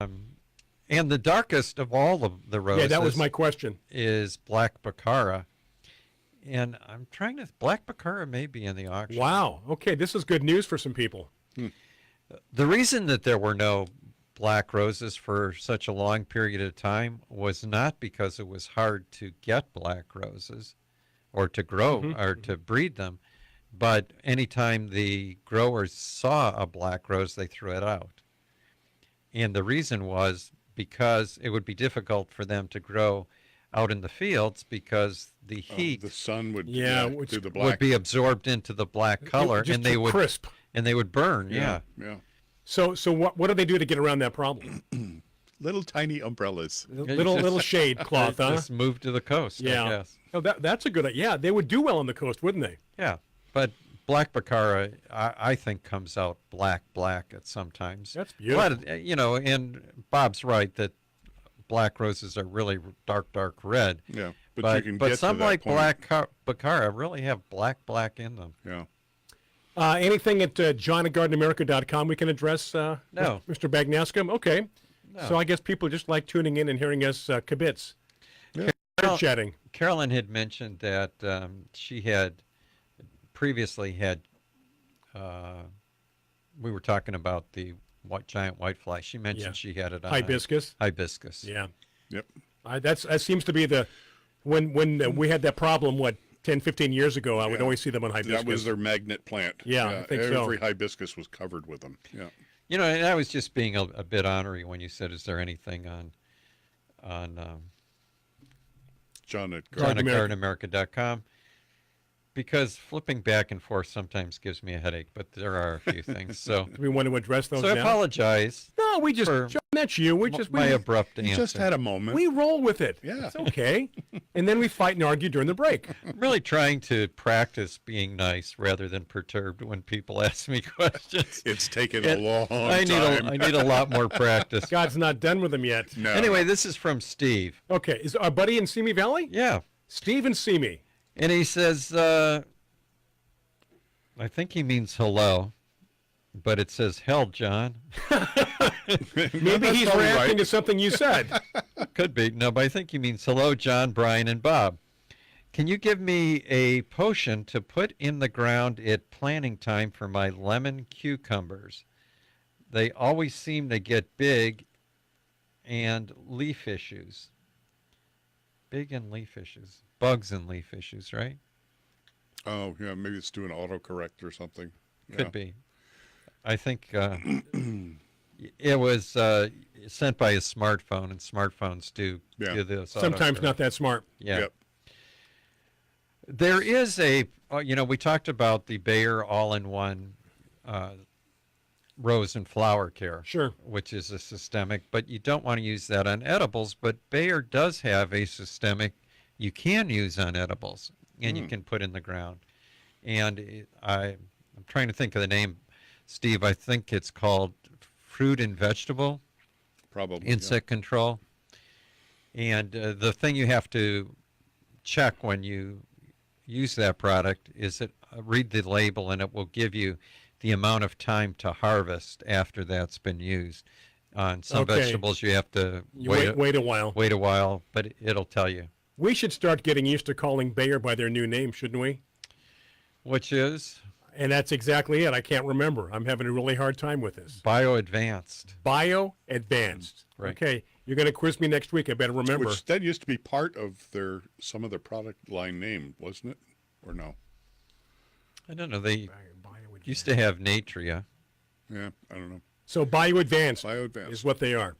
And the darkest of all of the roses. Yeah, that was my question. Is Black Baccara. And I'm trying to. Black Baccara may be in the auction. Wow. Okay, this is good news for some people. The reason that there were no black roses for such a long period of time was not because it was hard to get black roses or to grow or to breed them. But anytime the growers saw a black rose, they threw it out. And the reason was because it would be difficult for them to grow out in the fields because the heat, the sun would do the black. would be absorbed into the black color, just and they would crisp, and they would burn. Yeah. So what do they do to get around that problem? Little tiny umbrellas. Little shade cloth, huh? Just move to the coast. Yeah. I guess. Oh, that's a good idea. Yeah, they would do well on the coast, wouldn't they? Yeah. But Black Baccara, I think, comes out black at sometimes. That's beautiful. And Bob's right that black roses are really dark Yeah, red. but you can but get some to that like point. Black Baccara really have black in them. Yeah. Anything at john@gardenamerica.com we can address, No. Mr. Bagnasco? Okay. No. So I guess people just like tuning in and hearing us kibitz. Chatting. Carolyn had mentioned that she had previously had, we were talking about the giant whitefly. She mentioned she had it on hibiscus. Hibiscus. Yeah. Yep. That seems to be when we had that problem, 10, 15 years ago, I would always see them on hibiscus. That was their magnet plant. Yeah, I think so. Every hibiscus was covered with them. Yeah. And I was just being a bit ornery when you said, "Is there anything on John at GardenAmerica.com?" Because flipping back and forth sometimes gives me a headache, but there are a few things. So do we want to address those so now? I apologize. No, we just, John, that's you. My abrupt answer. You just had a moment. We roll with it. Yeah. It's okay. And then we fight and argue during the break. I'm really trying to practice being nice rather than perturbed when people ask me questions. It's taken a long I need a lot more practice. God's not done with them yet. No. Anyway, this is from Steve. Okay. Is our buddy in Simi Valley? Yeah. Steve in Simi. And he says, I think he means hello, but it says hell, John. Maybe he's reacting to something you said. Could be. No, but I think he means hello, John, Bryan, and Bob. Can you give me a potion to put in the ground at planting time for my lemon cucumbers? They always seem to get big and leaf issues. Big and leaf issues. Bugs and leaf issues, right? Oh, yeah, maybe it's doing autocorrect or something. Could be. I think it was sent by his smartphone, and smartphones do this. Sometimes not that smart. Yeah. Yep. There is we talked about the Bayer all-in-one rose and flower care. Sure. Which is a systemic, but you don't want to use that on edibles. But Bayer does have a systemic you can use on edibles, and you can put in the ground. And I'm trying to think of the name, Steve. I think it's called fruit and vegetable. Probably. Insect control. And the thing you have to check when you use that product is that read the label, and it will give you the amount of time to harvest after that's been used. On some vegetables, you have to wait a while. Wait a while, but it'll tell you. We should start getting used to calling Bayer by their new name, shouldn't we? Which is? And that's exactly it. I can't remember. I'm having a really hard time with this. Bio-advanced. Bio-advanced. Right. Okay. You're going to quiz me next week. I better remember. Which that used to be part of some of their product line name, wasn't it? Or no? I don't know. They used to have Natria. Yeah, I don't know. So Bio-advanced Bio-advanced is what they are.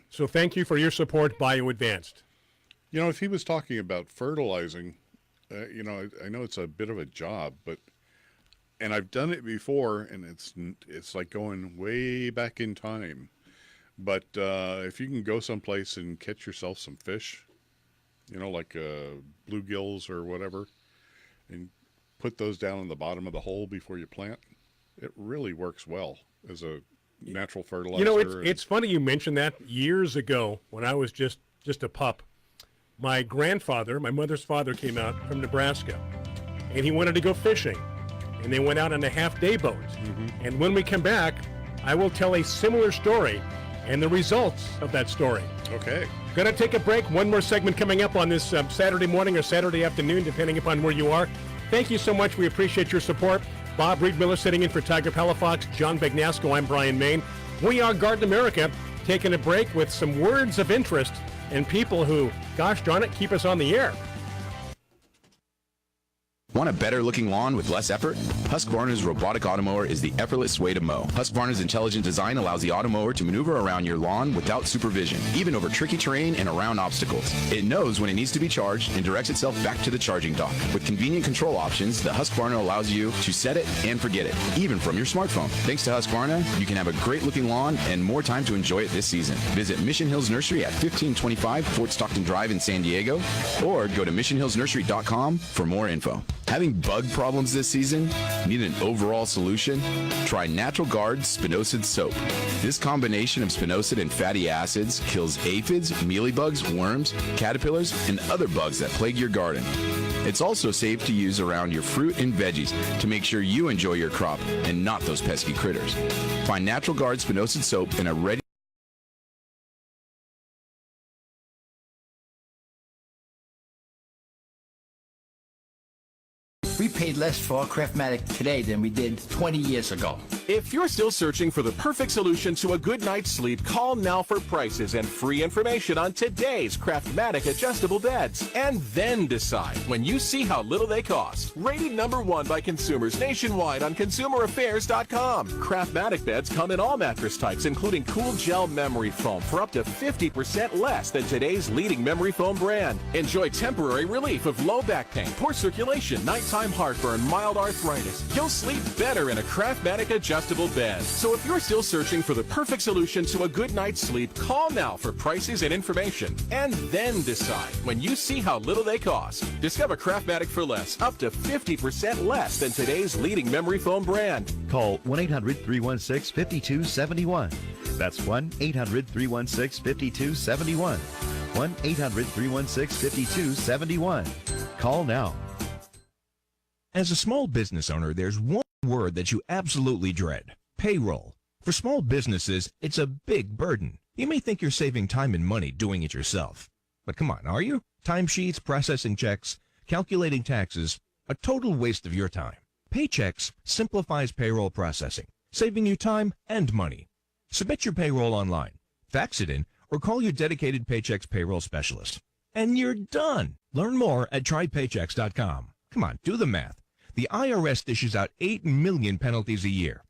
So thank you for your support, Bio-advanced. You know, if he was talking about fertilizing, I know it's a bit of a job, and I've done it before, and it's like going way back in time. But if you can go someplace and catch yourself some fish, like bluegills or whatever, and put those down in the bottom of the hole before you plant, it really works well as a natural fertilizer. It's funny you mentioned that. Years ago, when I was just a pup, my grandfather, my mother's father, came out from Nebraska, and he wanted to go fishing. And they went out on a half-day boat. And when we come back, I will tell a similar story and the results of that story. Okay. Going to take a break. One more segment coming up on this Saturday morning or Saturday afternoon, depending upon where you are. Thank you so much. We appreciate your support. Bob Reed-Miller sitting in for Tiger Palafox. John Bagnasco. I'm Bryan Main. We are Garden America, taking a break with some words of interest and people who, gosh darn it, keep us on the air. Want a better looking lawn with less effort? Husqvarna's robotic automower is the effortless way to mow. Husqvarna's intelligent design allows the automower to maneuver around your lawn without supervision, even over tricky terrain and around obstacles. It knows when it needs to be charged and directs itself back to the charging dock. With convenient control options, the Husqvarna allows you to set it and forget it, even from your smartphone. Thanks to Husqvarna, you can have a great looking lawn and more time to enjoy it this season. Visit Mission Hills Nursery at 1525 Fort Stockton Drive in San Diego, or go to missionhillsnursery.com for more info. Having bug problems this season? Need an overall solution? Try Natural Guard Spinosad Soap. This combination of spinosad and fatty acids kills aphids, mealybugs, worms, caterpillars, and other bugs that plague your garden. It's also safe to use around your fruit and veggies to make sure you enjoy your crop and not those pesky critters. Find Natural Guard Spinosad Soap in a ready We paid less for our Craftmatic today than we did 20 years ago. If you're still searching for the perfect solution to a good night's sleep, call now for prices and free information on today's Craftmatic adjustable beds. And then decide when you see how little they cost. Rated #1 by consumers nationwide on consumeraffairs.com. Craftmatic beds come in all mattress types, including cool gel memory foam for up to 50% less than today's leading memory foam brand. Enjoy temporary relief of low back pain, poor circulation, nighttime heartburn, mild arthritis. You'll sleep better in a Craftmatic adjustable bed. So if you're still searching for the perfect solution to a good night's sleep, call now for prices and information. And then decide when you see how little they cost. Discover Craftmatic for less, up to 50% less than today's leading memory foam brand. Call 1-800-316-5271. That's 1-800-316-5271. 1-800-316-5271. Call now. As a small business owner, there's one word that you absolutely dread: payroll. For small businesses, it's a big burden. You may think you're saving time and money doing it yourself. But come on, are you? Timesheets, processing checks, calculating taxes, a total waste of your time. Paychex simplifies payroll processing, saving you time and money. Submit your payroll online, fax it in, or call your dedicated Paychex payroll specialist. And you're done. Learn more at trypaychex.com. Come on, do the math. The IRS dishes out 8 million penalties a year.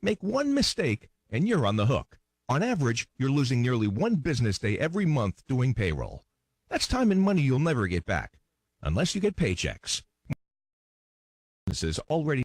Make one mistake and you're on the hook. On average, you're losing nearly one business day every month doing payroll. That's time and money you'll never get back, unless you get Paychex. Businesses already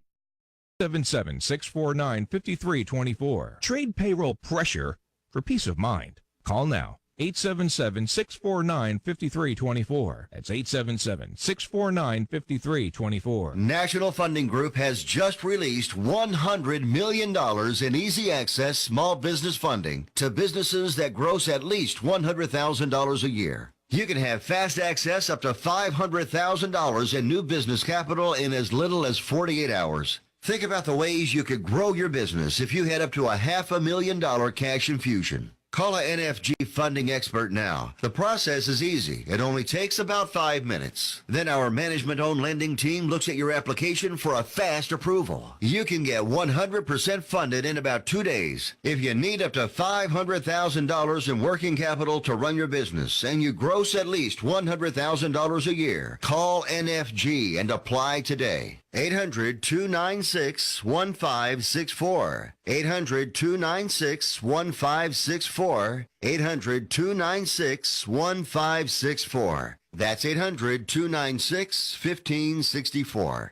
877-649-5324. Trade payroll pressure for peace of mind. Call now. 877-649-5324. That's 877-649-5324. National Funding Group has just released $100 million in easy access small business funding to businesses that gross at least $100,000 a year. You can have fast access up to $500,000 in new business capital in as little as 48 hours. Think about the ways you could grow your business if you had up to $500,000 cash infusion. Call a NFG funding expert now. The process is easy. It only takes about 5 minutes. Then our management-owned lending team looks at your application for a fast approval. You can get 100% funded in about 2 days. If you need up to $500,000 in working capital to run your business and you gross at least $100,000 a year, call NFG and apply today. 800-296-1564. 800-296-1564. 800-296-1564. That's 800-296-1564.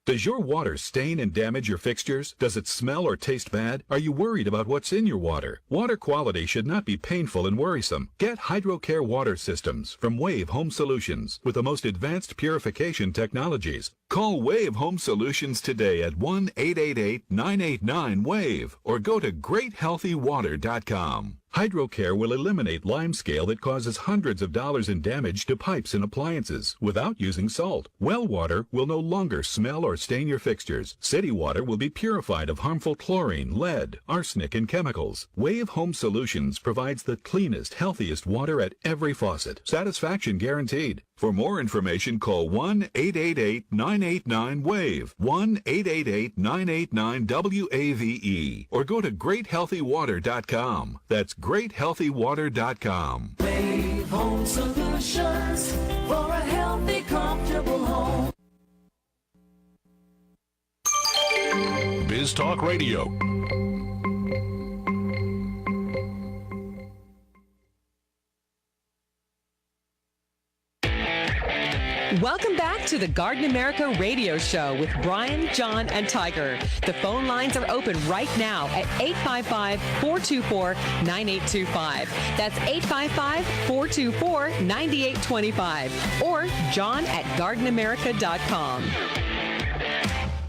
Does your water stain and damage your fixtures? Does it smell or taste bad? Are you worried about what's in your water? Water quality should not be painful and worrisome. Get HydroCare water systems from Wave Home Solutions with the most advanced purification technologies. Call Wave Home Solutions today at 1-888-989-WAVE or go to GreatHealthyWater.com. HydroCare will eliminate limescale that causes hundreds of dollars in damage to pipes and appliances without using salt. Well water will no longer smell or stain your fixtures. City water will be purified of harmful chlorine, lead, arsenic, and chemicals. Wave Home Solutions provides the cleanest, healthiest water at every faucet. Satisfaction guaranteed. For more information, call 1-888-989-WAVE, 1-888-989-WAVE, or go to GreatHealthyWater.com. That's GreatHealthyWater.com. Wave Home Solutions for a healthy, comfortable home. Biz Talk Radio. Welcome back to the Garden America Radio Show with Bryan, John, and Tiger. The phone lines are open right now at 855-424-9825. That's 855-424-9825. Or John at gardenamerica.com.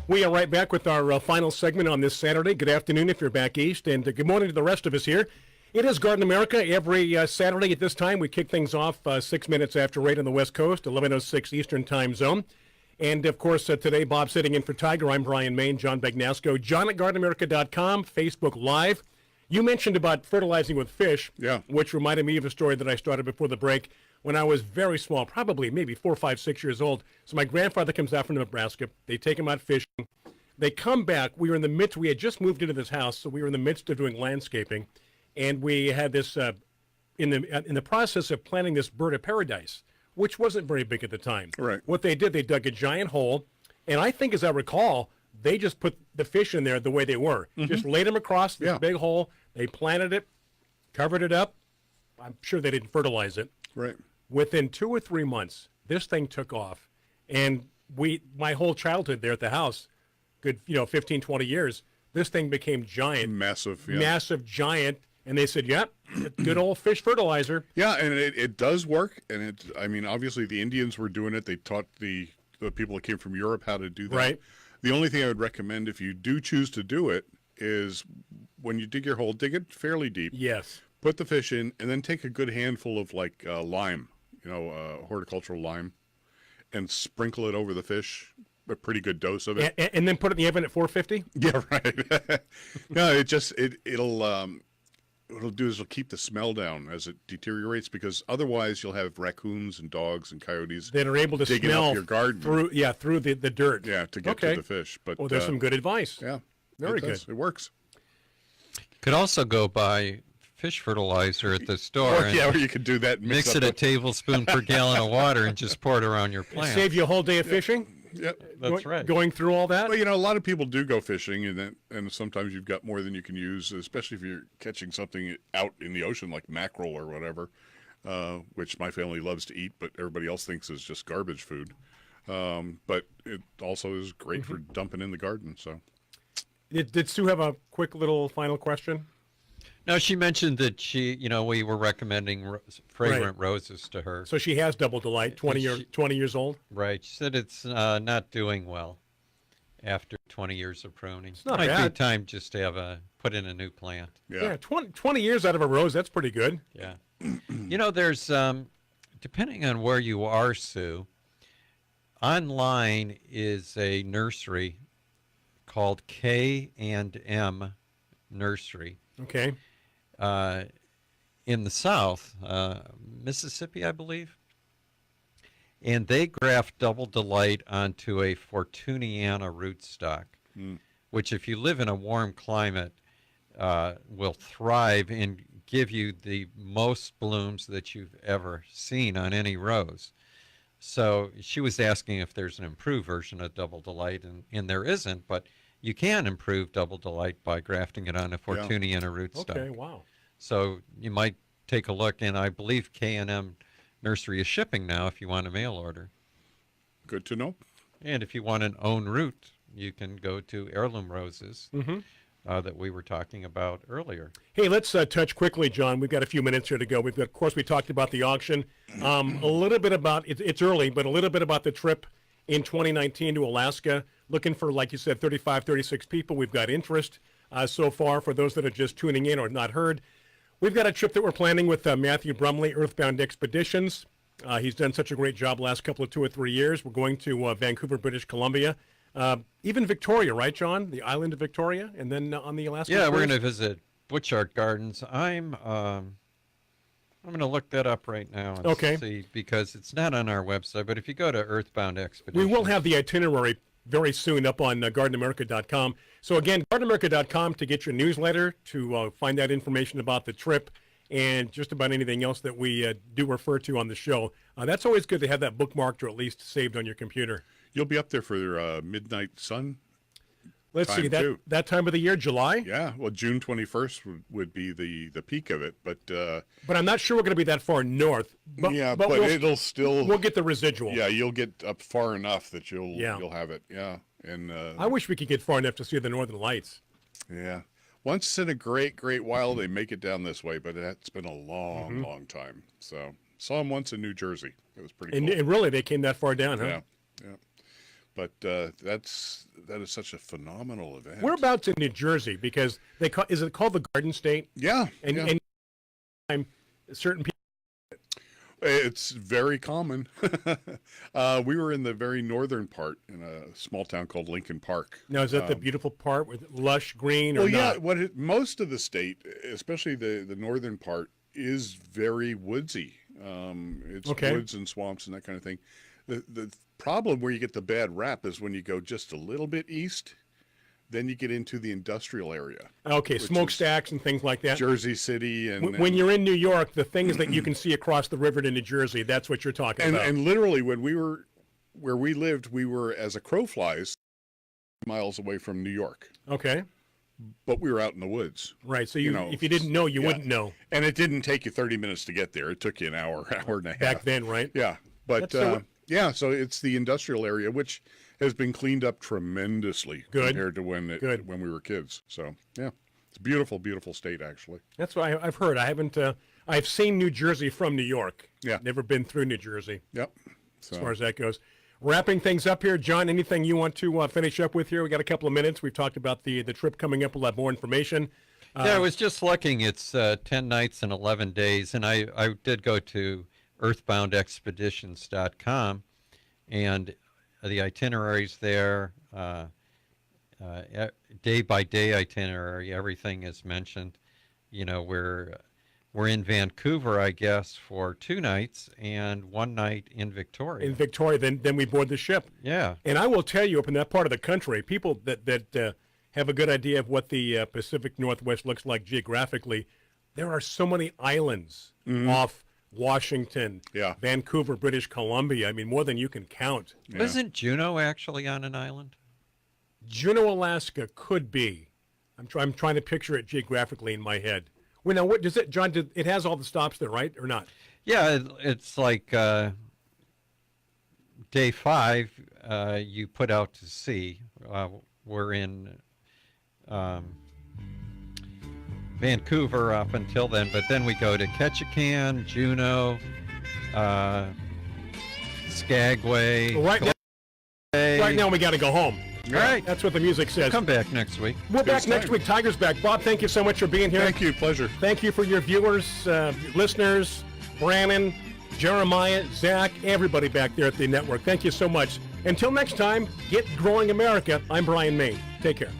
We are right back with our final segment on this Saturday. Good afternoon if you're back east, and good morning to the rest of us here. It is Garden America. Every Saturday at this time, we kick things off 6 minutes after 8 on the West Coast, 11:06 Eastern Time Zone. And, of course, today, Bob sitting in for Tiger. I'm Bryan Main, John Bagnasco. John at gardenamerica.com, Facebook Live. You mentioned about fertilizing with fish, which reminded me of a story that I started before the break when I was very small, probably maybe 4, 5, 6 years old. So my grandfather comes out from Nebraska. They take him out fishing. They come back. We had just moved into this house, so we were in the midst of doing landscaping. And we had this, in the process of planting this bird of paradise, which wasn't very big at the time. Right. What they did, they dug a giant hole, and I think, as I recall, they just put the fish in there the way they were. Mm-hmm. Just laid them across this big hole. They planted it, covered it up. I'm sure they didn't fertilize it. Right. Within 2 or 3 months, this thing took off, and my whole childhood there at the house, good 15, 20 years, this thing became giant. Massive, Massive, giant. And they said, yep, good old fish fertilizer. Yeah, and it does work. And obviously the Indians were doing it. They taught the people that came from Europe how to do that. Right. The only thing I would recommend if you do choose to do it is when you dig your hole, dig it fairly deep. Yes. Put the fish in, and then take a good handful of lime, horticultural lime, and sprinkle it over the fish. A pretty good dose of it. And then put it in the oven at 450? Yeah, right. No, it'll do is it'll keep the smell down as it deteriorates, because otherwise you'll have raccoons and dogs and coyotes that are able to digging smell up your garden through the dirt. Yeah, to get to the fish. But there's some good advice. Yeah, very good. It works. Could also go buy fish fertilizer at the store. Or you could do that. Mix it a tablespoon per gallon of water and just pour it around your plants. Save you a whole day of fishing. Yep, that's right. Going through all that. Well, a lot of people do go fishing, and sometimes you've got more than you can use, especially if you're catching something out in the ocean like mackerel or whatever, which my family loves to eat, but everybody else thinks is just garbage food. But it also is great for dumping in the garden. So, Did Sue have a quick little final question? No, she mentioned that we were recommending fragrant roses to her. So she has Double Delight, 20 years old? Right. She said it's not doing well after 20 years of pruning. It's not Might bad. be time just to put in a new plant. Yeah, 20 years out of a rose, that's pretty good. Yeah. There's, depending on where you are, Sue, online is a nursery called K&M Nursery. Okay. In the South, Mississippi, I believe. And they graft Double Delight onto a Fortuniana rootstock, which if you live in a warm climate, will thrive and give you the most blooms that you've ever seen on any rose. So she was asking if there's an improved version of Double Delight, and there isn't, but you can improve Double Delight by grafting it on a Fortuniana rootstock. Okay, wow. So you might take a look, and I believe K&M Nursery is shipping now if you want a mail order. Good to know. And if you want an own root, you can go to Heirloom Roses that we were talking about earlier. Hey, let's touch quickly, John. We've got a few minutes here to go. Of course, we talked about the auction. A little bit about, it's early, but a little bit about the trip in 2019 to Alaska. Looking for, like you said, 35, 36 people. We've got interest so far for those that are just tuning in or not heard. We've got a trip that we're planning with Matthew Brumley, Earthbound Expeditions. He's done such a great job the last couple of 2 or 3 years. We're going to Vancouver, British Columbia. Even Victoria, right, John? The island of Victoria, and then on the Alaska Yeah, cruise? we're going to visit Butchart Gardens. I'm going to look that up right now and see, because it's not on our website. But if you go to Earthbound Expeditions, we will have the itinerary very soon up on GardenAmerica.com. So again, GardenAmerica.com to get your newsletter, to find out information about the trip and just about anything else that we do refer to on the show. That's always good to have that bookmarked or at least saved on your computer. You'll be up there for Midnight Sun. Let's see, that time of the year, July? Yeah, well, June 21st would be the peak of it, but I'm not sure we're going to be that far north. But it'll still... We'll get the residual. Yeah, you'll get up far enough that you'll have it, And I wish we could get far enough to see the northern lights. Yeah. Once in a great while, they make it down this way, but it's been a long time. So, saw them once in New Jersey. It was pretty cool. And really, they came that far down, huh? Yeah. But that is such a phenomenal event. Whereabouts in New Jersey? Because is it called the Garden State? Yeah. And certain people. It's very common. We were in the very northern part in a small town called Lincoln Park. Now, is that the beautiful part with lush green? Or not? Most of the state, especially the northern part, is very woodsy. It's woods and swamps and that kind of thing. The problem where you get the bad rap is when you go just a little bit east, then you get into the industrial area. Okay, smokestacks and things like that. Jersey City. When you're in New York, the things that you can see across the river to New Jersey, that's what you're talking about. And literally, when we were where we lived, we were, as a crow flies, miles away from New York. Okay. But we were out in the woods. Right, so if you didn't know, you wouldn't know. And it didn't take you 30 minutes to get there. It took you an hour and a half. Back then, right? Yeah. But, so it's the industrial area, which has been cleaned up tremendously compared to when we were kids. So, yeah, it's a beautiful, beautiful state, actually. That's what I've heard. I haven't, I've seen New Jersey from New York. Yeah. Never been through New Jersey. Yep. As far as that goes. Wrapping things up here, John, anything you want to finish up with here? We got a couple of minutes. We've talked about the trip coming up. We'll have more information. Yeah, I was just looking. It's 10 nights and 11 days, and I did go to earthboundexpeditions.com, and the itineraries there, day-by-day itinerary, everything is mentioned. We're in Vancouver, I guess, for 2 nights and 1 night in Victoria. In Victoria, then we board the ship. Yeah. And I will tell you, up in that part of the country, people that have a good idea of what the Pacific Northwest looks like geographically, there are so many islands off Washington, Vancouver, British Columbia. I mean, more than you can count. Yeah. Isn't Juneau actually on an island? Juneau, Alaska could be. I'm trying to picture it geographically in my head. Well, now, what does it, John? It has all the stops there, right, or not? Yeah, it's like day 5, you put out to sea. We're in Vancouver up until then, but then we go to Ketchikan, Juneau, Skagway. Right now we got to go home. All right. That's what the music says. Come back next week. We're back next week. Tiger's back. Bob, thank you so much for being here. Thank you. Pleasure. Thank you for your viewers, listeners, Brandon, Jeremiah, Zach, everybody back there at the network. Thank you so much. Until next time, get growing America. I'm Bryan May. Take care.